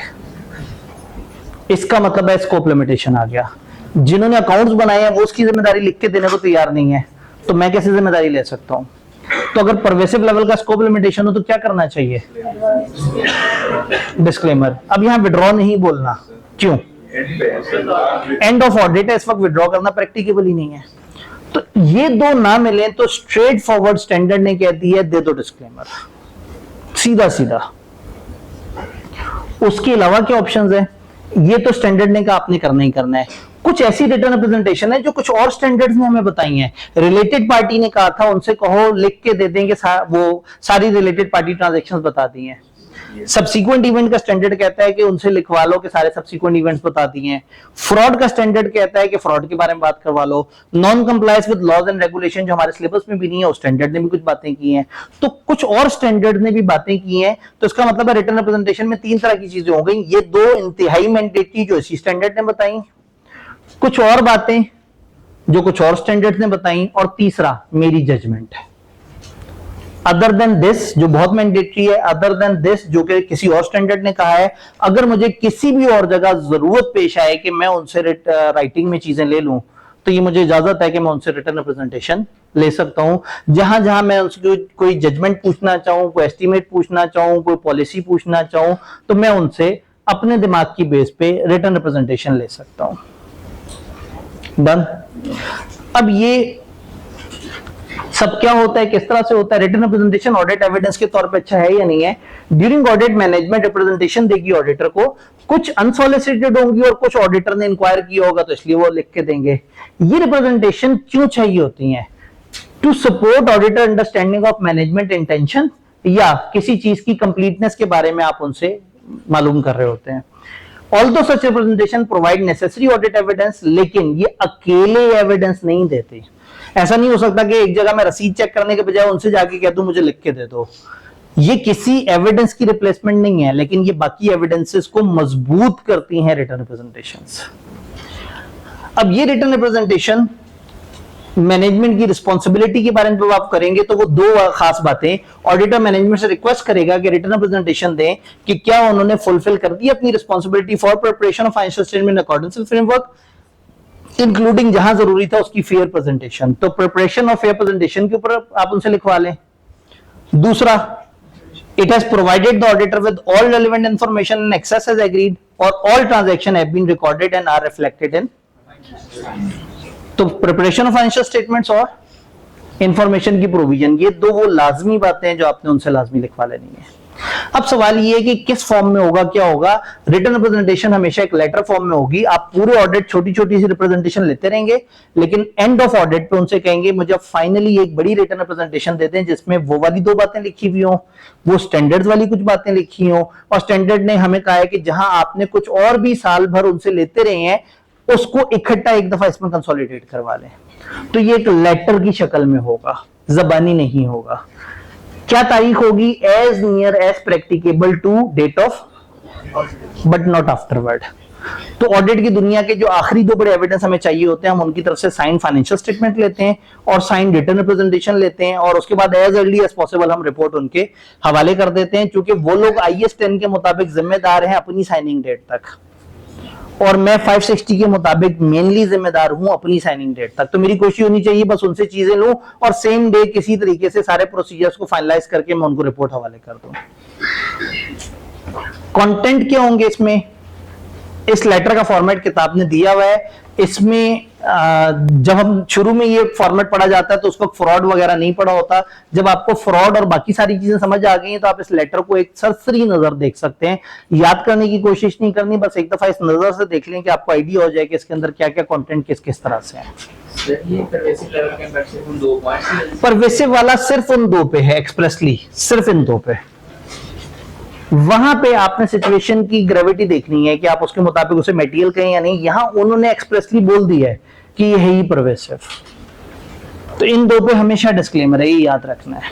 इसका मतलब है स्कोप लिमिटेशन आ गया। जिन्होंने अकाउंट्स बनाए हैं वो उसकी जिम्मेदारी लिख के देने को तैयार नहीं है, तो मैं कैसे जिम्मेदारी ले सकता हूं? तो अगर परवेसिव लेवल का स्कोप लिमिटेशन हो तो क्या करना चाहिए? डिस्क्लेमर। अब यहां विड्रॉ नहीं बोलना, क्यों? एंड ऑफ ऑडिट है, इस वक्त विड्रॉ करना प्रैक्टिकेबल ही नहीं है। तो ये 2 ना मिले तो स्ट्रेट फॉरवर्ड स्टैंडर्ड ने कह दिया दे दो डिस्क्लेमर, सीधा सीधा। उसके अलावा क्या ऑप्शंस है? ये तो स्टैंडर्ड ने कहा आपने करना ही करना है। कुछ ऐसी रिटर्न रिप्रेजेंटेशन है जो कुछ और स्टैंडर्ड्स ने हमें बताई हैं। रिलेटेड पार्टी ने कहा था उनसे कहो लिख के दे देंगे, वो सारी रिलेटेड पार्टी ट्रांजैक्शंस बता दी हैं। सब्सीक्वेंट इवेंट का स्टैंडर्ड कहता है कि उनसे लिखवा लो कि सारे सब्सीक्वेंट इवेंट्स बता दिए हैं। फ्रॉड का स्टैंडर्ड कहता है कि फ्रॉड के बारे में बात करवा लो। Non compliance with laws and regulation जो हमारे सिलेबस में भी नहीं है, उस स्टैंडर्ड ने भी कुछ बातें की हैं। तो कुछ और स्टैंडर्ड ने भी बातें की हैं। तो इसका मतलब है रिटर्न रिप्रेजेंटेशन में 3 तरह की चीजें हो गई। ये 2 इंतहाई मैंडेटरी जो इसी स्टैंडर्ड ने बताई, कुछ और बातें जो कुछ और स्टैंडर्ड ने बताई, और तीसरा मेरी जजमेंट है। अदर देन दिस जो बहुत मैंडेटरी है, अदर देन दिस जो कि किसी और स्टैंडर्ड ने कहा है, अगर मुझे किसी भी और जगह जरूरत पेश आए कि मैं उनसे राइटिंग में चीजें ले लूं, तो ये मुझे इजाजत है कि मैं उनसे रिटर्न रिप्रेजेंटेशन ले सकता हूं। जहां जहां मैं उनसे कोई जजमेंट पूछना चाहूं, कोई एस्टीमेट पूछना चाहूं, कोई पॉलिसी पूछना चाहूं, तो मैं उनसे अपने दिमाग की बेस पे रिटर्न रिप्रेजेंटेशन ले सकता हूं। डन। अब ये सब क्या होता है, किस तरह से होता है? रिटर्न रिप्रेजेंटेशन ऑडिट एविडेंस के तौर पे अच्छा है या नहीं है? ड्यूरिंग ऑडिट मैनेजमेंट रिप्रेजेंटेशन देगी ऑडिटर को, कुछ अनसॉलिसिटेड होंगी और कुछ ऑडिटर ने इंक्वायर किया होगा तो इसलिए वो लिख के देंगे। ये रिप्रेजेंटेशन क्यों चाहिए होती है? To support auditor understanding of management intention, या किसी चीज की कंप्लीटनेस के बारे में आप उनसे मालूम कर रहे होते हैं। Although such representation provide necessary audit evidence, लेकिन ये अकेले एविडेंस नहीं देते। ऐसा नहीं हो सकता कि एक जगह मैं रसीद चेक करने के बजाय उनसे जाके कह दूं मुझे लिख के दे दो। ये किसी एविडेंस की रिप्लेसमेंट नहीं है, लेकिन ये बाकी एविडेंसेस को मजबूत करती हैं रिटर्न रिप्रेजेंटेशंस। अब ये रिटर्न रिप्रेजेंटेशन मैनेजमेंट की रिस्पॉन्सिबिलिटी के बारे में जब आप करेंगे तो वो 2 खास बातें ऑडिटर मैनेजमेंट से रिक्वेस्ट करेगा कि रिटर्न रिप्रेजेंटेशन दें कि क्या उन्होंने फुलफिल कर दी अपनी responsibility for preparation of financial statement according to framework, including जहां जरूरी था उसकी फेयर प्रेजेंटेशन। तो प्रिपरेशन और फेयर प्रेजेंटेशन के ऊपर आप उनसे लिखवा लें। दूसरा, it has provided the auditor with all relevant information in access as agreed और all transaction have been recorded and are reflected in. तो प्रिपरेशन ऑफ फाइनेंशियल स्टेटमेंट्स और इंफॉर्मेशन की प्रोविजन, ये 2 वो लाजमी बातें हैं जो आपने उनसे लाजमी लिखवा लेनी है। अब सवाल ये है कि किस फॉर्म में होगा, क्या होगा? रिटर्न रिप्रेजेंटेशन हमेशा एक लेटर फॉर्म में होगी। आप पूरे ऑडिट छोटी छोटी सी रिप्रेजेंटेशन लेते रहेंगे, लेकिन एंड ऑफ ऑडिट पे उनसे कहेंगे मुझे फाइनली एक बड़ी रिटर्न रिप्रेजेंटेशन दे दें जिसमें वो वाली 2 बातें लिखी हुई हो, वो स्टैंडर्ड्स वाली कुछ बातें लिखी हो, और स्टैंडर्ड ने हमें कहा है कि जहां आपने कुछ और भी साल भर उनसे लेते रहे हैं उसको इकट्ठा एक दफा इसमें कंसोलिडेट करवा लें। तो ये एक लेटर की शक्ल में होगा, जबानी नहीं होगा। क्या तारीख होगी? As near as practicable to date of, but not afterward. तो ऑडिट की दुनिया के जो आखिरी 2 बड़े एविडेंस हमें चाहिए होते हैं, हम उनकी तरफ से साइन फाइनेंशियल स्टेटमेंट लेते हैं और साइन रिटर्न रिप्रेजेंटेशन लेते हैं, और उसके बाद एज अर्ली एज पॉसिबल हम रिपोर्ट उनके हवाले कर देते हैं, क्योंकि वो लोग IAS 10 के मुताबिक जिम्मेदार हैं अपनी साइनिंग डेट तक, और मैं 560 के मुताबिक मेनली जिम्मेदार हूं अपनी साइनिंग डेट तक। तो मेरी कोशिश होनी चाहिए बस उनसे चीजें लूं और सेम डे किसी तरीके से सारे प्रोसीजर्स को फाइनलाइज करके मैं उनको रिपोर्ट हवाले कर दूं। कंटेंट क्या होंगे इसमें? इस लेटर का फॉर्मेट किताब ने दिया हुआ है। इसमें जब हम शुरू में ये फॉर्मेट पढ़ा जाता है तो उस वक्त फ्रॉड वगैरह नहीं पढ़ा होता। जब आपको फ्रॉड और बाकी सारी चीजें समझ आ गई हैं तो आप इस लेटर को एक सरसरी नजर देख सकते हैं। याद करने की कोशिश नहीं करनी, बस एक दफा इस नजर से देख लें कि आपको आइडिया हो जाए कि इसके अंदर क्या क्या कंटेंट किस किस तरह से है। परवेसिव वाला सिर्फ उन 2 पे है, एक्सप्रेसली सिर्फ इन 2 पे। वहां पे आपने सिचुएशन की ग्रेविटी देखनी है कि आप उसके मुताबिक उसे मटेरियल कहें या नहीं। यहां उन्होंने एक्सप्रेसली बोल दिया है कि ये है ही परवेसिव। तो इन 2 पे हमेशा डिस्क्लेमर है, ये याद रखना है।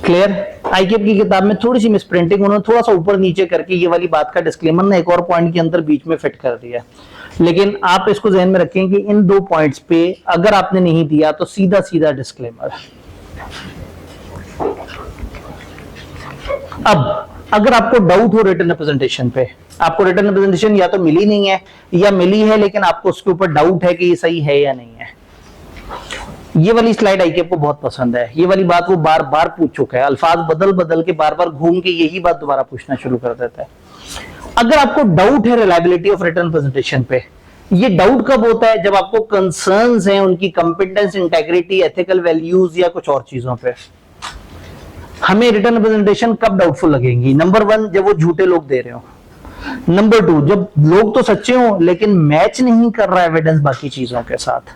क्लियर? आईकेप की किताब में थोड़ी सी मिसप्रिंटिंग उन्होंने थोड़ा सा ऊपर नीचे करके ये वाली बात का डिस्क्लेमर ना एक और पॉइंट के अंदर बीच में फिट कर दिया, लेकिन आप इसको ध्यान में रखें कि इन 2 पॉइंट्स पे अगर आपने नहीं दिया तो सीधा सीधा डिस्क्लेमर। अब अगर आपको डाउट हो रिटर्न रिप्रेजेंटेशन पे, आपको रिटर्न रिप्रेजेंटेशन या तो मिली नहीं है या मिली है लेकिन आपको उसके ऊपर डाउट है कि ये सही है या नहीं है, ये वाली स्लाइड आईकेप को बहुत पसंद है। ये वाली बात वो बार बार पूछ चुका है, अल्फाज बदल बदल के बार बार घूम के यही बात दोबारा पूछना शुरू कर देता है। अगर आपको डाउट है रिलायबिलिटी ऑफ रिटर्न रिप्रेजेंटेशन पे, ये डाउट कब होता है? जब आपको कंसर्न्स हैं उनकी कंपिटेंस, इंटेग्रिटी, एथिकल वैल्यूज या कुछ और चीजों पे। हमें रिटर्न रिप्रेजेंटेशन कब डाउटफुल लगेंगी? नंबर 1, जब वो झूठे लोग दे रहे हो। नंबर 2, जब लोग तो सच्चे हों लेकिन मैच नहीं कर रहा एविडेंस बाकी चीजों के साथ।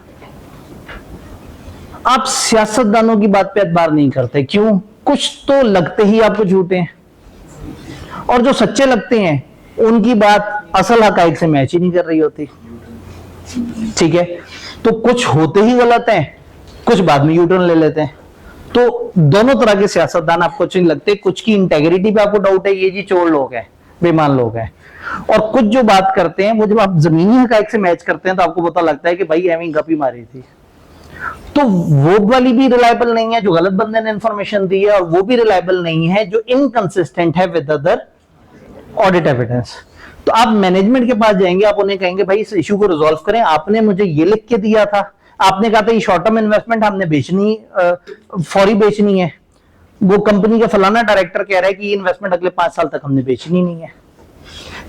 आप सियासतदानों की बात पे एतबार नहीं करते, क्यों? कुछ तो लगते ही आपको झूठे हैं, और जो सच्चे लगते हैं उनकी बात असल हकाइक से मैच ही नहीं कर रही होती। ठीक है, तो कुछ होते ही गलत हैं, कुछ बाद में यूटर्न ले लेते हैं। तो दोनों तरह के सियासतदान आपको अच्छे नहीं लगते। कुछ की इंटेग्रिटी पे आपको डाउट है, ये जी चोर लोग हैं, बेईमान लोग हैं, और कुछ जो बात करते हैं वो जब आप जमीनी हकाइक से मैच करते हैं तो आपको पता लगता है कि भाई एवं गपी मारी थी। तो वो वाली भी रिलायबल नहीं है जो गलत बंदे ने इंफॉर्मेशन दी है, और वो भी रिलायबल नहीं है जो इनकंसिस्टेंट है विद अदर ऑडिट एविडेंस। तो आप मैनेजमेंट के पास जाएंगे, आप उन्हें कहेंगे भाई इस इशू को रिजॉल्व करें, आपने मुझे ये लिख के दिया था, आपने कहा था ये शॉर्ट टर्म इन्वेस्टमेंट हमने बेचनी, फौरी बेचनी है, वो कंपनी का फलाना डायरेक्टर कह रहा है कि ये इन्वेस्टमेंट अगले 5 साल तक हमने बेचनी नहीं है,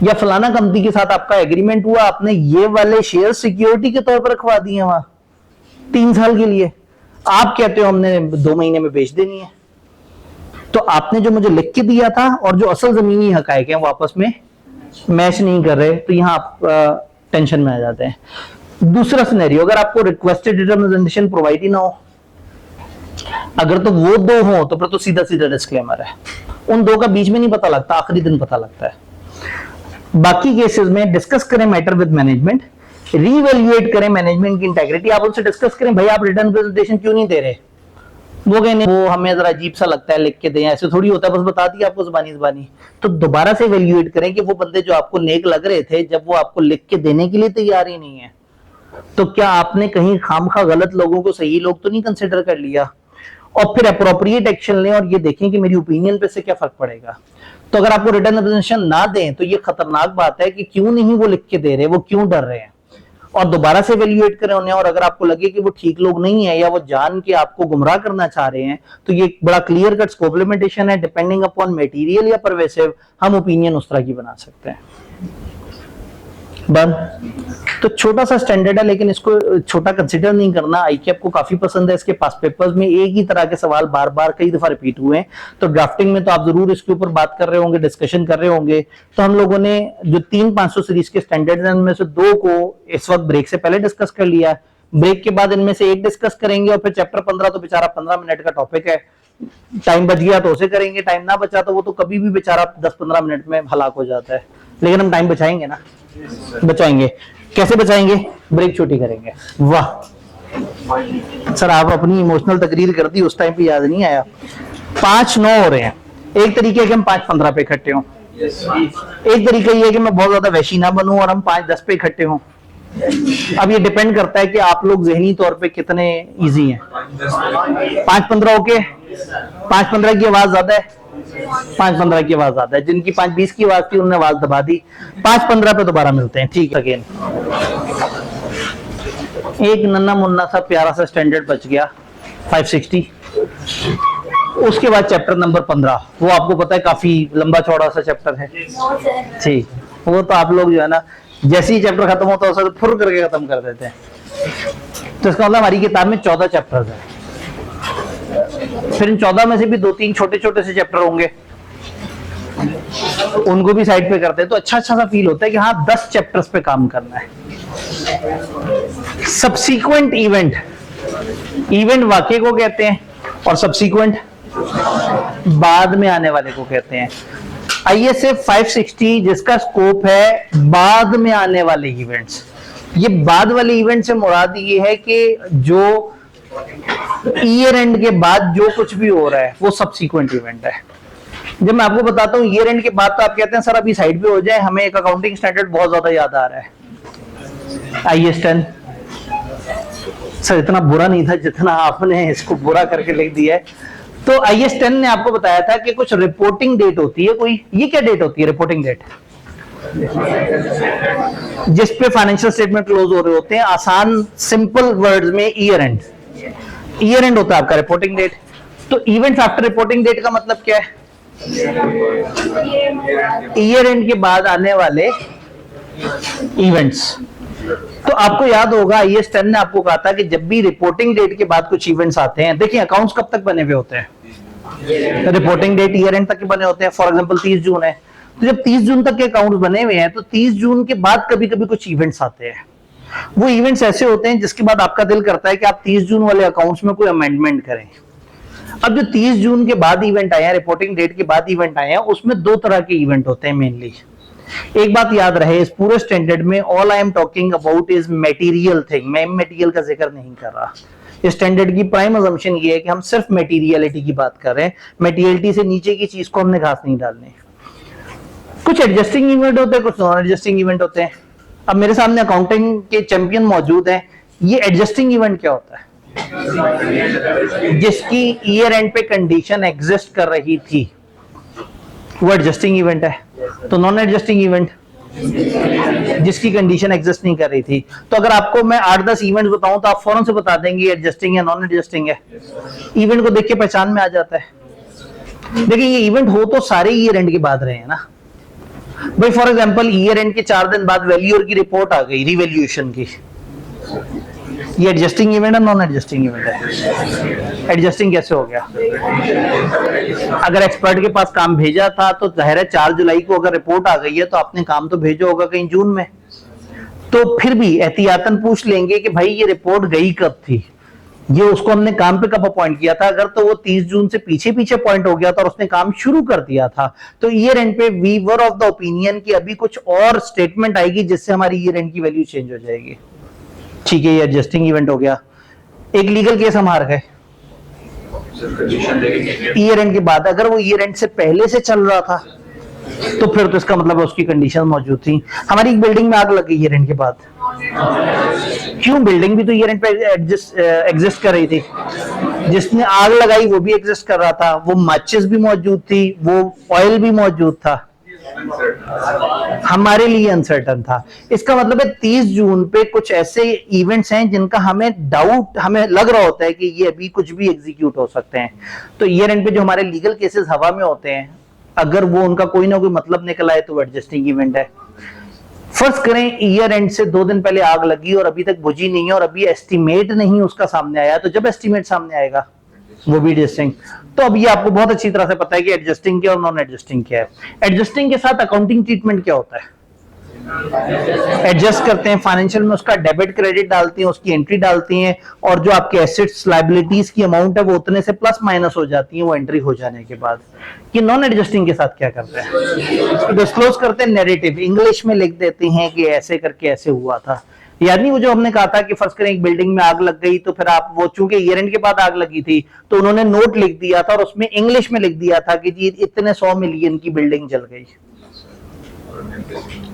या फलाना कंपनी के साथ आपका एग्रीमेंट हुआ, आपने ये वाले शेयर सिक्योरिटी के तौर पर रखवा दिए वहां 3 साल के लिए, आप कहते हो हमने 2 महीने में बेच देनी है। तो आपने जो मुझे लिख के दिया था और जो असल जमीनी हकायक है वो आपस में मैच नहीं कर रहे, तो यहां आप टेंशन में आ जाते हैं। दूसरा सिनेरियो, अगर आपको रिक्वेस्टेड रिप्रेजेंटेशन प्रोवाइड ही ना हो, अगर तो वो 2 हो तो फिर तो सीधा सीधा डिस्क्लेमर है, उन 2 का बीच में नहीं पता लगता, आखिरी दिन पता लगता है। बाकी केसेस में डिस्कस करें मैटर विद मैनेजमेंट, रीवैल्यूएट करें मैनेजमेंट की इंटेग्रिटी, आप उनसे डिस्कस करें भाई आप रिटर्न प्रेजेंटेशन क्यों नहीं दे रहे, वो कहने वो हमें जरा अजीब सा लगता है लिख के दें, ऐसे थोड़ी होता है, बस बता दिया आपको जुबानी। तो दोबारा से इवैल्यूएट करें कि वो बंदे जो आपको नेक लग रहे थे जब वो आपको लिख के देने के लिए तैयार ही नहीं है, तो क्या आपने कहीं खामखा गलत लोगों को सही लोग तो नहीं कंसिडर कर लिया, और फिर अप्रोप्रिएट एक्शन लें और ये देखें कि मेरी ओपिनियन पे से क्या फर्क पड़ेगा। तो अगर आपको रिटर्न रिप्रेजेंटेशन ना दें तो ये खतरनाक बात है कि क्यों नहीं वो लिख के दे रहे, वो क्यों डर रहे हैं, और दोबारा से इवैल्यूएट करें उन्हें, और अगर आपको लगे कि वो ठीक लोग नहीं है या वो जान के आपको गुमराह करना चाह रहे हैं, तो ये बड़ा क्लियर कट स्कोप लिमिटेशन है, डिपेंडिंग अपॉन मटेरियल या परवेसिव हम ओपिनियन उस तरह की बना सकते हैं। बंद। तो छोटा सा स्टैंडर्ड है लेकिन इसको छोटा कंसिडर नहीं करना। आईक्यू आपको काफी पसंद है, इसके पास पेपर्स में एक ही तरह के सवाल बार बार कई दफा रिपीट हुए हैं, तो ड्राफ्टिंग में तो आप जरूर इसके ऊपर बात कर रहे होंगे, डिस्कशन कर रहे होंगे। तो हम लोगों ने जो 3 500 सीरीज के स्टैंडर्ड्स हैं उनमें से 2 को इस वक्त ब्रेक से पहले डिस्कस कर लिया, ब्रेक के बाद इनमें से 1 डिस्कस करेंगे, और फिर चैप्टर 15 तो बेचारा 15 मिनट का टॉपिक है, टाइम बच गया तो उसे करेंगे, टाइम ना बचा तो वो तो कभी भी बेचारा 10-15 मिनट में हलाक हो जाता है, लेकिन हम टाइम बचाएंगे ना, बचाएंगे। कैसे बचाएंगे? ब्रेक छोटी करेंगे। वाह सर, आप अपनी इमोशनल तकरीर कर दी, उस टाइम पे याद नहीं आया। 5-9 हो रहे हैं। एक तरीके कि हम 5-15 पे इकट्ठे हों, एक तरीका ये है कि मैं बहुत ज्यादा वैशी ना बनूं और हम 5-10 पे इकट्ठे हों। अब ये डिपेंड करता है कि आप लोग जहनी तौर पे कितने इजी हैं। 5-15 ओके, 5-15 की आवाज ज्यादा है, 5-15 की आवाज ज्यादा है, जिनकी 5-20 की आवाज थी उन्होंने आवाज दबा दी। 5-15 पे दोबारा मिलते हैं, ठीक है। अगेन एक नन्ना मुन्ना सा प्यारा सा स्टैंडर्ड बच गया 560। उसके बाद चैप्टर नंबर 15, वो आपको पता है काफी लंबा चौड़ा सा चैप्टर है, ठीक। वो तो आप लोग जो है ना जैसे ही चैप्टर खत्म होता है उसे फुर करके खत्म कर देते हैं। तो इसका मतलब हमारी किताब में 14 चैप्टर्स हैं, फिर इन 14 में से भी 2-3 छोटे छोटे से चैप्टर होंगे, उनको भी साइड पे करते हैं, तो अच्छा सा फील होता है कि हाँ 10 चैप्टर्स पे काम करना है। सब्सीक्वेंट इवेंट, इवेंट वाकये को कहते हैं, और सब्सीक्वेंट बाद में आने वाले को कहते हैं। ISA 560 जिसका स्कोप है बाद में आने वाले इवेंट्स, ये बाद वाले इवेंट से मुराद ये है कि जो ईयर एंड के बाद जो कुछ भी हो रहा है वो सब्सीक्वेंट इवेंट है। जब मैं आपको बताता हूँ ईयर एंड के बाद, तो आप कहते हैं सर अभी साइड पे हो जाए, हमें एक अकाउंटिंग स्टैंडर्ड बहुत ज्यादा याद आ रहा है, IAS 10। सर इतना बुरा नहीं था जितना आपने इसको बुरा करके लिख दिया है। तो IAS 10 ने आपको बताया था कि कुछ रिपोर्टिंग डेट होती है कोई, ये क्या डेट होती है रिपोर्टिंग डेट? जिस पे फाइनेंशियल स्टेटमेंट क्लोज हो रहे होते हैं, आसान सिंपल वर्ड्स में ईयर एंड, ईयर एंड होता है आपका रिपोर्टिंग डेट। तो इवेंट्स आफ्टर रिपोर्टिंग डेट का मतलब क्या है? ईयर एंड के बाद आने वाले इवेंट्स। तो आपको याद होगा IAS 10 ने आपको कहा था कि जब भी रिपोर्टिंग डेट के बाद कुछ इवेंट्स आते हैं, देखिए अकाउंट्स कब तक बने हुए होते हैं? रिपोर्टिंग डेट ईयर एंड तक के बने होते हैं। फॉर एग्जांपल 30 जून है तो जब 30 जून तक के अकाउंट्स बने हुए हैं तो 30 जून के बाद कभी कभी कुछ इवेंट्स आते हैं। वो इवेंट्स ऐसे होते हैं जिसके बाद आपका दिल करता है कि आप 30 जून वाले अकाउंट्स में कोई अमेंडमेंट करें। अब जो 30 जून के बाद इवेंट आए हैं, रिपोर्टिंग डेट के बाद इवेंट आए हैं, उसमें दो तरह के इवेंट होते हैं मेनली। एक बात याद रहे, इस पूरे स्टैंडर्ड में all I am talking about is material thing, मैं मटेरियल का जिक्र नहीं कर रहा। इस स्टैंडर्ड की प्राइम अजम्पशन ये है कि हम सिर्फ मटेरियलिटी की बात कर रहे हैं, मटेरियलिटी से नीचे की चीज को हमने घास नहीं डालनी। कुछ एडजस्टिंग इवेंट होते हैं, कुछ नॉन एडजस्टिंग इवेंट होते हैं। अब मेरे सामने अकाउंटिंग के चैंपियन मौजूद हैं। ये एडजस्टिंग इवेंट क्या होता है? जिसकी ईयर एंड पे कंडीशन एग्जिस्ट कर रही थी, वो एडजस्टिंग इवेंट है। तो नॉन एडजस्टिंग इवेंट जिसकी कंडीशन एग्जिस्ट नहीं कर रही थी। तो अगर आपको मैं 8-10 इवेंट बताऊं तो आप फौरन से बता देंगे एडजस्टिंग है नॉन एडजस्टिंग है। इवेंट को देख के पहचान में आ जाता है। देखिए ये इवेंट हो तो सारे ईयर एंड के बाद रहे हैं ना भाई। फॉर एग्जांपल ईयर एंड के 4 दिन बाद वैल्यूअर की रिपोर्ट आ गई रिवैल्यूएशन की, ये एडजस्टिंग इवेंट है नॉन एडजस्टिंग इवेंट है? एडजस्टिंग कैसे हो गया? अगर एक्सपर्ट के पास काम भेजा था तो जाहिर है 4 जुलाई को अगर रिपोर्ट आ गई है तो आपने काम तो भेजा होगा कहीं जून में। तो फिर भी एहतियातन पूछ लेंगे कि भाई ये रिपोर्ट गई कब थी, ये उसको हमने काम पे कब अपॉइंट किया था। अगर तो वो 30 जून से पीछे पीछे अपॉइंट हो गया था और उसने काम शुरू कर दिया था तो ईयर एंड पे we were of the opinion कि अभी कुछ और स्टेटमेंट आएगी जिससे हमारी ईयर एंड की वैल्यू चेंज हो जाएगी। ठीक है, ये एडजस्टिंग इवेंट हो गया। एक लीगल केस हम हार गए ईयर एंड के बाद। अगर वो ईयर एंड से पहले से चल रहा था तो फिर तो इसका मतलब है उसकी कंडीशन मौजूद थी। हमारी एक बिल्डिंग में आग लगी ईयर एंड के बाद, क्यों? बिल्डिंग भी तो ईयर एंड पे एग्जिस्ट कर रही थी। जिसने आग लगाई वो भी एग्जिस्ट कर रहा था, वो माचिस भी मौजूद थी, वो ऑयल भी मौजूद था, हमारे लिए अनसर्टन था। इसका मतलब है 30 जून पे कुछ ऐसे इवेंट्स हैं जिनका हमें डाउट, हमें लग रहा होता है कि ये अभी कुछ भी एग्जीक्यूट हो सकते हैं। तो ईयर एंड पे जो हमारे लीगल केसेस हवा में होते हैं, अगर वो उनका कोई ना कोई मतलब निकल आए तो वो एडजस्टिंग इवेंट है। फर्ज करें ईयर एंड से 2 दिन पहले आग लगी और अभी तक बुझी नहीं है और अभी एस्टिमेट नहीं उसका सामने आया, तो जब एस्टिमेट सामने आएगा वो भी एडजस्टिंग। तो अब ये आपको बहुत अच्छी तरह से पता है कि एडजस्टिंग क्या और नॉन एडजस्टिंग क्या है। एडजस्टिंग के साथ अकाउंटिंग ट्रीटमेंट क्या होता है? एडजस्ट करते हैं, फाइनेंशियल में उसका डेबिट क्रेडिट डालती हैं, उसकी एंट्री डालती हैं और जो आपके एसेट्स लायबिलिटीज की अमाउंट है वो उतने से प्लस माइनस हो जाती है वो एंट्री हो जाने के बाद। कि नॉन एडजस्टिंग के साथ क्या करते हैं? डिस्क्लोज करते हैं, नैरेटिव इंग्लिश में लिख देते हैं कि ऐसे करके ऐसे हुआ था। याद नहीं वो जो हमने कहा था कि फर्स्ट करें एक बिल्डिंग में आग लग गई तो फिर आप वो चूंकि ईयर एंड के बाद आग लगी थी तो उन्होंने नोट लिख दिया था और उसमें इंग्लिश में लिख दिया था कि जी इतने 100 मिलियन की बिल्डिंग जल गई।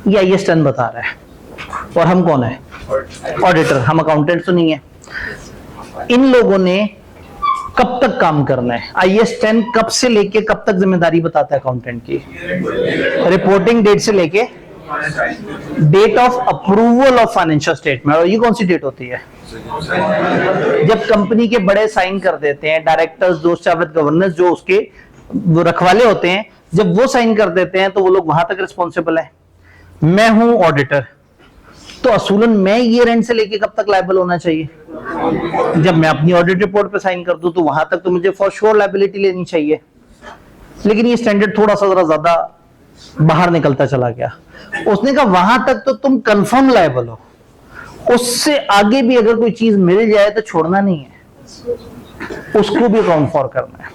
या ये स्टन बता रहा है और हम कौन है? ऑडिटर। हम अकाउंटेंट तो नहीं है। इन लोगों ने कब तक काम करना है? IAS 10 कब से लेके कब तक जिम्मेदारी बताता है अकाउंटेंट की? रिपोर्टिंग डेट से लेके date of approval of financial statement. और ये कौन सी डेट होती है? जब कंपनी के बड़े साइन कर देते हैं, डायरेक्टर्स, दोस्त चावत गवर्नेंस जो उसके वो रखवाले होते हैं, जब वो साइन कर देते हैं तो वो लोग वहां तक रिस्पॉन्सिबल है। मैं हूं ऑडिटर, तो असूलन मैं ईयर एंड से लेके कब तक लायबल होना चाहिए? जब मैं अपनी ऑडिट रिपोर्ट पे साइन कर दूं तो वहां तक तो मुझे फॉर श्योर लायबिलिटी लेनी चाहिए। लेकिन ये स्टैंडर्ड थोड़ा सा जरा ज्यादा बाहर निकलता चला गया। उसने कहा वहां तक तो तुम कंफर्म लायबल हो, उससे आगे भी अगर कोई चीज मिल जाए तो छोड़ना नहीं है, उसको भी अकाउंट फॉर करना है।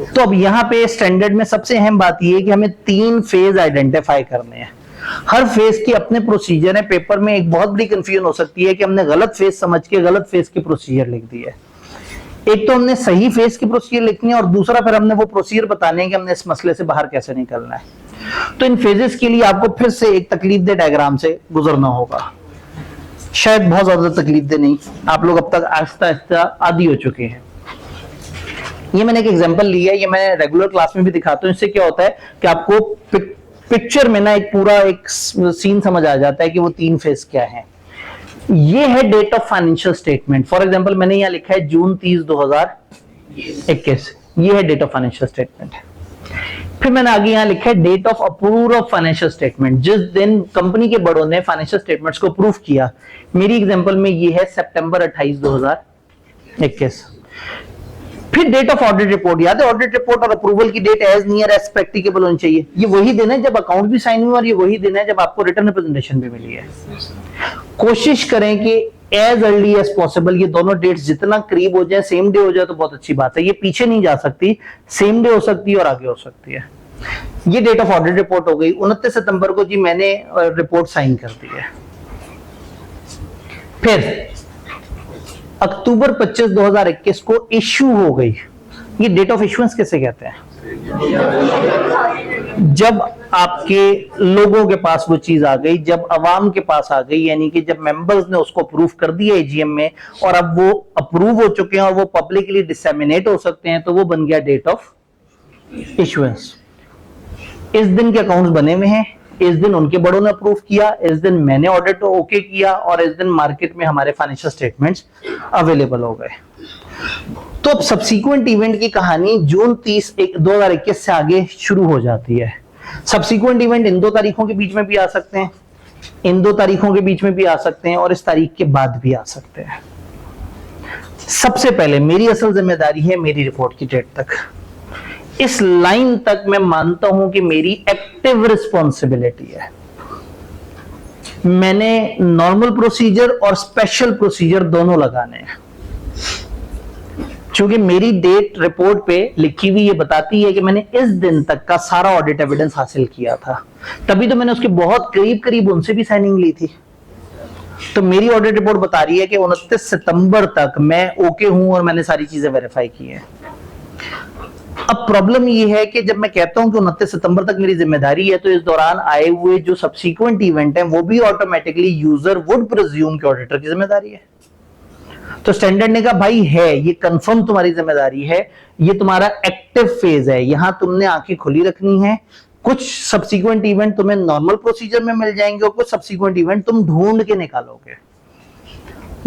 तो अब यहां पे स्टैंडर्ड में सबसे अहम बात यह है कि हमें 3 फेज आइडेंटिफाई करने हैं। हर फेज के अपने प्रोसीजर है। पेपर में एक बहुत बड़ी कंफ्यूजन हो सकती है कि हमने गलत फेज समझ के गलत फेज के प्रोसीजर लिख दिए। एक तो हमने सही फेज के प्रोसीजर लिखनी है और दूसरा फिर हमने वो प्रोसीजर बताने हैं कि हमने इस मसले से बाहर कैसे निकलना है। तो इन फेजेस के लिए आपको फिर से एक तकलीफ दे डायग्राम से गुजरना होगा। शायद बहुत ज्यादा तकलीफ दे नहीं, आप लोग अब तक आहिस्ता आहिस्ता आदी हो चुके हैं। ये मैंने एक एग्जांपल लिया है, ये मैं रेगुलर क्लास में भी दिखाता हूँ। इससे क्या होता है कि आपको पिक्चर में ना एक पूरा एक सीन समझ आ जाता है कि वो 3 फेज क्या है। ये है date of financial statement. For example मैंने यहाँ लिखा है जून 30, 2021। ये है डेट ऑफ फाइनेंशियल स्टेटमेंट। फिर मैंने आगे यहाँ लिखा है date of approval of financial statement, जिस दिन कंपनी के बड़ों ने फाइनेंशियल स्टेटमेंट्स को अप्रूव किया। मेरी एग्जांपल में ये है सितंबर 28, 2021। फिर डेट ऑफ ऑडिट रिपोर्ट, याद है ऑडिट रिपोर्ट और अप्रूवल की date as near as practicable होनी चाहिए। ये वही दिन है जब अकाउंट भी साइन हुआ और ये वही दिन है जब आपको रिटर्न रिप्रेजेंटेशन भी मिली है। कोशिश करें कि एज अर्ली एज पॉसिबल ये दोनों डेट्स जितना करीब हो जाए, सेम डे हो जाए तो बहुत अच्छी बात है। ये पीछे नहीं जा सकती, सेम डे हो सकती है और आगे हो सकती है। ये डेट ऑफ ऑडिट रिपोर्ट हो गई। 29 सितंबर को जी मैंने रिपोर्ट साइन कर दी है। फिर अक्टूबर 25, 2021 को इश्यू हो गई। ये डेट ऑफ इश्यूएंस किसे कहते हैं? जब आपके लोगों के पास वो चीज आ गई, जब अवाम के पास आ गई, यानी कि जब मेंबर्स ने उसको अप्रूव कर दिया एजीएम में और अब वो अप्रूव हो चुके हैं और वो पब्लिकली डिसेमिनेट हो सकते हैं, तो वो बन गया डेट ऑफ इश्यूएंस। इस दिन के अकाउंट्स बने हुए हैं, इस दिन उनके बड़ों ने अप्रूव किया, इस दिन मैंने ऑडिट ओके किया और इस दिन मार्केट में हमारे फाइनेंशियल स्टेटमेंट्स अवेलेबल हो गए। तो अब सब्सीक्वेंट इवेंट की कहानी जून 30, 2021 से आगे शुरू हो जाती है। सब्सीक्वेंट इवेंट इन 2 तारीखों के बीच में भी आ सकते हैं, इन 2 तारीखों के बीच में भी आ सकते हैं और इस तारीख के बाद भी आ सकते हैं। सबसे पहले मेरी असल जिम्मेदारी है मेरी रिपोर्ट की डेट तक। इस लाइन तक मैं मानता हूं कि मेरी एक्टिव रिस्पॉन्सिबिलिटी है। मैंने नॉर्मल प्रोसीजर और स्पेशल प्रोसीजर दोनों लगाने हैं। क्योंकि मेरी डेट रिपोर्ट पे लिखी हुई ये बताती है कि मैंने इस दिन तक का सारा ऑडिट एविडेंस हासिल किया था, तभी तो मैंने उसके बहुत करीब करीब उनसे भी साइनिंग ली थी। तो मेरी ऑडिट रिपोर्ट बता रही है कि 29 सितंबर तक मैं ओके हूं और मैंने सारी चीजें वेरीफाई की हैं। अब प्रॉब्लम ये है कि जब मैं कहता हूं कि 29 सितंबर तक मेरी जिम्मेदारी है, तो इस दौरान आए हुए जो सब्सीक्वेंट इवेंट हैं वो भी ऑटोमेटिकली यूजर वुड प्रिज्यूम कि ऑडिटर की जिम्मेदारी है। तो स्टैंडर्ड ने कहा भाई है, ये कंफर्म तुम्हारी जिम्मेदारी है, ये तुम्हारा एक्टिव फेज है, यहां तुमने आंखें खुली रखनी है। कुछ सब्सीक्वेंट इवेंट तुम्हें नॉर्मल प्रोसीजर में मिल जाएंगे और कुछ सब्सीक्वेंट इवेंट तुम ढूंढ के निकालोगे।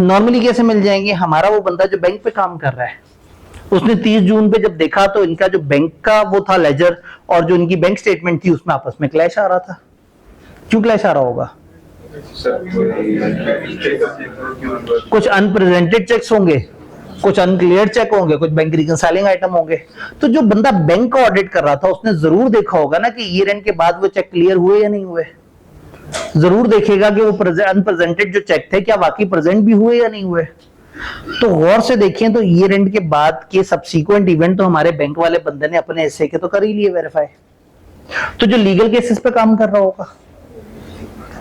नॉर्मली कैसे मिल जाएंगे? हमारा वो बंदा जो बैंक पे काम कर रहा है, उसने 30 जून पे जब देखा तो इनका जो बैंक का वो था लेजर और जो इनकी बैंक स्टेटमेंट थी उसमें आपस में क्लैश आ रहा था। क्यों क्लैश आ रहा होगा? कुछ अनप्रेजेंटेड चेक्स होंगे, कुछ अनक्लियर चेक होंगे, कुछ बैंक रिकंसाइलिंग आइटम होंगे। तो जो बंदा बैंक का ऑडिट कर रहा था उसने जरूर देखा होगा ना कि ईयर एंड के बाद वो चेक क्लियर हुए या नहीं हुए। जरूर देखेगा कि वो अनप्रेजेंटेड जो चेक थे क्या वाकई प्रेजेंट भी हुए या नहीं हुए। तो गौर से देखें तो ईयर एंड के बाद के सब्सीक्वेंट इवेंट तो हमारे बैंक वाले बंदे ने अपने हिस्से के तो कर ही लिए वेरीफाई। तो जो लीगल केसेस पे काम कर रहा होगा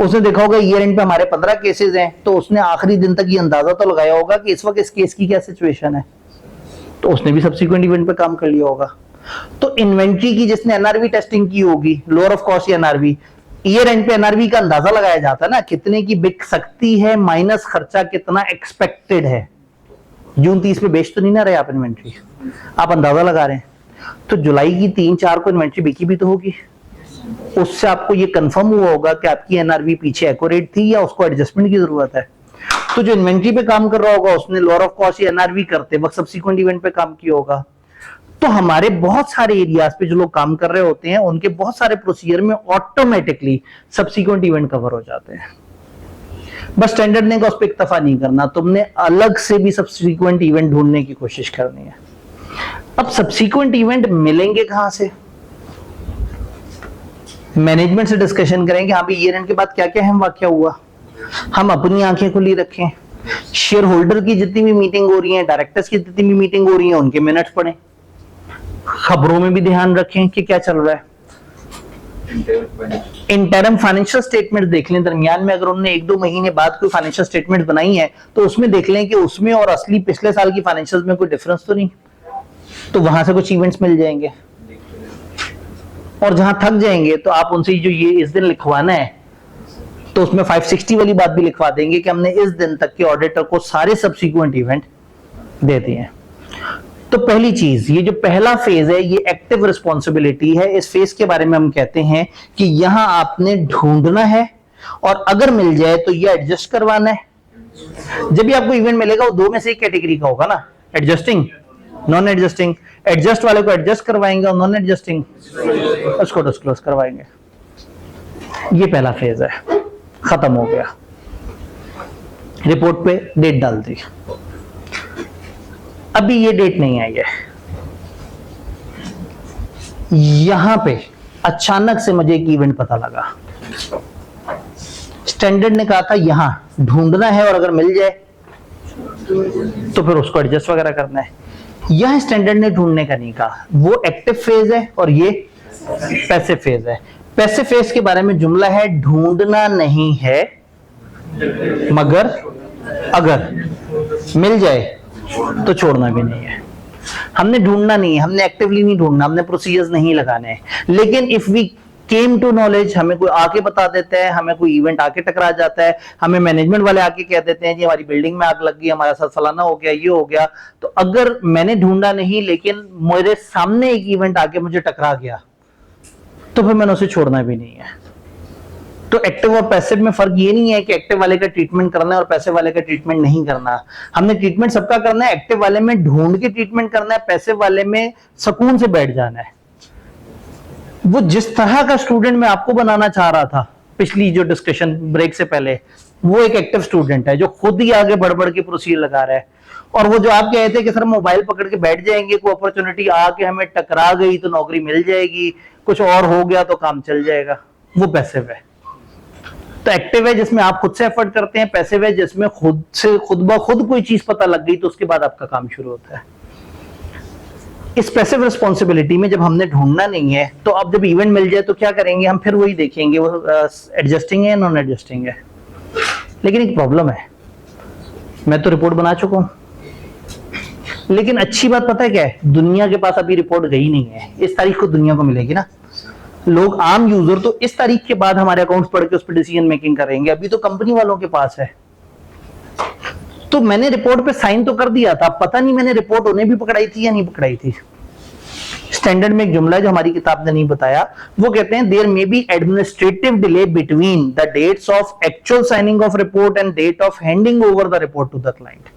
उसने देखा होगा ईयर एंड पे हमारे 15 केसेस हैं, तो उसने आखिरी दिन तक ये अंदाजा तो लगाया होगा कि इस वक्त इस केस की क्या सिचुएशन है, तो उसने भी सब्सीक्वेंट इवेंट पे काम कर लिया होगा। तो इन्वेंट्री की जिसने एनआरवी टेस्टिंग की होगी, लोअर ऑफ कॉस्ट या एनआरवी, ईयर एंड पे एनआरवी का अंदाजा लगाया जाता है ना, कितने की बिक सकती है माइनस खर्चा कितना एक्सपेक्टेड है। जून 30 पे बेच तो नहीं ना रहे आप इन्वेंट्री, आप अंदाजा लगा रहे हैं। तो जुलाई की 3-4 को इन्वेंट्री बिकी भी तो होगी, उससे आपको ये कंफर्म हुआ होगा कि आपकी एनआरवी पीछे एक्यूरेट थी या उसको एडजस्टमेंट की जरूरत है। तो जो इन्वेंट्री पे काम कर रहा होगा उसने लोअर ऑफ कॉस्ट या एनआरवी करते वक्त सब्सीक्वेंट इवेंट पे काम किया होगा। तो हमारे बहुत सारे एरियाज पे जो लोग काम कर रहे होते हैं उनके बहुत सारे प्रोसीजर में ऑटोमेटिकली सब्सीक्वेंट इवेंट कवर हो जाते हैं। बस स्टैंडर्ड ने उस पर इक्तफा नहीं करना, तुमने अलग से भी सब्सीक्वेंट इवेंट ढूंढने की कोशिश करनी है। अब सब्सीक्वेंट इवेंट मिलेंगे कहां से? मैनेजमेंट से डिस्कशन करेंगे, हाँ भाई ईयर एंड के बाद क्या क्या अहम वाकया हुआ, हम अपनी आंखें खुली रखें। शेयर होल्डर की जितनी भी मीटिंग हो रही है, डायरेक्टर्स की जितनी भी मीटिंग हो रही है, उनके मिनट्स पढ़ें। खबरों में भी ध्यान रखें कि क्या चल रहा है। इंटरम फाइनेंशियल स्टेटमेंट देख लें, दरमियान में अगर उन्होंने 1-2 महीने बाद कोई फाइनेंशियल स्टेटमेंट बनाई है तो उसमें देख लें कि उसमें और असली पिछले साल की फाइनेंशियल में कोई डिफरेंस तो नहीं, तो वहां से कुछ इवेंट्स मिल जाएंगे। और जहां थक जाएंगे तो आप उनसे जो ये इस दिन लिखवाना है तो उसमें 560 वाली बात भी लिखवा देंगे कि हमने इस दिन तक के ऑडिटर को सारे सब्सीक्वेंट इवेंट दे दिए हैं। तो पहली चीज, ये जो पहला फेज है ये एक्टिव रिस्पॉन्सिबिलिटी है। इस फेज के बारे में हम कहते हैं कि यहां आपने ढूंढना है और अगर मिल जाए तो ये एडजस्ट करवाना है। जब भी आपको इवेंट मिलेगा वो 2 में से एक कैटेगरी का होगा ना, एडजस्टिंग, नॉन एडजस्टिंग। एडजस्ट वाले को एडजस्ट करवाएंगे और नॉन एडजस्टिंग उसको डिस्क्लोज करवाएंगे। ये पहला फेज है, खत्म हो गया। रिपोर्ट पे डेट डाल दी, अभी ये डेट नहीं आई है, यहां पे अचानक से मुझे एक इवेंट पता लगा, स्टैंडर्ड ने कहा था यहां ढूंढना है और अगर मिल जाए तो फिर उसको एडजस्ट वगैरह करना है। यह स्टैंडर्ड ने ढूंढने का नहीं कहा, वो एक्टिव फेज है और ये पैसिव फेज है। पैसिव फेज के बारे में जुमला है ढूंढना नहीं है मगर अगर मिल जाए तो छोड़ना भी नहीं है। हमने ढूंढना नहीं है, हमने एक्टिवली नहीं ढूंढना, हमने प्रोसीजर्स नहीं लगाने हैं। लेकिन if we came to knowledge, हमें कोई आके बता देता है, हमें कोई इवेंट आके टकरा जाता है, हमें मैनेजमेंट वाले आके कह देते हैं जी हमारी बिल्डिंग में आग लग गई, हमारा साथ फलाना हो गया, ये हो गया, तो अगर मैंने ढूंढा नहीं लेकिन मेरे सामने एक इवेंट आके मुझे टकरा गया तो फिर मैंने उसे छोड़ना भी नहीं है। तो एक्टिव और पैसिव में फर्क ये नहीं है कि एक्टिव वाले का ट्रीटमेंट करना है और पैसिव वाले का ट्रीटमेंट नहीं करना। हमने ट्रीटमेंट सबका करना है, एक्टिव वाले में ढूंढ के ट्रीटमेंट करना है, पैसिव वाले में सुकून से बैठ जाना है। वो जिस तरह का स्टूडेंट मैं आपको बनाना चाह रहा था पिछली जो डिस्कशन ब्रेक से पहले, वो एक एक्टिव स्टूडेंट है जो खुद ही आगे बढ़ बढ़ के प्रोसीजर लगा रहा है। और वो जो आप कहे थे कि सर मोबाइल पकड़ के बैठ जाएंगे, कोई अपॉर्चुनिटी आके हमें टकरा गई तो नौकरी मिल जाएगी, कुछ और हो गया तो काम चल जाएगा, वो पैसिव है। तो एक्टिव है जिसमें आप खुद से एफर्ट करते हैं, पैसिव है जिसमें खुद से खुद ब खुद कोई चीज पता लग गई तो उसके बाद आपका काम शुरू होता है। इस पैसिव रिस्पॉन्सिबिलिटी में जब हमने ढूंढना नहीं है तो अब जब इवेंट मिल जाए तो क्या करेंगे हम, फिर वही देखेंगे वो एडजस्टिंग है नॉन एडजस्टिंग है। लेकिन एक प्रॉब्लम है, मैं तो रिपोर्ट बना चुका हूं, लेकिन अच्छी बात पता है क्या है, दुनिया के पास अभी रिपोर्ट गई नहीं है। इस तारीख को दुनिया को मिलेगी ना, लोग आम यूजर तो इस तारीख के बाद हमारे अकाउंट्स पढ़ के उस पर डिसीजन मेकिंग करेंगे, अभी तो कंपनी वालों के पास है। तो मैंने रिपोर्ट पे साइन तो कर दिया था, पता नहीं मैंने रिपोर्ट उन्हें भी पकड़ाई थी या नहीं पकड़ाई थी। स्टैंडर्ड में एक जुमला है जो हमारी किताब ने नहीं बताया, वो कहते हैं there may be administrative delay between the dates of actual signing of report and date of handing over the report to the client.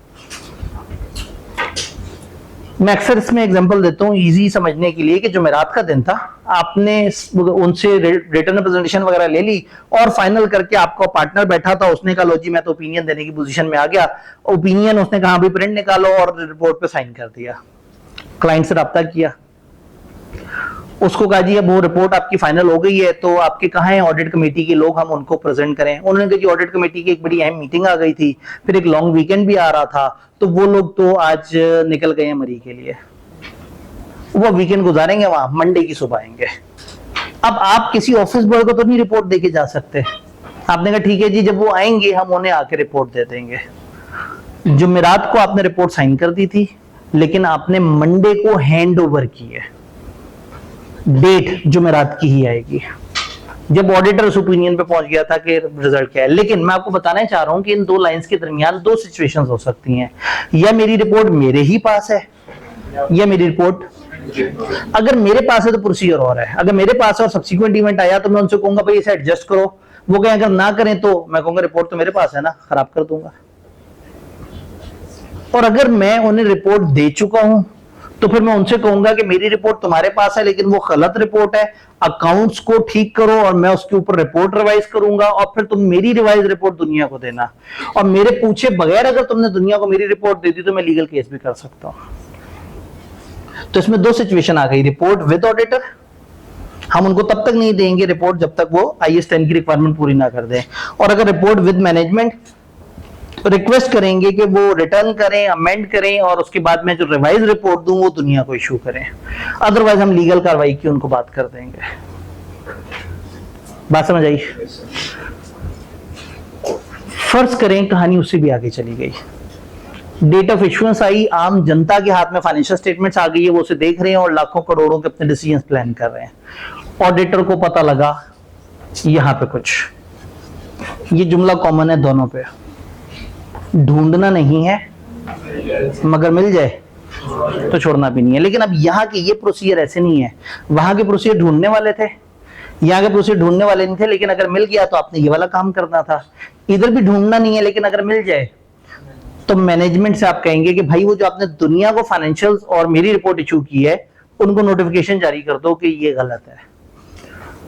मैं अक्सर इसमें एग्जांपल देता हूं इजी समझने के लिए कि जुमेरात का दिन था, आपने उनसे रिटर्न प्रेजेंटेशन वगैरह ले ली और फाइनल करके आपका पार्टनर बैठा था, उसने कहा लो जी मैं तो ओपिनियन देने की पोजीशन में आ गया, ओपिनियन उसने कहा भी प्रिंट निकालो और रिपोर्ट पे साइन कर दिया। क्लाइंट से रब्ता किया, उसको कहा जी अब वो रिपोर्ट आपकी फाइनल हो गई है तो आपके कहाँ हैं ऑडिट कमेटी के लोग, हम उनको प्रेजेंट करें। उन्होंने कहा जी ऑडिट कमेटी की एक बड़ी अहम मीटिंग आ गई थी, फिर एक लॉन्ग वीकेंड भी आ रहा था, तो वो लोग तो आज निकल गए हैं मरी के लिए, वो वीकेंड गुजारेंगे वहां, मंडे की सुबह आएंगे। अब आप किसी ऑफिस बॉय को तो नहीं रिपोर्ट देके जा सकते, आपने कहा ठीक है जी जब वो आएंगे हम उन्हें आके रिपोर्ट दे देंगे। जुमेरात को आपने रिपोर्ट साइन कर दी थी, लेकिन आपने मंडे को हैंड ओवर की है, डेट जुमेरात की ही आएगी जब ऑडिटर उस ओपिनियन पे पहुंच गया था कि रिजल्ट क्या है। लेकिन मैं आपको बताना चाह रहा हूं कि इन दो लाइंस के दरमियान दो सिचुएशंस हो सकती हैं, या मेरी रिपोर्ट मेरे ही पास है या मेरी रिपोर्ट, अगर मेरे पास है तो प्रोसीजर और है, अगर मेरे पास है और सब्सिक्वेंट इवेंट आया तो मैं उनसे कहूंगा भाई इसे एडजस्ट करो, वो कहें अगर ना करें तो मैं कहूंगा रिपोर्ट तो मेरे पास है ना, खराब कर दूंगा। और अगर मैं उन्हें रिपोर्ट दे चुका हूं तो फिर मैं उनसे कहूंगा कि मेरी रिपोर्ट तुम्हारे पास है लेकिन वो गलत रिपोर्ट है, अकाउंट्स को ठीक करो और मैं उसके ऊपर रिपोर्ट रिवाइज करूंगा और फिर तुम मेरी रिवाइज रिपोर्ट दुनिया को देना। और मेरे पूछे बगैर अगर तुमने दुनिया को मेरी रिपोर्ट दे दी तो मैं लीगल केस भी कर सकता हूं। तो इसमें दो सिचुएशन आ गई, रिपोर्ट विद ऑडिटर, हम उनको तब तक नहीं देंगे रिपोर्ट जब तक वो IAS 10 की रिक्वायरमेंट पूरी ना कर दें, और अगर रिपोर्ट विद मैनेजमेंट रिक्वेस्ट करेंगे कि वो रिटर्न करें, अमेंड करें और उसके बाद में जो रिवाइज रिपोर्ट दूं वो दुनिया को इशू करें, अदरवाइज हम लीगल कार्रवाई की उनको बात कर देंगे। बात समझ आई? फर्ज करें कहानी उससे भी आगे चली गई, डेट ऑफ इश्यूएंस आई, आम जनता के हाथ में फाइनेंशियल स्टेटमेंट्स आ गई है, वो उसे देख रहे हैं और लाखों करोड़ों के अपने डिसीजन प्लान कर रहे हैं। ऑडिटर को पता लगा यहां पे कुछ, ये जुमला कॉमन है दोनों पे, ढूंढना नहीं है मगर मिल जाए तो छोड़ना भी नहीं है। लेकिन अब यहाँ के ये प्रोसीजर ऐसे नहीं है, वहां के प्रोसीजर ढूंढने वाले थे, यहाँ के प्रोसीजर ढूंढने वाले नहीं थे, लेकिन अगर मिल गया तो आपने ये वाला काम करना था। इधर भी ढूंढना नहीं है लेकिन अगर मिल जाए तो मैनेजमेंट से आप कहेंगे कि भाई वो जो आपने दुनिया को फाइनेंशियल्स और मेरी रिपोर्ट इशू की है उनको नोटिफिकेशन जारी कर दो कि ये गलत है,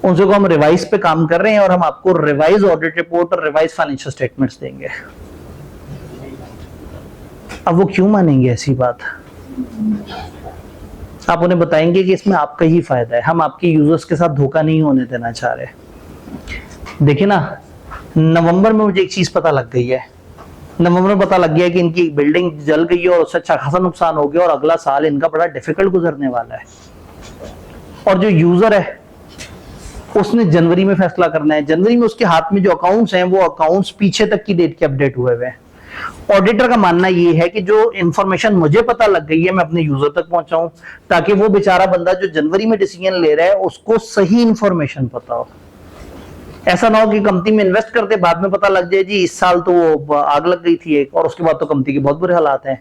उनसे को हम रिवाइज पे काम कर रहे हैं और हम आपको रिवाइज ऑडिट रिपोर्ट और रिवाइज फाइनेंशियल स्टेटमेंट्स देंगे। अब वो क्यों मानेंगे ऐसी बात? आप उन्हें बताएंगे कि इसमें आपका ही फायदा है, हम आपके यूजर्स के साथ धोखा नहीं होने देना चाह रहे। देखिए ना, नवंबर में मुझे एक चीज पता लग गई है, नवंबर में पता लग गया कि इनकी बिल्डिंग जल गई है और उससे अच्छा खासा नुकसान हो गया और अगला साल इनका बड़ा डिफिकल्ट गुजरने वाला है। और जो यूजर है उसने जनवरी में फैसला करना है, जनवरी में उसके हाथ में जो अकाउंट्स हैं वो अकाउंट्स पीछे तक की डेट के अपडेट हुए हुए हैं। ऑडिटर का मानना ये है कि जो इंफॉर्मेशन मुझे पता लग गई है मैं अपने यूजर तक पहुंचाऊं, ताकि वो बेचारा बंदा जो जनवरी में डिसीजन ले रहा है उसको सही इंफॉर्मेशन पता हो। ऐसा ना हो कि कंपनी में इन्वेस्ट करते बाद में पता लग जाए जी इस साल तो वो आग लग गई थी एक, और उसके बाद तो कंपनी के बहुत बुरे हालात हैं।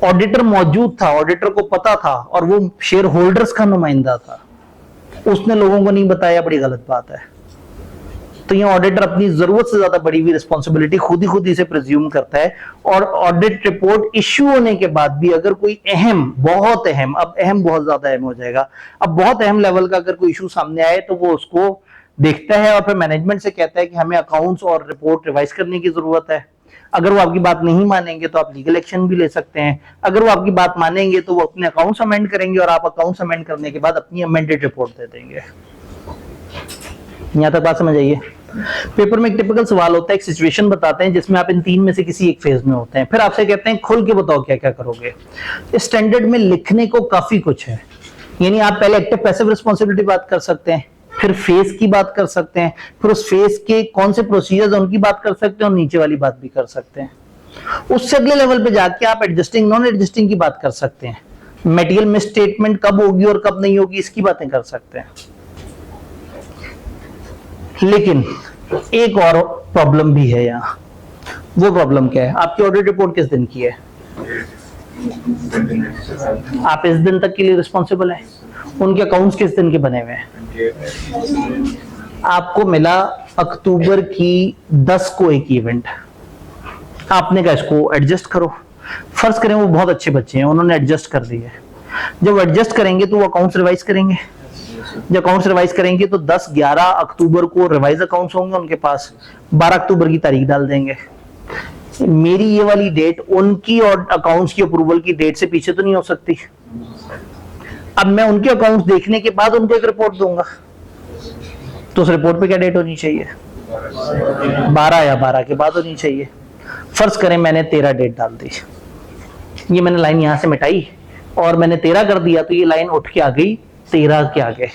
ऑडिटर मौजूद था, ऑडिटर को पता था और वो शेयर होल्डर्स का नुमाइंदा था, उसने लोगों को नहीं बताया, बड़ी गलत बात है। तो ये ऑडिटर अपनी जरूरत से ज्यादा बड़ी हुई रिस्पॉन्सिबिलिटी खुद ही से प्रिज्यूम करता है। और ऑडिट रिपोर्ट इश्यू होने के बाद भी अगर कोई अहम, बहुत अहम, अब अहम बहुत ज्यादा अहम हो जाएगा, अब बहुत अहम लेवल का अगर कोई इशू सामने आए तो वो उसको देखता है और फिर मैनेजमेंट से कहता है कि हमें अकाउंट्स और रिपोर्ट रिवाइज करने की जरूरत है। अगर वो आपकी बात नहीं मानेंगे तो आप लीगल एक्शन भी ले सकते हैं, अगर वो आपकी बात मानेंगे तो वो अपने अकाउंट्स अमेंड करेंगे और आप अकाउंट्स अमेंड करने के बाद अपनी अमेंडेड रिपोर्ट दे देंगे। यहां तक बात समझ आइए। पेपर में एक टिपिकल सवाल होता है, एक सिचुएशन बताते हैं जिसमें आप इन तीन में से किसी एक फेज में होते हैं, फिर आपसे कहते हैं खुल के बताओ क्या क्या करोगे। स्टैंडर्ड में लिखने को काफी कुछ है, यानी आप पहले एक्टिव पैसिव रिस्पॉन्सिबिलिटी बात कर सकते हैं, फिर फेज की बात कर सकते हैं, फिर उस फेज के कौन से प्रोसीजर्स हैं उनकी बात कर सकते हैं और नीचे वाली बात भी कर सकते हैं। उससे अगले लेवल पे जाके आप एडजस्टिंग नॉन एडजस्टिंग की बात कर सकते हैं, मटेरियल मिस स्टेटमेंट कब होगी और कब नहीं होगी इसकी बातें कर सकते हैं। लेकिन एक और प्रॉब्लम भी है यहाँ। वो प्रॉब्लम क्या है? आपकी ऑडिट रिपोर्ट किस दिन की है? आप इस दिन तक के लिए रिस्पॉन्सिबल हैं, उनके अकाउंट्स किस दिन के बने हुए हैं? आपको मिला अक्टूबर की 10 को एक इवेंट, आपने कहा इसको एडजस्ट करो। फर्ज करें वो बहुत अच्छे बच्चे हैं, उन्होंने एडजस्ट कर दिया। जब एडजस्ट करेंगे तो वो अकाउंट्स रिवाइज करेंगे, जब अकाउंट्स रिवाइज करेंगे तो 10-11 अक्टूबर को रिवाइज अकाउंट्स होंगे उनके पास, 12 अक्टूबर की तारीख डाल देंगे। मेरी ये वाली डेट उनकी और अकाउंट्स की अप्रूवल की डेट से पीछे तो नहीं हो सकती। अब मैं उनके अकाउंट्स देखने के बाद उनको एक रिपोर्ट दूंगा, तो उस रिपोर्ट पे क्या डेट होनी चाहिए? 12 या 12 के बाद होनी चाहिए। फर्ज करें मैंने 13 डेट डाल दी, ये मैंने लाइन यहां से मिटाई और मैंने 13 कर दिया, तो ये लाइन उठ के आ गई 13 के आगे।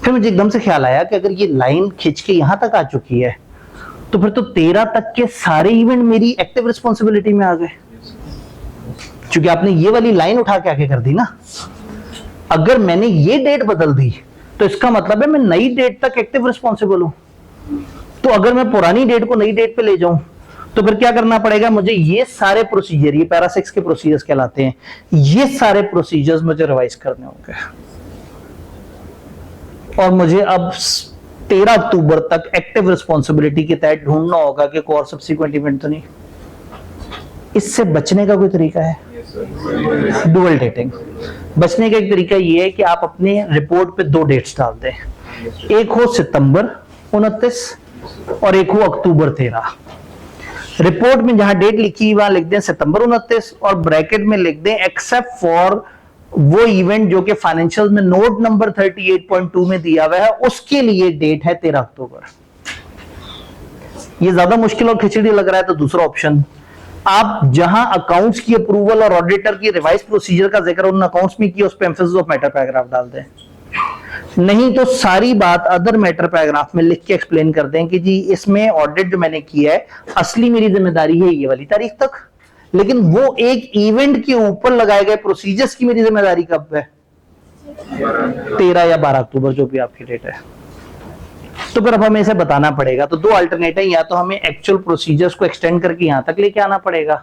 फिर मुझे एकदम से ख्याल आया कि अगर ये लाइन खींच के यहां तक आ चुकी है तो फिर तो 13 तक के सारे इवेंट मेरी एक्टिव रिस्पॉन्सिबिलिटी में आ गए, क्योंकि आपने ये वाली लाइन उठा के आगे कर दी ना। अगर मैंने ये डेट बदल दी तो इसका मतलब है मैं नई डेट तक एक्टिव रिस्पॉन्सिबल हूं। तो अगर मैं पुरानी डेट को नई डेट पे ले जाऊं तो फिर क्या करना पड़ेगा? मुझे ये सारे प्रोसीजर, ये पैरा 6 के प्रोसीजर्स कहलाते हैं, ये सारे प्रोसीजर्स मुझे रिवाइज करने होंगे और मुझे अब 13 अक्टूबर तक एक्टिव रिस्पॉन्सिबिलिटी के तहत ढूंढना होगा कि कोई और सब्सिक्वेंट इवेंट तो नहीं। इससे बचने का कोई तरीका है? Dual dating. बचने का एक तरीका ये है कि आप अपने रिपोर्ट पे 2 डेट्स डाल दें, एक हो सितंबर 29 और एक हो अक्टूबर 13। रिपोर्ट में जहां डेट लिखी वहां लिख दें सितंबर 29 और ब्रैकेट में लिख दें एक्सेप्ट फॉर वो इवेंट जो कि फाइनेंशियल में नोट नंबर 38.2 में दिया हुआ है, उसके लिए डेट है 13 अक्टूबर। ये ज्यादा मुश्किल और खिचड़ी लग रहा है तो दूसरा ऑप्शन, आप जहां अकाउंट्स की अप्रूवल और ऑडिटर की रिवाइज प्रोसीजर का जिक्र उन अकाउंट्स में किया उस पे एम्फेसिस ऑफ मैटर पैराग्राफ डाल दें, नहीं तो सारी बात अदर मैटर पैराग्राफ में लिख के एक्सप्लेन कर दें कि जी इसमें ऑडिट जो मैंने किया है असली मेरी जिम्मेदारी है ये वाली तारीख तक, लेकिन वो एक इवेंट के ऊपर लगाए गए प्रोसीजर्स की मेरी जिम्मेदारी कब है? 13 या 12 अक्टूबर जो भी आपकी डेट है। तो फिर अब हमें इसे बताना पड़ेगा। तो 2 अल्टरनेट है, या तो हमें एक्चुअल प्रोसीजर्स को एक्सटेंड करके यहां तक लेके आना पड़ेगा,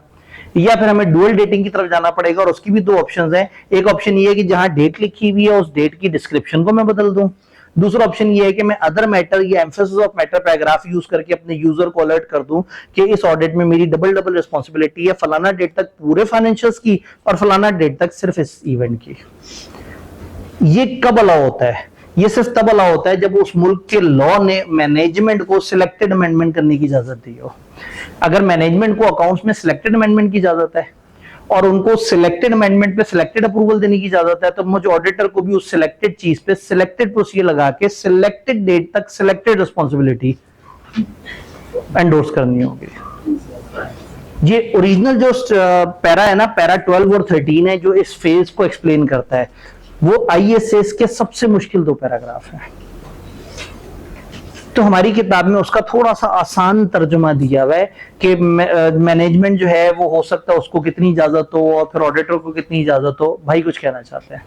या फिर हमें डुअल डेटिंग की तरफ जाना पड़ेगा और उसकी भी 2 ऑप्शंस हैं। एक ऑप्शन ये है कि जहां डेट लिखी हुई है उस डेट की डिस्क्रिप्शन को मैं बदल दूं, दूसरा ऑप्शन ये है कि मैं अदर मैटर या emphasis of matter paragraph use करके अपने यूजर को अलर्ट कर दूं कि इस ऑडिट में मेरी डबल रिस्पॉन्सिबिलिटी है, फलाना डेट तक पूरे फाइनेंशियल्स की और फलाना डेट तक सिर्फ इस इवेंट की। ये कब अलाउ होता है? ये सिर्फ तब अलाउ होता है जब उस मुल्क के लॉ ने मैनेजमेंट को सिलेक्टेड अमेंडमेंट करने की इजाजत दी हो। अगर मैनेजमेंट को अकाउंट्स में सिलेक्टेड अमेंडमेंट की इजाजत है और उनको सिलेक्टेड अमेंडमेंट पे सिलेक्टेड अप्रूवल देने की इजाजत है, तो मुझे ऑडिटर को भी उस सिलेक्टेड चीज पे सिलेक्टेड प्रोसीजर लगा के सिलेक्टेड डेट तक सिलेक्टेड रिस्पॉन्सिबिलिटी एंडोर्स करनी होगी। ये ओरिजिनल जो पैरा है ना, पैरा 12 और 13 है, जो इस फेज को एक्सप्लेन करता है, वो आईएसएस के सबसे मुश्किल 2 पैराग्राफ है। तो हमारी किताब में उसका थोड़ा सा आसान तर्जुमा दिया हुआ है कि मैनेजमेंट जो है वो हो सकता है उसको कितनी इजाजत हो और फिर ऑडिटर को कितनी इजाजत हो। भाई कुछ कहना चाहते हैं?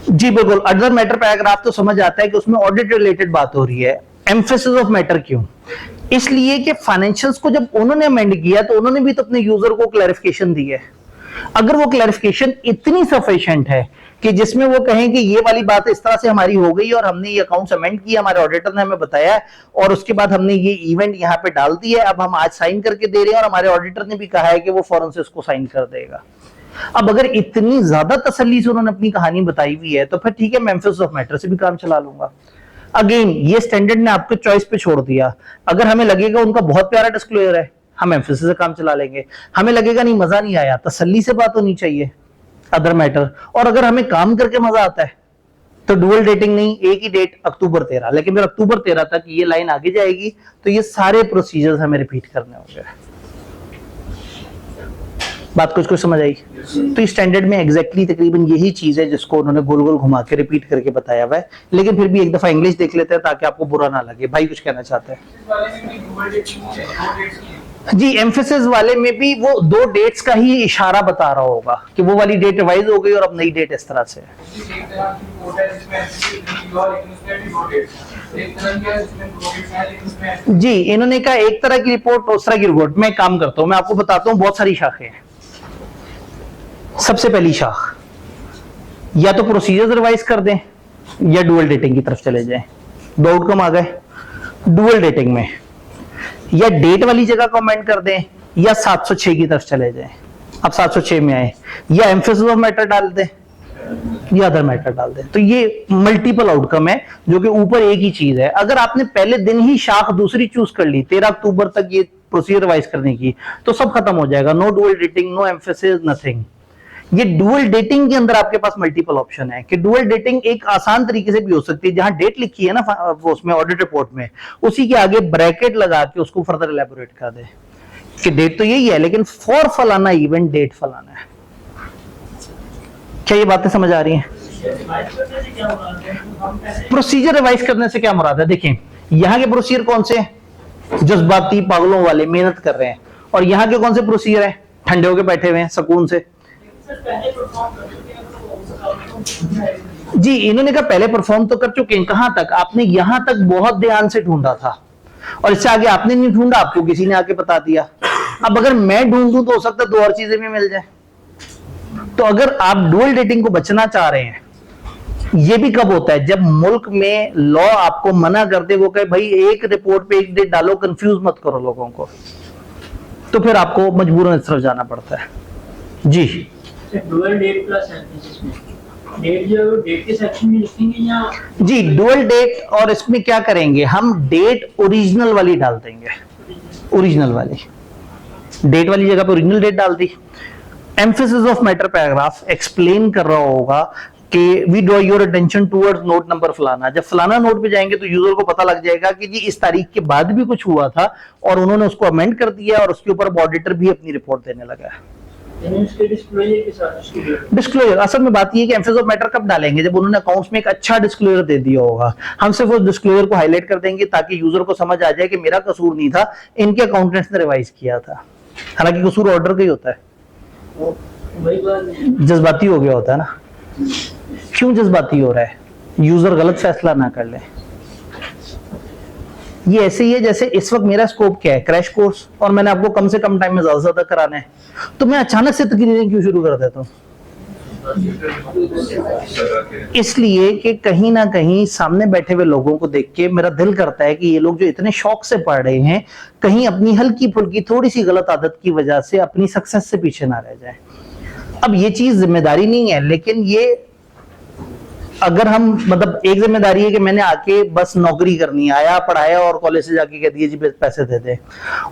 जी बिल्कुल, अदर मैटर पैराग्राफ तो समझ आता है कि उसमें ऑडिट रिलेटेड बात हो रही है। एम्फेसिस ऑफ मैटर क्यों? इसलिए कि फाइनेंशियल्स को जब उन्होंने अमेंड किया तो उन्होंने भी तो अपने यूजर को क्लैरिफिकेशन दी है। अगर वो क्लैरिफिकेशन इतनी सफिशिएंट है कि जिसमें वो कहें कि ये वाली बात इस तरह से हमारी हो गई और हमने ये अकाउंट्स अमेंड किया, हमारे ऑडिटर ने हमें बताया और उसके बाद हमने ये इवेंट यहाँ पे डाल दी है, अब हम आज साइन करके दे रहे हैं और हमारे ऑडिटर ने भी कहा है कि वो फौरन से उसको साइन कर देगा। अब अगर इतनी ज्यादा तसल्ली से उन्होंने अपनी कहानी बताई हुई है तो फिर ठीक है, मैं एम्फेसिस ऑफ मैटर से भी काम चला लूंगा। अगेन ये स्टैंडर्ड ने आपको चॉइस पे छोड़ दिया। अगर हमें लगेगा उनका बहुत प्यारा डिस्क्लोजर है, हम एम्फेसिस से काम चला लेंगे। हमें लगेगा नहीं मजा नहीं आया, तसल्ली से बात होनी चाहिए, अदर मैटर। और अगर हमें काम करके मजा आता है तो डुअल डेटिंग नहीं, एक ही डेट अक्टूबर 13। लेकिन फिर अक्टूबर 13 तक ये लाइन आगे जाएगी तो ये सारे प्रोसीजर्स हमें रिपीट करने होंगे। बात कुछ कुछ समझ आई? तो इस स्टैंडर्ड में एग्जैक्टली तकरीबन यही चीज है जिसको उन्होंने गोल गोल घुमा के रिपीट करके बताया हुआ है। लेकिन फिर भी एक दफा इंग्लिश देख लेते हैं ताकि आपको बुरा ना लगे। भाई कुछ कहना चाहते हैं? जी, एम्फेसिस वाले में भी वो 2 डेट्स का ही इशारा बता रहा होगा कि वो वाली डेट रिवाइज हो गई और अब नई डेट इस तरह से है। जी, इन्होंने कहा एक तरह की रिपोर्ट उस तरह की रिपोर्ट। मैं काम करता हूं, मैं आपको बताता हूं, बहुत सारी शाखें हैं। सबसे पहली शाख, या तो प्रोसीजर्स रिवाइज कर दें या डुअल डेटिंग की तरफ चले जाएं। 2 आउटकम आ गए। डुअल डेटिंग में या डेट वाली जगह को अमेंड कर दें या 706 की तरफ चले जाएं। अब 706 में आए, या एम्फेसिस ऑफ मैटर डाल दें या अदर मैटर डाल दें। तो ये मल्टीपल आउटकम है जो कि ऊपर एक ही चीज है। अगर आपने पहले दिन ही शाख दूसरी चूज कर ली 13 अक्टूबर तक ये प्रोसीजर रिवाइज करने की, तो सब खत्म हो जाएगा। No dual dating, no emphasis, nothing. ये डुअल डेटिंग के अंदर आपके पास मल्टीपल ऑप्शन है कि डुअल डेटिंग एक आसान तरीके से भी हो सकती है। जहां डेट लिखी है ना उसमें ऑडिट रिपोर्ट में, उसी के आगे ब्रैकेट लगा के उसको फर्दर एलैबोरेट कर दे कि डेट तो यही है लेकिन फॉर फलाना इवेंट डेट फलाना है। क्या ये बातें समझ आ रही हैं? प्रोसीजर रिवाइज करने से क्या मुराद है? देखिए, यहाँ के प्रोसीजर कौन से हैं? जज्बाती पागलों वाले, मेहनत कर रहे हैं। और यहाँ के कौन से प्रोसीजर है? ठंडे होके बैठे हुए हैं सुकून से। जी, इन्होंने कहा पहले परफॉर्म तो कर चुके हैं। कहां तक? आपने यहां तक बहुत ध्यान से ढूंढा था और इससे आगे आपने नहीं ढूंढा, आपको किसी ने आके बता दिया। अब अगर मैं ढूंढूं तो हो सकता है 2 और चीजें भी मिल जाए। तो अगर आप डुअल डेटिंग को बचना चाह रहे हैं, ये भी कब होता है? जब मुल्क में लॉ आपको मना कर दे, वो कहे भाई एक रिपोर्ट पे एक डेट डालो, कंफ्यूज मत करो लोगों को, तो फिर आपको मजबूरन इस तरफ जाना पड़ता है। जी, डुअल डेट प्लस एम्फेसिस में डेट जो डेट के सेक्शन में लिखेंगे या? जी, डुअल डेट, और इसमें क्या करेंगे हम? डेट ओरिजिनल वाली डाल देंगे। ओरिजिनल वाली डेट वाली जगह पे ओरिजिनल डेट डाल दी। Emphasis of matter paragraph explain कर रहा होगा कि we draw your attention towards note number फलाना। जब फलाना नोट पे जाएंगे तो यूजर को पता लग जाएगा कि जी इस तारीख के बाद भी कुछ हुआ था और उन्होंने उसको अमेंड कर दिया और उसके ऊपर ऑडिटर भी अपनी रिपोर्ट देने लगा है। डिस्क्लोजर असल में बात ये है कि एम्फेसिस ऑफ मैटर कब डालेंगे? जब उन्होंने अकाउंट्स में एक अच्छा डिस्क्लोजर दे दिया होगा। हम सिर्फ उस डिस्क्लोजर को हाईलाइट कर देंगे ताकि यूजर को समझ आ जाए कि मेरा कसूर नहीं था, इनके अकाउंटेंट्स ने रिवाइज किया था। हालांकि कसूर ऑर्डर का ही होता है। जज्बाती हो गया होता है ना। क्यों जज्बाती हो रहा है? यूजर गलत फैसला ना कर ले। ये ऐसे ही है जैसे इस वक्त मेरा स्कोप क्या है? क्रैश कोर्स, और मैंने आपको कम से कम टाइम में ज्यादा से ज्यादा कराना है, तो मैं अचानक से तकरीरें क्यों शुरू कर देता हूं? इसलिए कि कहीं ना कहीं सामने बैठे हुए लोगों को देख के मेरा दिल करता है कि ये लोग जो इतने शौक से पढ़ रहे हैं, कहीं अपनी हल्की फुल्की थोड़ी सी गलत आदत की वजह से अपनी सक्सेस से पीछे ना रह जाए। अब ये चीज जिम्मेदारी नहीं है, लेकिन ये अगर हम मतलब एक जिम्मेदारी है कि मैंने आके बस नौकरी करनी है, आया पढ़ाया और कॉलेज से जाके कह दिए जी पैसे दे दे,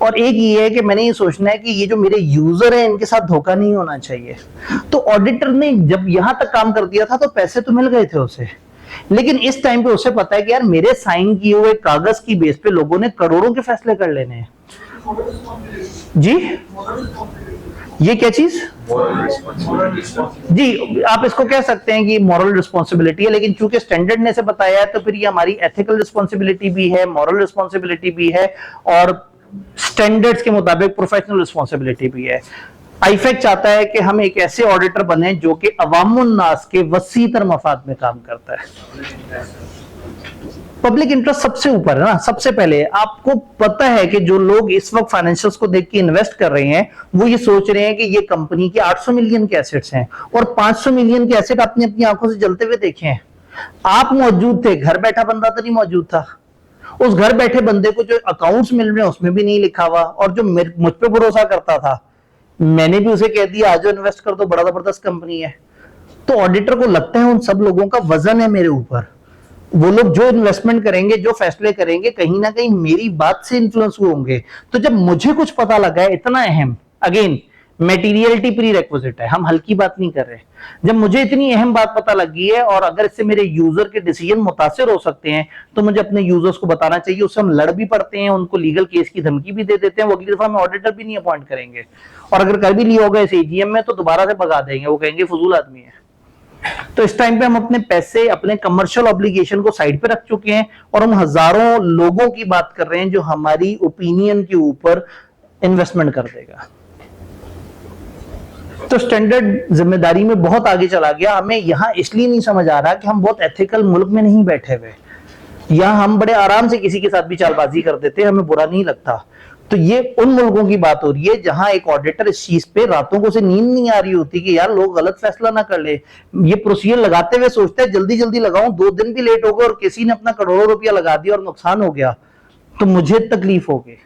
और एक ये है कि मैंने ये सोचना है कि ये जो मेरे यूजर है इनके साथ धोखा नहीं होना चाहिए। तो ऑडिटर ने जब यहां तक काम कर दिया था तो पैसे तो मिल गए थे उसे, लेकिन इस टाइम पे उसे पता है कि यार मेरे साइन किए हुए कागज की बेस पे लोगों ने करोड़ों के फैसले कर लेने हैं। जी ये क्या चीज जी, आप इसको कह सकते हैं कि मॉरल रिस्पॉन्सिबिलिटी है, लेकिन चूंकि स्टैंडर्ड ने से बताया है तो फिर ये हमारी एथिकल रिस्पॉन्सिबिलिटी भी है, मॉरल रिस्पॉन्सिबिलिटी भी है, और स्टैंडर्ड्स के मुताबिक प्रोफेशनल रिस्पॉन्सिबिलिटी भी है। आईफेक चाहता है कि हम एक ऐसे ऑडिटर बने जो कि अवामुन नास के वसीतर मफाद में काम करता है। पब्लिक इंटरेस्ट सबसे ऊपर है ना, सबसे पहले आपको पता है कि जो लोग इस वक्त फाइनेंशियल्स को देख के इन्वेस्ट कर रहे हैं वो ये सोच रहे हैं कि ये कंपनी के 800 मिलियन के एसेट्स हैं और 500 मिलियन के एसेट आपने अपनी आंखों से जलते हुए देखे हैं। आप मौजूद थे, घर बैठा बंदा तो नहीं मौजूद था। उस घर बैठे बंदे को जो अकाउंट्स मिल रहे हैं उसमें भी नहीं लिखा हुआ, और जो मुझ पे भरोसा करता था मैंने भी उसे कह दिया आज इन्वेस्ट कर दो, बड़ा जबरदस्त कंपनी है। तो ऑडिटर को लगता है उन सब लोगों का वजन है मेरे ऊपर, वो लोग जो इन्वेस्टमेंट करेंगे, जो फैसले करेंगे, कहीं ना कहीं मेरी बात से इन्फ्लुएंस हुए होंगे। तो जब मुझे कुछ पता लगा है इतना अहम, अगेन मेटीरियलिटी प्री रेक्विजिट है, हम हल्की बात नहीं कर रहे, जब मुझे इतनी अहम बात पता लगी है और अगर इससे मेरे यूजर के डिसीजन मुतासिर हो सकते हैं तो मुझे अपने यूजर्स को बताना चाहिए। उससे हम लड़ भी पड़ते हैं, उनको लीगल केस की धमकी भी दे देते हैं, वो अगली दफा हमें ऑडिटर भी नहीं अपॉइंट करेंगे, और अगर कर भी लिया होगा इस एजीएम में तो दोबारा से भगा देंगे, वो कहेंगे फजूल आदमी है। तो इस टाइम पे हम अपने पैसे, अपने कमर्शियल ऑब्लिगेशन को साइड पे रख चुके हैं और हम हजारों लोगों की बात कर रहे हैं जो हमारी ओपिनियन के ऊपर इन्वेस्टमेंट कर देगा। तो स्टैंडर्ड जिम्मेदारी में बहुत आगे चला गया। हमें यहां इसलिए नहीं समझ आ रहा कि हम बहुत एथिकल मुल्क में नहीं बैठे हुए, यहां हम बड़े आराम से किसी के साथ भी चालबाजी कर देते हैं, हमें बुरा नहीं लगता। तो ये उन मुल्कों की बात हो रही है जहां एक ऑडिटर इस चीज पे रातों को से नींद नहीं आ रही होती कि यार लोग गलत फैसला ना कर ले। ये प्रोसीजर लगाते हुए सोचते हैं जल्दी जल्दी लगाऊं, 2 दिन भी लेट हो गए और किसी ने अपना करोड़ों रुपया लगा दिया और नुकसान हो गया तो मुझे तकलीफ होगी।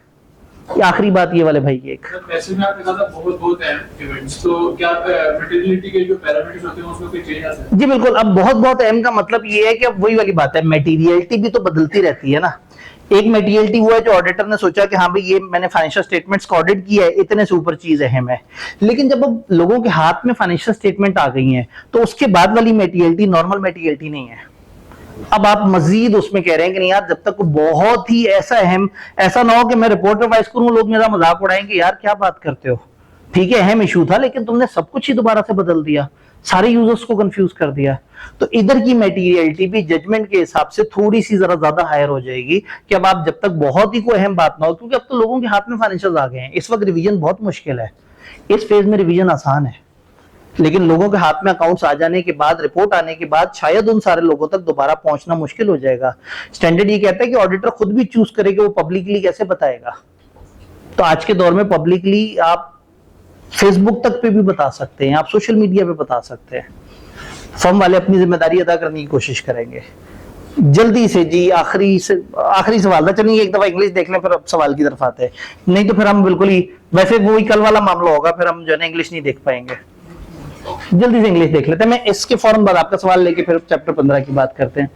आखिरी बात ये वाले भाई की एक पैसे में आपने कहा बहुत है इवेंट्स, तो क्या मटेरियलिटी के जो पैरामीटर्स होते हैं उसमें कोई चेंज आता है? जी बिल्कुल। अब बहुत अहम का मतलब ये है कि अब वही वाली बात है, मटेरियलिटी भी तो बदलती रहती है ना। एक मटेरियलिटी वो है जो ऑडिटर ने सोचा कि हाँ भाई ये मैंने फाइनेंशियल स्टेटमेंट्स का ऑडिट किया है, इतने से ऊपर चीज अहम है। लेकिन जब अब लोगों के हाथ में फाइनेंशियल स्टेटमेंट आ गई हैं तो उसके बाद वाली मटेरियलिटी नॉर्मल मटेरियलिटी नहीं है। अब आप मजीद उसमें कह रहे हैं कि नहीं यार जब तक बहुत ही ऐसा अहम, ऐसा ना हो कि मैं रिपोर्ट रिवाइज करूं लोग मेरा मजाक उड़ाएंगे यार क्या बात करते हो, ठीक है अहम इशू था लेकिन तुमने सब कुछ ही दोबारा से बदल दिया, सारे यूजर्स को कंफ्यूज कर दिया। तो इधर की मटेरियलिटी भी जजमेंट के हिसाब से थोड़ी सी जरा ज्यादा हायर हो जाएगी कि अब आप जब तक बहुत ही कोई अहम बात ना हो, क्योंकि अब तो लोगों के हाथ में फाइनेंशियल आ गए हैं, इस वक्त रिवीजन बहुत मुश्किल है। इस फेज में रिवीजन आसान है लेकिन लोगों के हाथ में अकाउंट्स आ जाने के बाद, रिपोर्ट आने के बाद शायद उन सारे लोगों तक दोबारा पहुंचना मुश्किल हो जाएगा। स्टैंडर्ड ये कहता है कि ऑडिटर खुद भी चूज करे कि वो पब्लिकली कैसे बताएगा। तो आज के दौर में पब्लिकली आप फेसबुक तक पे भी बता सकते हैं, आप सोशल मीडिया पे बता सकते हैं। फर्म वाले अपनी जिम्मेदारी अदा करने की कोशिश करेंगे। जल्दी से जी आखिरी सवाल था, चलिए एक दफा इंग्लिश देख लें फिर अब सवाल की तरफ आते हैं, नहीं तो फिर हम बिल्कुल ही वैसे वही कल वाला मामला होगा, फिर हम जो है इंग्लिश नहीं देख पाएंगे। जल्दी से इंग्लिश देख लेते हैं, मैं इसके फौरन बाद आपका सवाल लेके फिर चैप्टर 15 की बात करते हैं।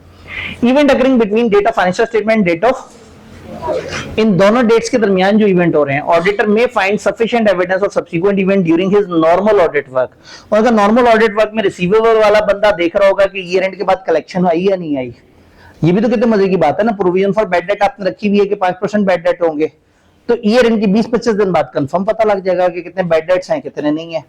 Event occurring between date of financial statement, date of, इन दोनों डेट्स के दरमियान जो इवेंट हो रहे हैं, ऑडिटर में find sufficient evidence of subsequent event during his normal audit work. और अगर नॉर्मल ऑडिट वर्क में रिसीवेबल वाला बंदा देख रहा होगा कि ईयर एंड के बाद कलेक्शन आई या नहीं आई, ये भी तो कितने मजे की बात है ना। प्रोविजन फॉर बैड डेट आपने रखी हुई है कि 5% बैड डेट होंगे, तो ईयर एंड की 20-25 दिन बाद कंफर्म पता लग जाएगा कि कितने बैड डेट्स हैं कितने नहीं है।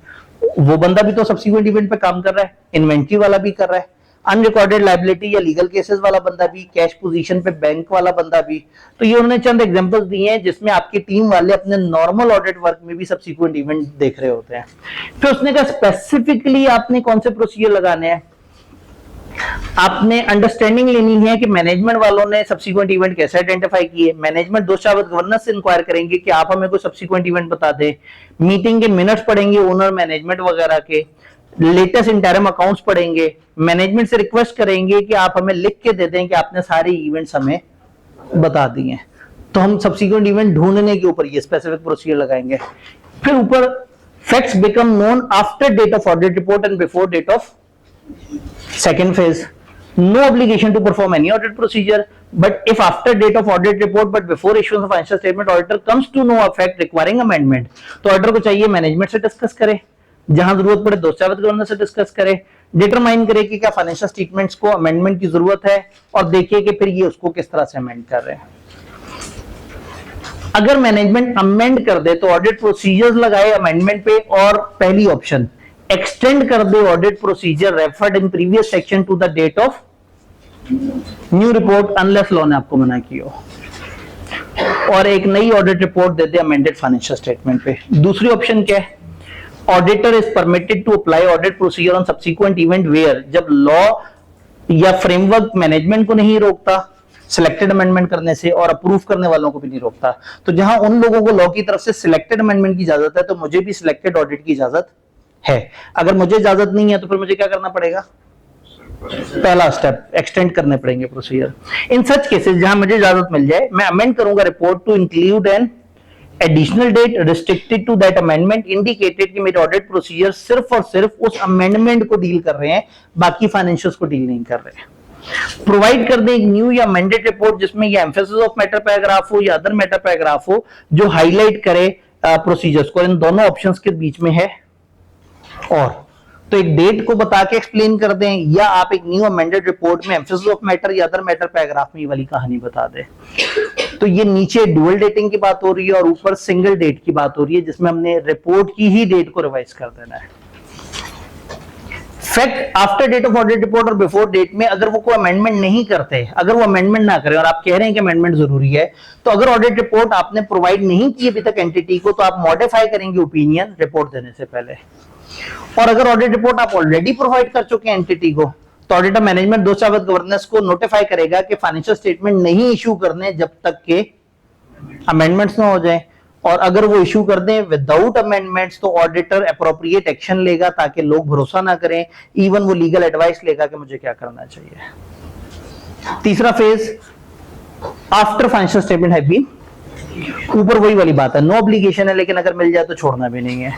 वो बंदा भी तो सब्सिक्वेंट इवेंट पे काम कर रहा है, इन्वेंट्री वाला भी कर रहा है, अनरिकॉर्डेड लायबिलिटी या लीगल केसेस वाला बंदा भी, कैश पोजीशन पे बैंक वाला बंदा भी। तो ये उन्होंने चंद एग्जांपल्स दिए हैं जिसमें आपकी टीम वाले अपने नॉर्मल ऑडिट वर्क में भी सब्सिक्वेंट इवेंट देख रहे होते हैं। फिर उसने कहा स्पेसिफिकली आपने कौन से प्रोसीजर लगाने हैं। आपने अंडरस्टैंडिंग लेनी है कि मैनेजमेंट वालों ने सब्सिक्वेंट इवेंट कैसे आइडेंटिफाई किए। मैनेजमेंट दोषावत गवर्नेंस से इंक्वायर करेंगे कि आप हमें कोई सब्सिक्वेंट इवेंट बता दें। मीटिंग के मिनट्स पढ़ेंगे ओनर मैनेजमेंट वगैरह के, लेटेस्ट इंटरिम अकाउंट्स पढ़ेंगे, मैनेजमेंट से रिक्वेस्ट करेंगे कि आप हमें लिख के दे दें कि आपने सारे इवेंट्स हमें बता दिए हैं। तो हम सब्सिक्वेंट इवेंट ढूंढने के ऊपर ये स्पेसिफिक प्रोसीजर लगाएंगे। फिर ऊपर facts become known after date of audit report and before date of second phase. No obligation to perform any audit procedure, but if after date of audit report but before issuance of financial statement auditor comes to know of fact requiring amendment, तो auditor को चाहिए management से discuss करे, जहां जरूरत पड़े दोस्तावेज governor से discuss करे, डिटरमाइन करे कि क्या फाइनेंशियल स्टेटमेंट्स को अमेंडमेंट की जरूरत है और देखिए कि फिर ये उसको किस तरह से अमेंड कर रहे हैं। अगर मैनेजमेंट अमेंड कर दे तो ऑडिट प्रोसीजर्स लगाए अमेंडमेंट पे, और पहली ऑप्शन एक्सटेंड कर दे audit procedure referred in previous section to the date of new report unless law ने आपको मना की हो, और एक नई ऑडिट रिपोर्ट दे दे अमेंडेड फाइनेंशियल स्टेटमेंट पे। दूसरी ऑप्शन क्या है, auditor is permitted to apply audit procedure on subsequent event where, जब लॉ या फ्रेमवर्क मैनेजमेंट को नहीं रोकता सिलेक्टेड अमेंडमेंट करने से और अप्रूव करने वालों को भी नहीं रोकता, तो जहां उन लोगों को लॉ की तरफ से सिलेक्टेड अमेंडमेंट की इजाजत है तो मुझे भी सिलेक्टेड ऑडिट की इजाजत है। अगर मुझे इजाजत नहीं है तो फिर मुझे क्या करना पड़ेगा, पहला स्टेप एक्सटेंड करने पड़ेंगे प्रोसीजर। इन सच केसेस जहां मुझे इजाजत मिल जाए मैं अमेंड करूंगा report to include an additional date restricted to that amendment indicated कि मेरे ऑडिट प्रोसीजर सिर्फ और सिर्फ उस अमेंडमेंट को डील कर रहे हैं, बाकी फाइनेंशियल्स को डील नहीं कर रहे हैं। प्रोवाइड कर दें एक न्यू या अमेंडेड रिपोर्ट जिसमें ये एम्फेसिस ऑफ मैटर पैराग्राफ हो या अदर मैटर पैराग्राफ हो जो हाईलाइट करे प्रोसीजर्स को। इन दोनों ऑप्शंस के बीच में है और तो एक डेट को बता के एक्सप्लेन कर दें, या आप एक न्यू अमेंडेड रिपोर्ट में एम्फेसिस ऑफ मैटर या अदर मैटर पैराग्राफ में ये वाली कहानी बता दें। तो ये नीचे डुअल डेटिंग की बात हो रही है और ऊपर सिंगल डेट की बात हो रही है, जिसमें हमने रिपोर्ट की ही डेट को रिवाइज कर देना है। Fact after date of audit report और बिफोर डेट में अगर वो कोई अमेंडमेंट नहीं करते, अगर वो अमेंडमेंट ना करें और आप कह रहे हैं कि अमेंडमेंट जरूरी है, तो अगर ऑडिट रिपोर्ट आपने प्रोवाइड नहीं की अभी तक एंटिटी को, तो आप मॉडिफाई करेंगे ओपिनियन रिपोर्ट देने से पहले। और अगर ऑडिट रिपोर्ट आप ऑलरेडी प्रोवाइड कर चुके हैं एंटिटी को, तो ऑडिटर मैनेजमेंट दोस्तावेज गवर्नेंस को नोटिफाई करेगा कि फाइनेंशियल स्टेटमेंट नहीं इशू करने जब तक के अमेंडमेंट्स ना हो जाए, और अगर वो इशू कर दें विदाउट अमेंडमेंट्स तो ऑडिटर अप्रोप्रिएट एक्शन लेगा ताकि लोग भरोसा ना करें, इवन वो लीगल एडवाइस लेगा कि मुझे क्या करना चाहिए। तीसरा phase after financial statement have been, ऊपर वही वाली बात है, नो ऑब्लिगेशन है लेकिन अगर मिल जाए तो छोड़ना भी नहीं है।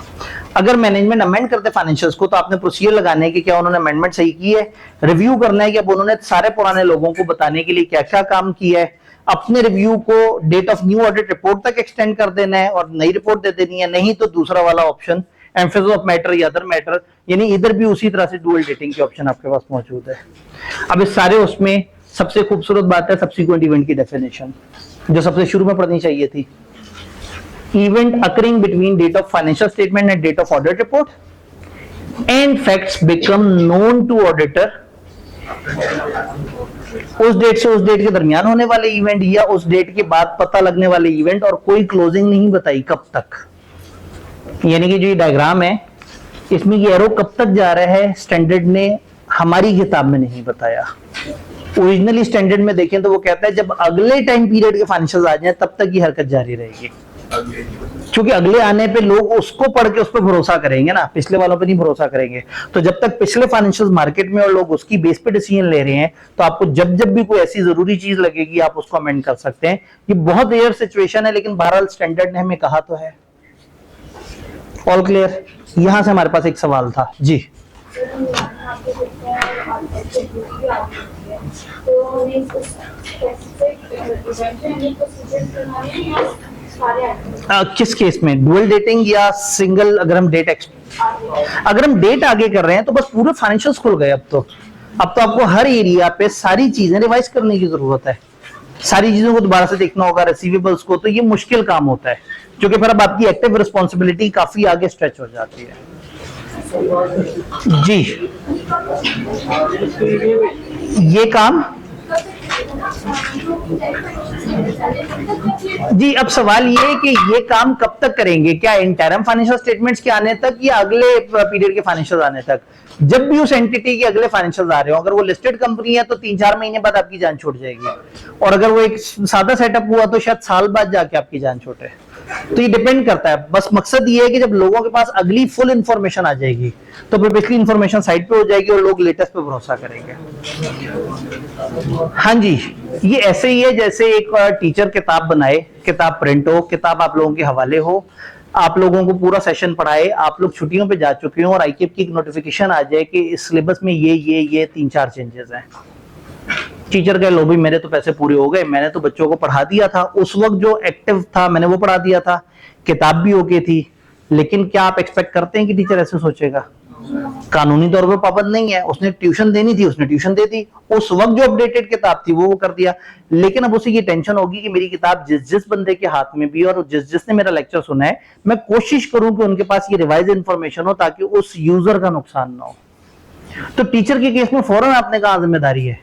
अगर मैनेजमेंट अमेंड करते फाइनेंशियल्स को तो आपने प्रोसीजर लगाने है कि क्या उन्होंने अमेंडमेंट सही की है, रिव्यू करना है कि अब उन्होंने सारे पुराने लोगों को बताने के लिए क्या क्या काम किया है, अपने रिव्यू को date of new audit report तक एक्सटेंड कर देना है और नई रिपोर्ट दे देनी है, नहीं तो दूसरा वाला ऑप्शन एम्फेसिस ऑफ मैटर या अदर मैटर, यानी इधर भी उसी तरह से डुअल डेटिंग के ऑप्शन आपके पास मौजूद है। अब इस सारे उसमें सबसे खूबसूरत बात है सब्सिक्वेंट इवेंट की डेफिनेशन, जो सबसे शुरू में पढ़नी चाहिए थी। Event occurring between date of financial statement and date of audit report and facts become known to auditor, उस डेट से उस डेट के दरमियान होने वाले इवेंट या उस डेट के बाद पता लगने वाले इवेंट, और कोई क्लोजिंग नहीं बताई कब तक। यानी कि जो ये डायग्राम है इसमें ये एरो कब तक जा रहा है स्टैंडर्ड ने हमारी किताब में नहीं बताया। ओरिजिनली स्टैंडर्ड में देखें तो वो कहता है जब अगले टाइम पीरियड के फाइनेंशियल आ जाए तब तक ये हरकत जारी रहेगी, क्योंकि अगले आने पे लोग उसको पढ़ के उस पर भरोसा करेंगे ना, पिछले वालों पे नहीं भरोसा करेंगे। तो जब तक पिछले फाइनेंशियल मार्केट में और लोग उसकी बेस पे डिसीजन ले रहे हैं, तो आपको जब जब भी कोई ऐसी जरूरी चीज लगेगी आप उसको अमेंड कर सकते हैं। ये बहुत रेयर सिचुएशन है, लेकिन बहरहाल स्टैंडर्ड ने हमें कहा तो है। All clear? यहां से हमारे पास एक सवाल था जी। किस केस में, डुअल डेटिंग या सिंगल? अगर हम डेट आगे कर रहे हैं तो बस पूरे फाइनेंशियल्स खुल गए। अब तो आपको हर एरिया पे सारी चीजें रिवाइज करने की जरूरत है, सारी चीजों को दोबारा से देखना होगा, रिसीवेबल्स को, तो ये मुश्किल काम होता है, क्योंकि फिर अब आपकी एक्टिव रिस्पॉन्सिबिलिटी काफी आगे स्ट्रेच हो जाती है जी। ये काम जी, अब सवाल ये है कि ये काम कब तक करेंगे, क्या इंटरम फाइनेंशियल स्टेटमेंट्स के आने तक या अगले पीरियड के फाइनेंशियल आने तक? जब भी उस एंटिटी के अगले फाइनेंशियल आ रहे हो, अगर वो लिस्टेड कंपनी है तो 3-4 महीने बाद आपकी जान छूट जाएगी, और अगर वो एक सादा सेटअप हुआ तो शायद साल बाद जाके आपकी जान छूटे। तो ये डिपेंड करता है, बस मकसद ये है कि जब लोगों के पास अगली फुल इंफॉर्मेशन आ जाएगी तो फिर पिछली इंफॉर्मेशन साइड पे हो जाएगी और लोग लेटेस्ट पे भरोसा करेंगे। हाँ जी, ये ऐसे ही है जैसे एक टीचर किताब बनाए, किताब प्रिंट हो, किताब आप लोगों के हवाले हो, आप लोगों को पूरा सेशन पढ़ाए, आप लोग छुट्टियों पे जा चुके हो और आईकेप की एक नोटिफिकेशन आ जाए कि इस सिलेबस में ये 3-4 चेंजेस हैं, टीचर कहे लो भाई मेरे तो पैसे पूरे हो गए, मैंने तो बच्चों को पढ़ा दिया था, उस वक्त जो एक्टिव था मैंने वो पढ़ा दिया था, किताब भी ओके थी, लेकिन क्या आप एक्सपेक्ट करते हैं कि टीचर ऐसे सोचेगा? कानूनी तौर पर पाबंद नहीं है, उसने ट्यूशन देनी थी, उसने ट्यूशन दे दी, उस वक्त जो अपडेटेड किताब थी वो कर दिया। लेकिन अब उसे ये टेंशन होगी कि मेरी किताब जिस जिस बंदे के हाथ में भी और जिस जिसने मेरा लेक्चर सुना है, मैं कोशिश करूं कि उनके पास ये रिवाइज इंफॉर्मेशन हो ताकि उस यूजर का नुकसान ना हो। तो टीचर के केस में फौरन आपने कहा जिम्मेदारी है,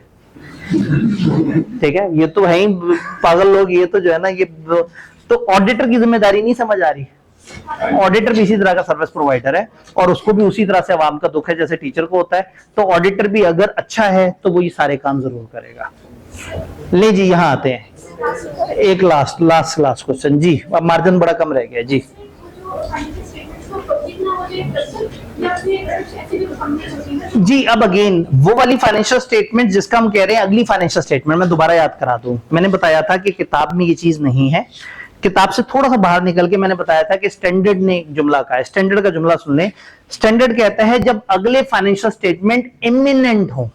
ठीक है, ये तो है ही पागल लोग, ये तो जो है ना ये तो ऑडिटर की जिम्मेदारी नहीं समझ आ रही। ऑडिटर भी इसी तरह का सर्विस प्रोवाइडर है और उसको भी उसी तरह से आवाम का दुख है जैसे टीचर को होता है। तो ऑडिटर भी अगर अच्छा है तो वो ये सारे काम जरूर करेगा। ले जी यहां आते हैं, एक लास्ट क्वेश्चन जी, अब मार्जिन बड़ा कम रह गया जी। जी अब अगेन वो वाली फाइनेंशियल स्टेटमेंट जिसका हम कह रहे हैं अगली फाइनेंशियल स्टेटमेंट, मैं दोबारा याद करा दूं, मैंने बताया था कि किताब में ये चीज नहीं है। किताब से थोड़ा सा बाहर निकल के मैंने बताया था कि स्टैंडर्ड ने एक जुमला कहा है, स्टैंडर्ड का जुमला सुन लें। स्टैंडर्ड कहता है जब अगले फाइनेंशियल स्टेटमेंट इमिनेंट हो।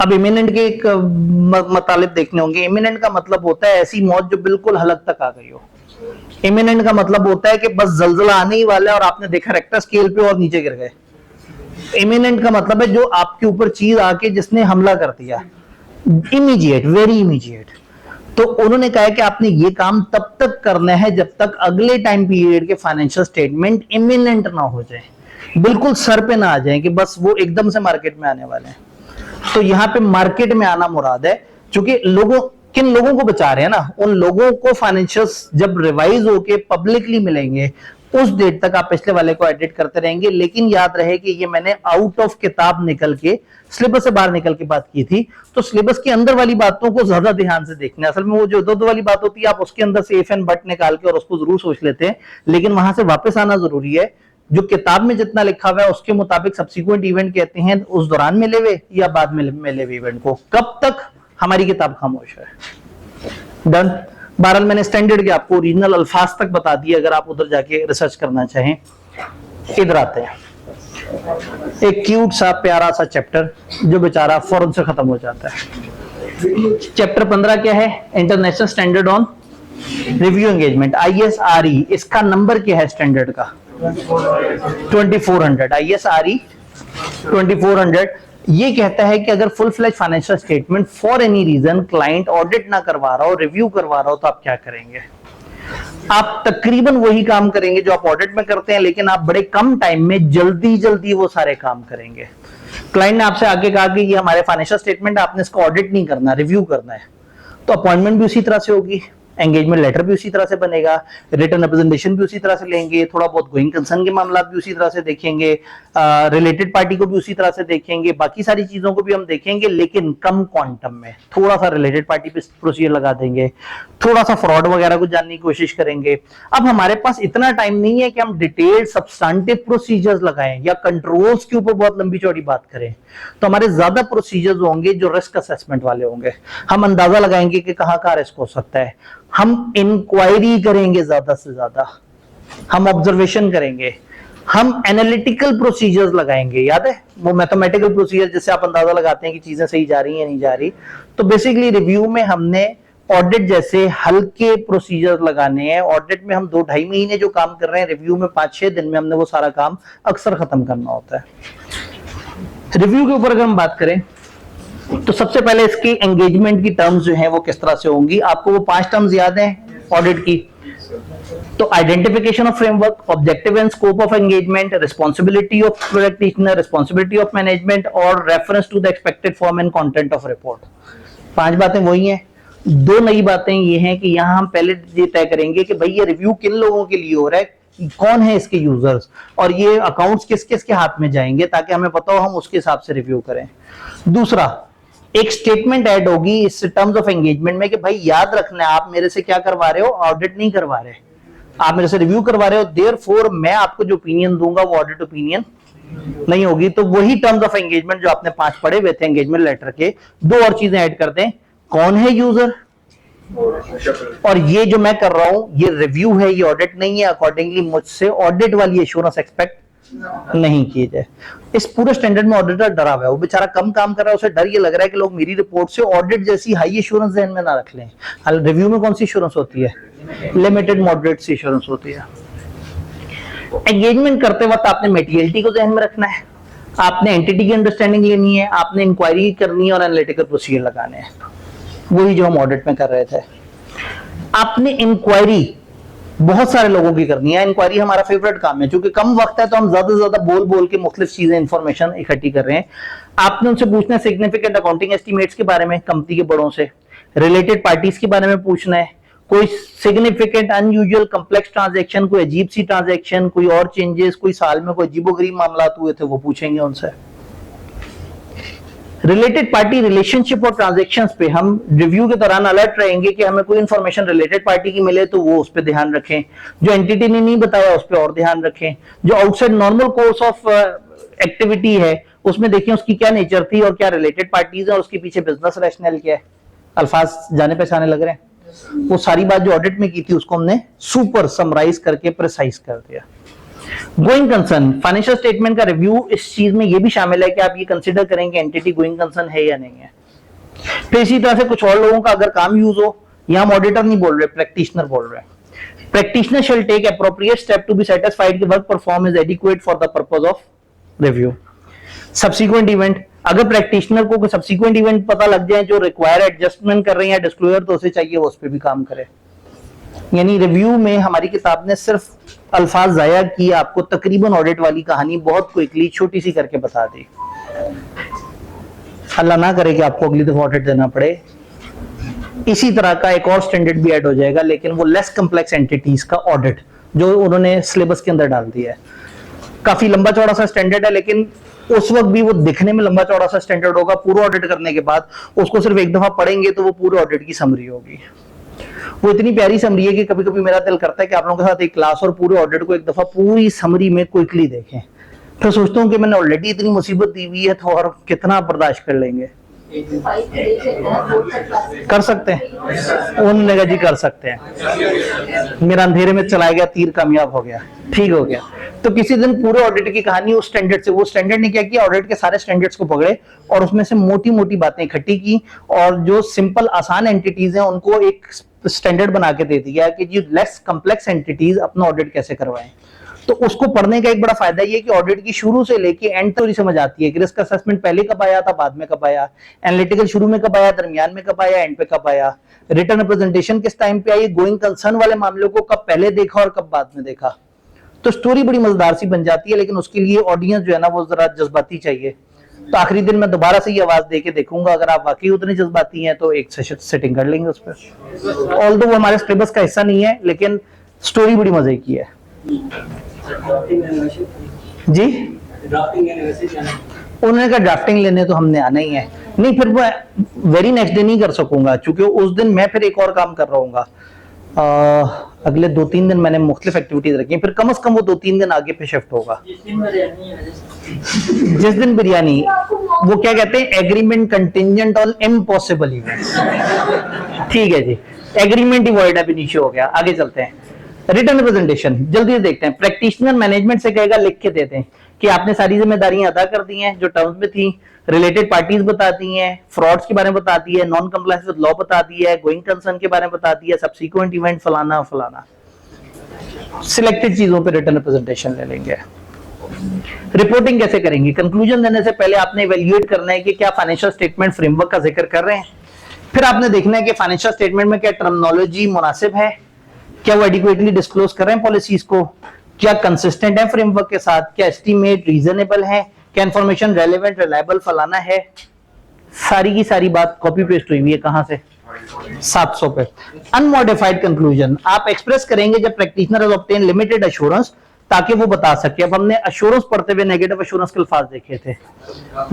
अब इमिनेंट के एक मतलब देखने होंगे। इमिनेंट का मतलब होता है ऐसी मौत जो बिल्कुल हलक तक आ गई हो। इमिनेंट का मतलब होता है कि बस जलजला आने ही वाला है और आपने देखा रेक्टर स्केल पे और नीचे गिर गए। इमिनेंट का मतलब है जो आपके ऊपर चीज आके जिसने हमला कर दिया, इमीडिएट, वेरी इमीडिएट। तो उन्होंने कहा है कि आपने ये काम तब तक करना है जब तक अगले टाइम पीरियड के फाइनेंशियल स्टेटमेंट इमिनेंट ना हो जाए, बिल्कुल सर पे ना आ जाए कि बस वो एकदम से मार्केट में आने वाले हैं। तो यहाँ पे मार्केट में आना मुराद है, क्योंकि किन लोगों को बचा रहे हैं ना, उन लोगों को फाइनेंशियल्स जब रिवाइज होके पब्लिकली मिलेंगे उस डेट तक आप पिछले वाले को एडिट करते रहेंगे। लेकिन याद रहे कि ये मैंने आउट ऑफ किताब निकल के, सिलेबस से बाहर निकल के बात की थी। तो सिलेबस के अंदर वाली बातों को ज्यादा ध्यान से देखना है। असल में वो जो दो वाली बात होती है आप उसके अंदर से इफ एंड बट निकाल के और उसको जरूर सोच लेते हैं, लेकिन वहां से वापस आना जरूरी है। जो किताब में जितना लिखा हुआ है उसके मुताबिक सब्सिक्वेंट इवेंट कहते हैं उस दौरान मिले हुए या बाद में मिले हुए इवेंट को। कब तक हमारी किताब खामोश है। डन। बहरहाल मैंने स्टैंडर्ड के आपको ओरिजिनल अल्फाज तक बता दिए, अगर आप उधर जाके रिसर्च करना चाहें। इधर आते हैं, एक क्यूट सा प्यारा सा चैप्टर जो बेचारा फौरन से खत्म हो जाता है। चैप्टर 15 क्या है? International standard on review engagement, ISRE। इसका नंबर क्या है स्टैंडर्ड का? 2400। ISRE 2400 ये कहता है कि अगर full fledge financial statement for any reason client audit ना करवा रहा हो, रिव्यू करवा रहा हो, तो आप क्या करेंगे? आप तकरीबन वही काम करेंगे जो आप ऑडिट में करते हैं, लेकिन आप बड़े कम टाइम में जल्दी वो सारे काम करेंगे। क्लाइंट ने आपसे आगे कहा कि ये हमारे फाइनेंशियल स्टेटमेंट, आपने इसको ऑडिट नहीं करना, रिव्यू करना है, तो अपॉइंटमेंट भी उसी तरह से होगी, एंगेजमेंट लेटर भी उसी तरह से बनेगा, रिटर्न रिप्रेजेंटेशन भी उसी तरह से लेंगे, थोड़ा बहुत गोइंग कंसर्न के मामला भी उसी तरह से देखेंगे, रिलेटेड पार्टी को भी उसी तरह से देखेंगे, बाकी सारी चीजों को भी हम देखेंगे, लेकिन कम क्वांटम में। थोड़ा सा रिलेटेड पार्टी पे प्रोसीजर लगा देंगे, थोड़ा सा फ्रॉड वगैरह को जानने की कोशिश करेंगे। अब हमारे पास इतना टाइम नहीं है कि हम डिटेल्ड सब्सटेंटिव प्रोसीजर्स लगाएं या कंट्रोल्स के ऊपर बहुत लंबी चौड़ी बात करें। तो हमारे ज्यादा प्रोसीजर्स होंगे जो रिस्क असेसमेंट वाले होंगे। हम अंदाजा लगाएंगे कि कहां कहां रिस्क हो सकता है, हम इंक्वायरी करेंगे ज्यादा से ज्यादा, हम ऑब्जर्वेशन करेंगे, हम एनालिटिकल प्रोसीजर्स लगाएंगे। याद है वो मैथमेटिकल प्रोसीजर जिससे आप अंदाजा लगाते हैं कि चीजें सही जा रही हैं नहीं जा रही। तो बेसिकली रिव्यू में हमने ऑडिट जैसे हल्के प्रोसीजर लगाने हैं। ऑडिट में हम 2-2.5 महीने जो काम कर रहे हैं, रिव्यू में 5-6 दिन में हमने वो सारा काम अक्सर खत्म करना होता है। रिव्यू के ऊपर अगर हम बात करें तो सबसे पहले इसकी एंगेजमेंट की टर्म्स जो हैं वो किस तरह से होंगी। आपको वो 5 टर्म्स याद हैं ऑडिट की? तो identification of framework, objective and scope of engagement, responsibility of practitioner, responsibility of management और reference to the expected form and content of report. 5 बातें वही हैं। 2 नई बातें ये हैं कि यहां हम पहले ये तय करेंगे कि भाई ये रिव्यू किन लोगों के लिए हो रहा है, कौन है इसके यूजर्स, और ये अकाउंट्स किस किस के हाथ में जाएंगे, ताकि हमें पता हो हम उसके हिसाब से रिव्यू करें। दूसरा, एक स्टेटमेंट ऐड होगी इस टर्म्स ऑफ एंगेजमेंट में कि भाई याद रखना है आप मेरे से क्या करवा रहे हो, ऑडिट नहीं करवा रहे, आप मेरे से रिव्यू करवा रहे हो, देयरफॉर मैं आपको जो ओपिनियन दूंगा वो ऑडिट ओपिनियन नहीं होगी। तो वही टर्म्स ऑफ एंगेजमेंट जो आपने 5 पढ़े हुए थे एंगेजमेंट लेटर के, 2 और चीजें ऐड कर दें। कौन है यूजर, और ये जो मैं कर रहा हूं ये रिव्यू है, ये ऑडिट नहीं है, अकॉर्डिंगली मुझसे ऑडिट वाली एश्योरेंस एक्सपेक्ट नहीं किए जाए। इस पूरे स्टैंडर्ड में ऑडिटर डरा हुआ है, वो बेचारा कम काम कर रहा है, उसे डर ये लग रहा है कि लोग मेरी रिपोर्ट से ऑडिट जैसी हाई एश्योरेंस ध्यान में ना रख लें। रिव्यू में कौन सी एश्योरेंस होती है? लिमिटेड मॉडरेट सी एश्योरेंस होती है। एंगेजमेंट करते वक्त आपने मेटीरियलिटी को ध्यान में रखना है, आपने एंटिटी की अंडरस्टैंडिंग लेनी है, आपने इंक्वायरी करनी है और एनालिटिकल प्रोसीजर लगाने हैं, वही जो हम ऑडिट में कर रहे थे। आपने इंक्वायरी बहुत सारे लोगों की करनी है। इंक्वायरी हमारा फेवरेट काम है, क्योंकि कम वक्त है तो हम ज्यादा से ज्यादा बोल बोल के मुख्तलिफ चीजें इंफॉर्मेशन इकट्ठी कर रहे हैं। आपने उनसे पूछना है सिग्निफिकेंट अकाउंटिंग एस्टिमेट्स के बारे में, कंपनी के बड़ों से, रिलेटेड पार्टीज के बारे में पूछना है, कोई सिग्निफिकेंट अनयूजुअल कम्प्लेक्स ट्रांजैक्शन, कोई अजीब सी ट्रांजैक्शन, कोई और चेंजेस, कोई साल में कोई अजीबोगरीब मामला हुए थे वो पूछेंगे उनसे। रिलेटेड पार्टी रिलेशनशिप और ट्रांजैक्शंस पे हम रिव्यू के दौरान अलर्ट रहेंगे कि हमें कोई इंफॉर्मेशन रिलेटेड पार्टी की मिले तो वो उस पर ध्यान रखें, जो एंटिटी ने नहीं बताया उस पर और ध्यान रखें, जो outside normal course of activity है उसमें देखें उसकी क्या नेचर थी और क्या रिलेटेड पार्टीज है और उसके पीछे बिजनेस रैशनल क्या है। अल्फाज जाने पहचाने लग रहे हैं। वो सारी बात जो ऑडिट में की थी उसको हमने सुपर समराइज करके प्रिसाइज कर दिया। गोइंग कंसर्न, फाइनेंशियल स्टेटमेंट का रिव्यू इस चीज में ये भी शामिल है कि आप ये कंसीडर करेंगे एंटिटी गोइंग कंसर्न है या नहीं है। फिर इसी तरह से कुछ और लोगों का अगर काम यूज हो, यहां हम ऑडिटर नहीं बोल रहे, प्रैक्टिशनर बोल रहे हैं। Practitioner shall take appropriate step to be satisfied कि work perform is adequate for the purpose of review. Subsequent event, अगर प्रैक्टिशनर को सब्सीक्वेंट इवेंट पता लग जाए जो रिक्वायर एडजस्टमेंट कर रहे हैं या डिस्क्लोजर तो उसे चाहिए वो उस पर भी काम करे। यानी रिव्यू में हमारी किताब ने सिर्फ अल्फाज जाया किए, आपको तकरीबन ऑडिट वाली कहानी बहुत क्विकली छोटी सी करके बता दी। अल्लाह ना करे कि आपको अगली दफा ऑडिट देना पड़े। इसी तरह का एक और स्टैंडर्ड भी ऐड हो जाएगा, लेकिन वो लेस कम्प्लेक्स एंटिटीज का ऑडिट जो उन्होंने सिलेबस के अंदर डाल दिया है। काफी लंबा चौड़ा सा स्टैंडर्ड है, लेकिन उस वक्त भी वो दिखने में लंबा चौड़ा सा स्टैंडर्ड होगा। पूरा ऑडिट करने के बाद उसको सिर्फ एक दफा पढ़ेंगे तो वो पूरे ऑडिट की समरी होगी। वो इतनी प्यारी समरी है कि कभी कभी मेरा दिल करता है कि आप लोगों के साथ एक क्लास और पूरे ऑडिट को एक दफा पूरी समरी में क्विकली देखें। तो सोचता हूँ कि मैंने ऑलरेडी इतनी मुसीबत दी हुई है तो और कितना बर्दाश्त कर लेंगे। कर सकते हैं, उन्होंने कहा जी कर सकते हैं। मेरा अंधेरे में चला गया तीर कामयाब हो गया, ठीक हो गया। तो किसी दिन पूरे ऑडिट की कहानी उस स्टैंडर्ड से, वो स्टैंडर्ड ने क्या किया, ऑडिट के सारे स्टैंडर्ड्स को पकड़े और उसमें से मोटी मोटी बातें इकट्ठी की और जो सिंपल आसान एंटिटीज हैं उनको एक स्टैंडर्ड बना के दे दिया कि जी लेस कम्प्लेक्स एंटिटीज अपना ऑडिट कैसे करवाएं। तो उसको पढ़ने का एक बड़ा फायदा ये कि ऑडिट की शुरू से लेके एंड तक समझ आती है कि रिस्क असेसमेंट पहले कब आया था, बाद में कब आया, एनालिटिकल शुरू में कब आया, दरमियान में कब आया, एंड पे कब आया, रिटर्न रिप्रेजेंटेशन किस टाइम पे आई, गोइंग कंसर्न वाले मामलों को कब पहले देखा और कब बाद में देखा। तो स्टोरी बड़ी मजेदार सी बन जाती है, लेकिन उसके लिए ऑडियंस जो है ना वो जरा जज्बाती चाहिए। तो आखिरी दिन मैं दोबारा से ये आवाज दे के देखूंगा, अगर आप वाकई उतने जज्बाती हैं तो एक सेटिंग कर लेंगे उस पर। ऑल्दो वो हमारे सिलेबस का हिस्सा नहीं है, लेकिन स्टोरी बड़ी मजे की है। जी उन्होंने कहा ड्राफ्टिंग लेने तो हमने आना ही है। नहीं, फिर मैं वेरी नेक्स्ट डे नहीं कर सकूंगा, क्योंकि उस दिन मैं फिर एक और काम कर रहा हूँ। अगले 2-3 दिन मैंने मुख्तलिफ एक्टिविटीज रखी हैं, फिर कम से कम वो 2-3 दिन आगे पे शिफ्ट होगा। जिस दिन बिरयानी, वो क्या कहते हैं, agreement contingent on impossible events. ठीक है जी, एग्रीमेंट ही वॉइड अब नीचे हो गया। आगे चलते हैं। रिटर्न रिप्रेजेंटेशन जल्दी से देखते हैं। प्रैक्टिशनर मैनेजमेंट से कहेगा लिख के देते हैं कि आपने सारी जिम्मेदारियां अदा कर दी हैं जो टर्म्स में थी, रिलेटेड पार्टीज बताती हैं, फ्रॉड्स के बारे में बताती है, नॉन कंप्लायंस विद लॉ बताती है, गोइंग कंसर्न के बारे में बताती है, सब्सीक्वेंट इवेंट फलाना फलाना। सिलेक्टेड चीजों पे रिटर्न रिप्रेजेंटेशन ले लेंगे। रिपोर्टिंग कैसे करेंगे? कंक्लूजन देने से पहले आपने इवैल्यूएट करना है कि क्या फाइनेंशियल स्टेटमेंट फ्रेमवर्क का जिक्र कर रहे हैं। फिर आपने देखना है कि फाइनेंशियल स्टेटमेंट में क्या टर्मिनोलॉजी मुनासिब है, क्या वो एडिक्वेटली डिस्क्लोज कर रहे हैं पॉलिसीज को, क्या कंसिस्टेंट है फ्रेमवर्क के साथ, क्या एस्टीमेट रीजनेबल है, क्या इंफॉर्मेशन रेलेवेंट रिलायबल फलाना है। सारी की सारी बात कॉपी पेस्ट हुई हुई है। कहां से? 700 पे। अनमॉडिफाइड कंक्लूजन आप एक्सप्रेस करेंगे जब practitioner has obtain limited assurance, ताकि वो बता सके। अब हमने एश्योरेंस पढ़ते हुए नेगेटिव एश्योरेंस के अल्फाज देखे थे।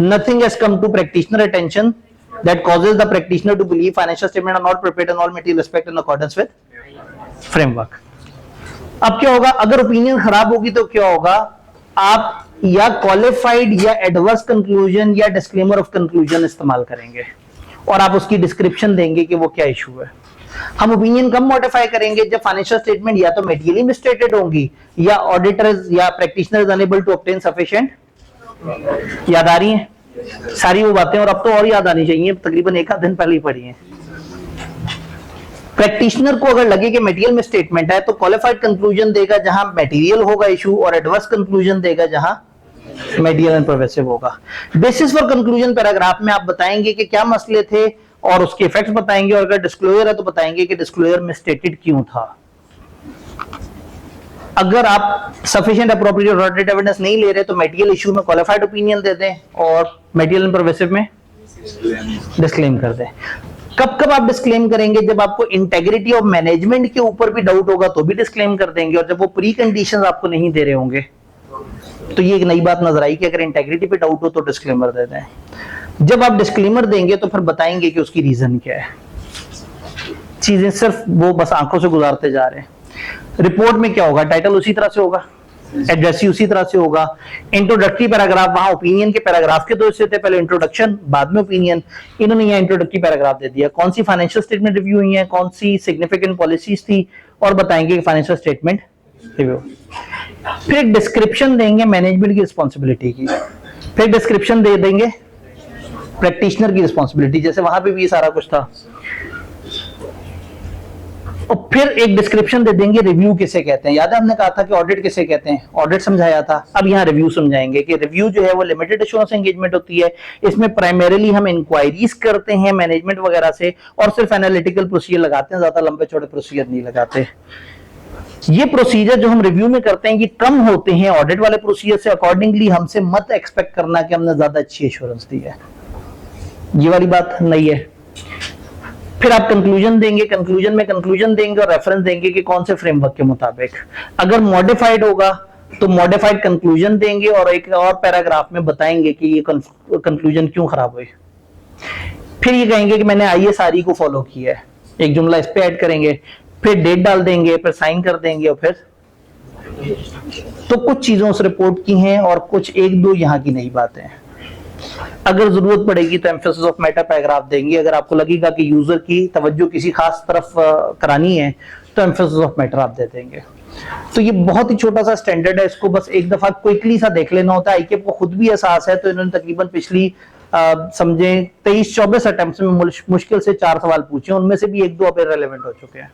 Nothing has come to practitioner attention that causes the practitioner to believe financial statements are not prepared in all material respect in accordance with framework। अब क्या होगा अगर ओपिनियन खराब होगी? तो क्या होगा, आप या क्वालिफाइड या एडवर्स कंक्लूजन या डिस्क्लेमर ऑफ कंक्लूजन इस्तेमाल करेंगे और आप उसकी डिस्क्रिप्शन देंगे कि वो क्या इशू है। हम ओपिनियन कब मॉडिफाई करेंगे? जब फाइनेंशियल स्टेटमेंट या तो मेटीरियली मिसस्टेटेड होंगी या ऑडिटर या practitioner is unable to obtain sufficient. याद आ रही है सारी वो बातें? और अब तो और याद आनी चाहिए, तकरीबन एक आध दिन पहले ही पढ़ी है। प्रैक्टिशनर को अगर लगे कि मटेरियल में स्टेटमेंट है तो क्वालिफाइड कंक्लूजन देगा जहां मटेरियल होगा इशू, और एडवर्स कंक्लूजन देगा जहां मटेरियल एंड परवेसिव होगा। बेसिस फॉर कंक्लूजन पैराग्राफ में आप बताएंगे कि क्या मसले थे और उसके इफेक्ट्स बताएंगे, और अगर डिस्क्लोजर है तो बताएंगे कि डिस्क्लोजर में स्टेटेड क्यों था। अगर आप सफिशिएंट अप्रोप्रिएट ऑडिट एविडेंस नहीं ले रहे तो मटेरियल इशू में क्वालिफाइड ओपिनियन दे दें और मटेरियल एंड परवेसिव में डिस्क्लेम कर दें। कब कब आप डिस्क्लेम करेंगे? जब आपको इंटेग्रिटी ऑफ मैनेजमेंट के ऊपर भी डाउट होगा तो भी डिस्क्लेम कर देंगे, और जब वो प्री कंडीशंस आपको नहीं दे रहे होंगे तो ये एक नई बात नजर आई कि अगर इंटेग्रिटी पे डाउट हो तो डिस्क्लेमर दे दें। जब आप डिस्क्लेमर देंगे तो फिर बताएंगे कि उसकी रीजन क्या है। चीजें सिर्फ वो बस आंखों से गुजारते जा रहे हैं। रिपोर्ट में क्या होगा? टाइटल उसी तरह से होगा, एड्रेस ही उसी तरह से होगा, इंट्रोडक्टरी पैराग्राफ वहां ओपिनियन के पैराग्राफ के दो हिस्से थे, पहले इंट्रोडक्शन बाद में ओपिनियन। इन्होंने यहाँ इंट्रोडक्टरी पैराग्राफ दे दिया, कौन सी फाइनेंशियल स्टेटमेंट रिव्यू हुई है, कौन सी सिग्निफिकेंट पॉलिसीज थी, और बताएंगे कि फाइनेंशियल स्टेटमेंट रिव्यू। फिर एक डिस्क्रिप्शन देंगे मैनेजमेंट की रिस्पॉन्सिबिलिटी की, फिर डिस्क्रिप्शन दे देंगे प्रैक्टिशनर की रिस्पॉन्सिबिलिटी, जैसे वहां पे भी ये सारा कुछ था, और फिर एक डिस्क्रिप्शन दे देंगे रिव्यू किसे कहते हैं। याद है हमने कहा था कि ऑडिट किसे कहते हैं? ऑडिट समझाया था। अब यहाँ रिव्यू समझाएंगे कि रिव्यू जो है वो लिमिटेड एश्योरेंस एंगेजमेंट होती है। इसमें प्राइमरीली हम इंक्वायरीज करते हैं मैनेजमेंट वगैरह से, और सिर्फ एनालिटिकल प्रोसीजर लगाते हैं, ज्यादा लंबे चौड़े प्रोसीजर नहीं लगाते। ये प्रोसीजर जो हम रिव्यू में करते हैं ये कम होते हैं ऑडिट वाले प्रोसीजर से, अकॉर्डिंगली हमसे मत एक्सपेक्ट करना कि हमने ज्यादा अच्छी एश्योरेंस दी है। ये वाली बात नहीं है। फिर आप कंक्लूजन देंगे, कंक्लूजन में कंक्लूजन देंगे और रेफरेंस देंगे कि कौन से फ्रेमवर्क के मुताबिक। अगर मॉडिफाइड होगा तो मॉडिफाइड कंक्लूजन देंगे और एक और पैराग्राफ में बताएंगे कि ये कंक्लूजन क्यों खराब हुई। फिर ये कहेंगे कि मैंने ISRE को फॉलो किया है, एक जुमला इस पे ऐड करेंगे, फिर डेट डाल देंगे, फिर साइन कर देंगे, और फिर तो कुछ चीजों उस रिपोर्ट की हैं और कुछ एक दो यहाँ की नई बातें हैं। अगर जरूरत पड़ेगी तो एम्फेसिस ऑफ मैटर पैराग्राफ देंगे। अगर आपको लगेगा कि यूजर की तवज्जो किसी खास तरफ करानी है तो एम्फेसिस ऑफ मैटर आप दे देंगे। तो ये बहुत ही छोटा सा स्टैंडर्ड है, इसको बस एक दफा क्विकली सा देख लेना होता है। आईकेएफ को खुद भी एहसास है, तो इन्होंने तकरीबन पिछली समझे 23-24 अटेम्प्ट्स में मुश्किल से 4 सवाल पूछे, उनमें से भी एक दो अब इररिलेवेंट हो चुके हैं,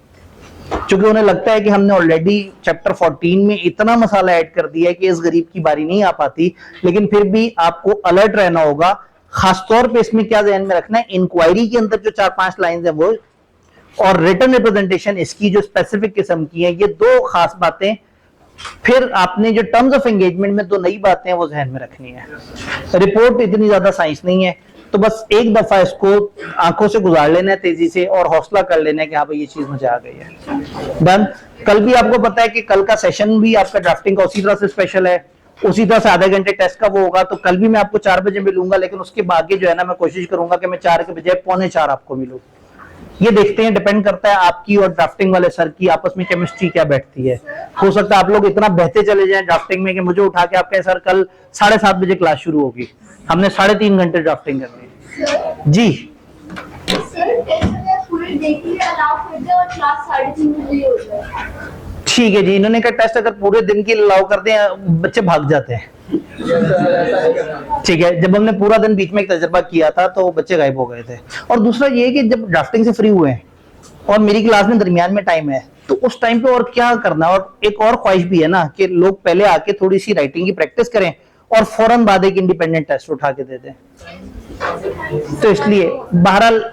क्योंकि उन्हें लगता है कि हमने ऑलरेडी चैप्टर 14 में इतना मसाला ऐड कर दिया है कि इस गरीब की बारी नहीं आ पाती। लेकिन फिर भी आपको अलर्ट रहना होगा, खासतौर पे इसमें क्या ध्यान में रखना है, इंक्वायरी के अंदर जो 4-5 लाइन है वो, और रिटन रिप्रेजेंटेशन इसकी जो स्पेसिफिक किस्म की है, ये दो खास बातें। फिर आपने जो टर्म्स ऑफ एंगेजमेंट में दो नई बातें हैं वो ध्यान में रखनी है। रिपोर्ट इतनी ज्यादा साइंस नहीं है, तो बस एक दफा इसको आंखों से गुजार लेना है तेजी से, और हौसला कर लेना है कि हाँ भाई ये चीज मुझे आ गई है। डन। कल भी आपको पता है कि कल का सेशन भी आपका ड्राफ्टिंग का उसी तरह से स्पेशल है, उसी तरह से आधे घंटे टेस्ट का वो होगा। तो कल भी मैं आपको 4 बजे मिलूंगा, लेकिन उसके बाद जो है ना मैं कोशिश करूंगा कि मैं 4 के बजाय 3:45 आपको मिलूं। ये देखते हैं, डिपेंड करता है आपकी और ड्राफ्टिंग वाले सर की आपस में केमिस्ट्री क्या बैठती है। हो सकता है आप लोग इतना बहते चले जाएं ड्राफ्टिंग में कि मुझे उठा के आप कहें सर कल 7:30 बजे क्लास शुरू होगी, हमने 3.5 घंटे ड्राफ्टिंग करनी है। जी ठीक है जी, इन्होंने कहा टेस्ट अगर पूरे दिन की अलाउ कर दें बच्चे भाग जाते हैं। ठीक है, जब हमने पूरा दिन बीच में एक तजर्बा किया था तो बच्चे गायब हो गए थे। और दूसरा ये कि जब ड्राफ्टिंग से फ्री हुए हैं और मेरी क्लास में दरमियान में टाइम है, तो उस टाइम पे और क्या करना। और एक और ख्वाहिश भी है ना कि लोग पहले आके थोड़ी सी राइटिंग की प्रैक्टिस करें और फौरन बाद एक इंडिपेंडेंट टेस्ट उठा के दे दें। तो इसलिए बहरहाल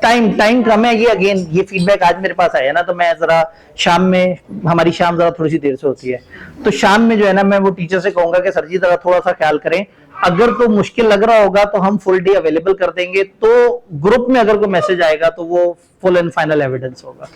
टाइम कम है। ये अगेन ये फीडबैक आज मेरे पास आया ना, तो मैं जरा शाम में, हमारी शाम जरा थोड़ी सी देर से होती है, तो शाम में जो है ना मैं वो टीचर से कहूंगा कि सर जी जरा थोड़ा सा ख्याल करें। अगर तो मुश्किल लग रहा होगा तो हम फुल डे अवेलेबल कर देंगे, तो ग्रुप में अगर कोई मैसेज आएगा तो वो फुल एंड फाइनल एविडेंस होगा।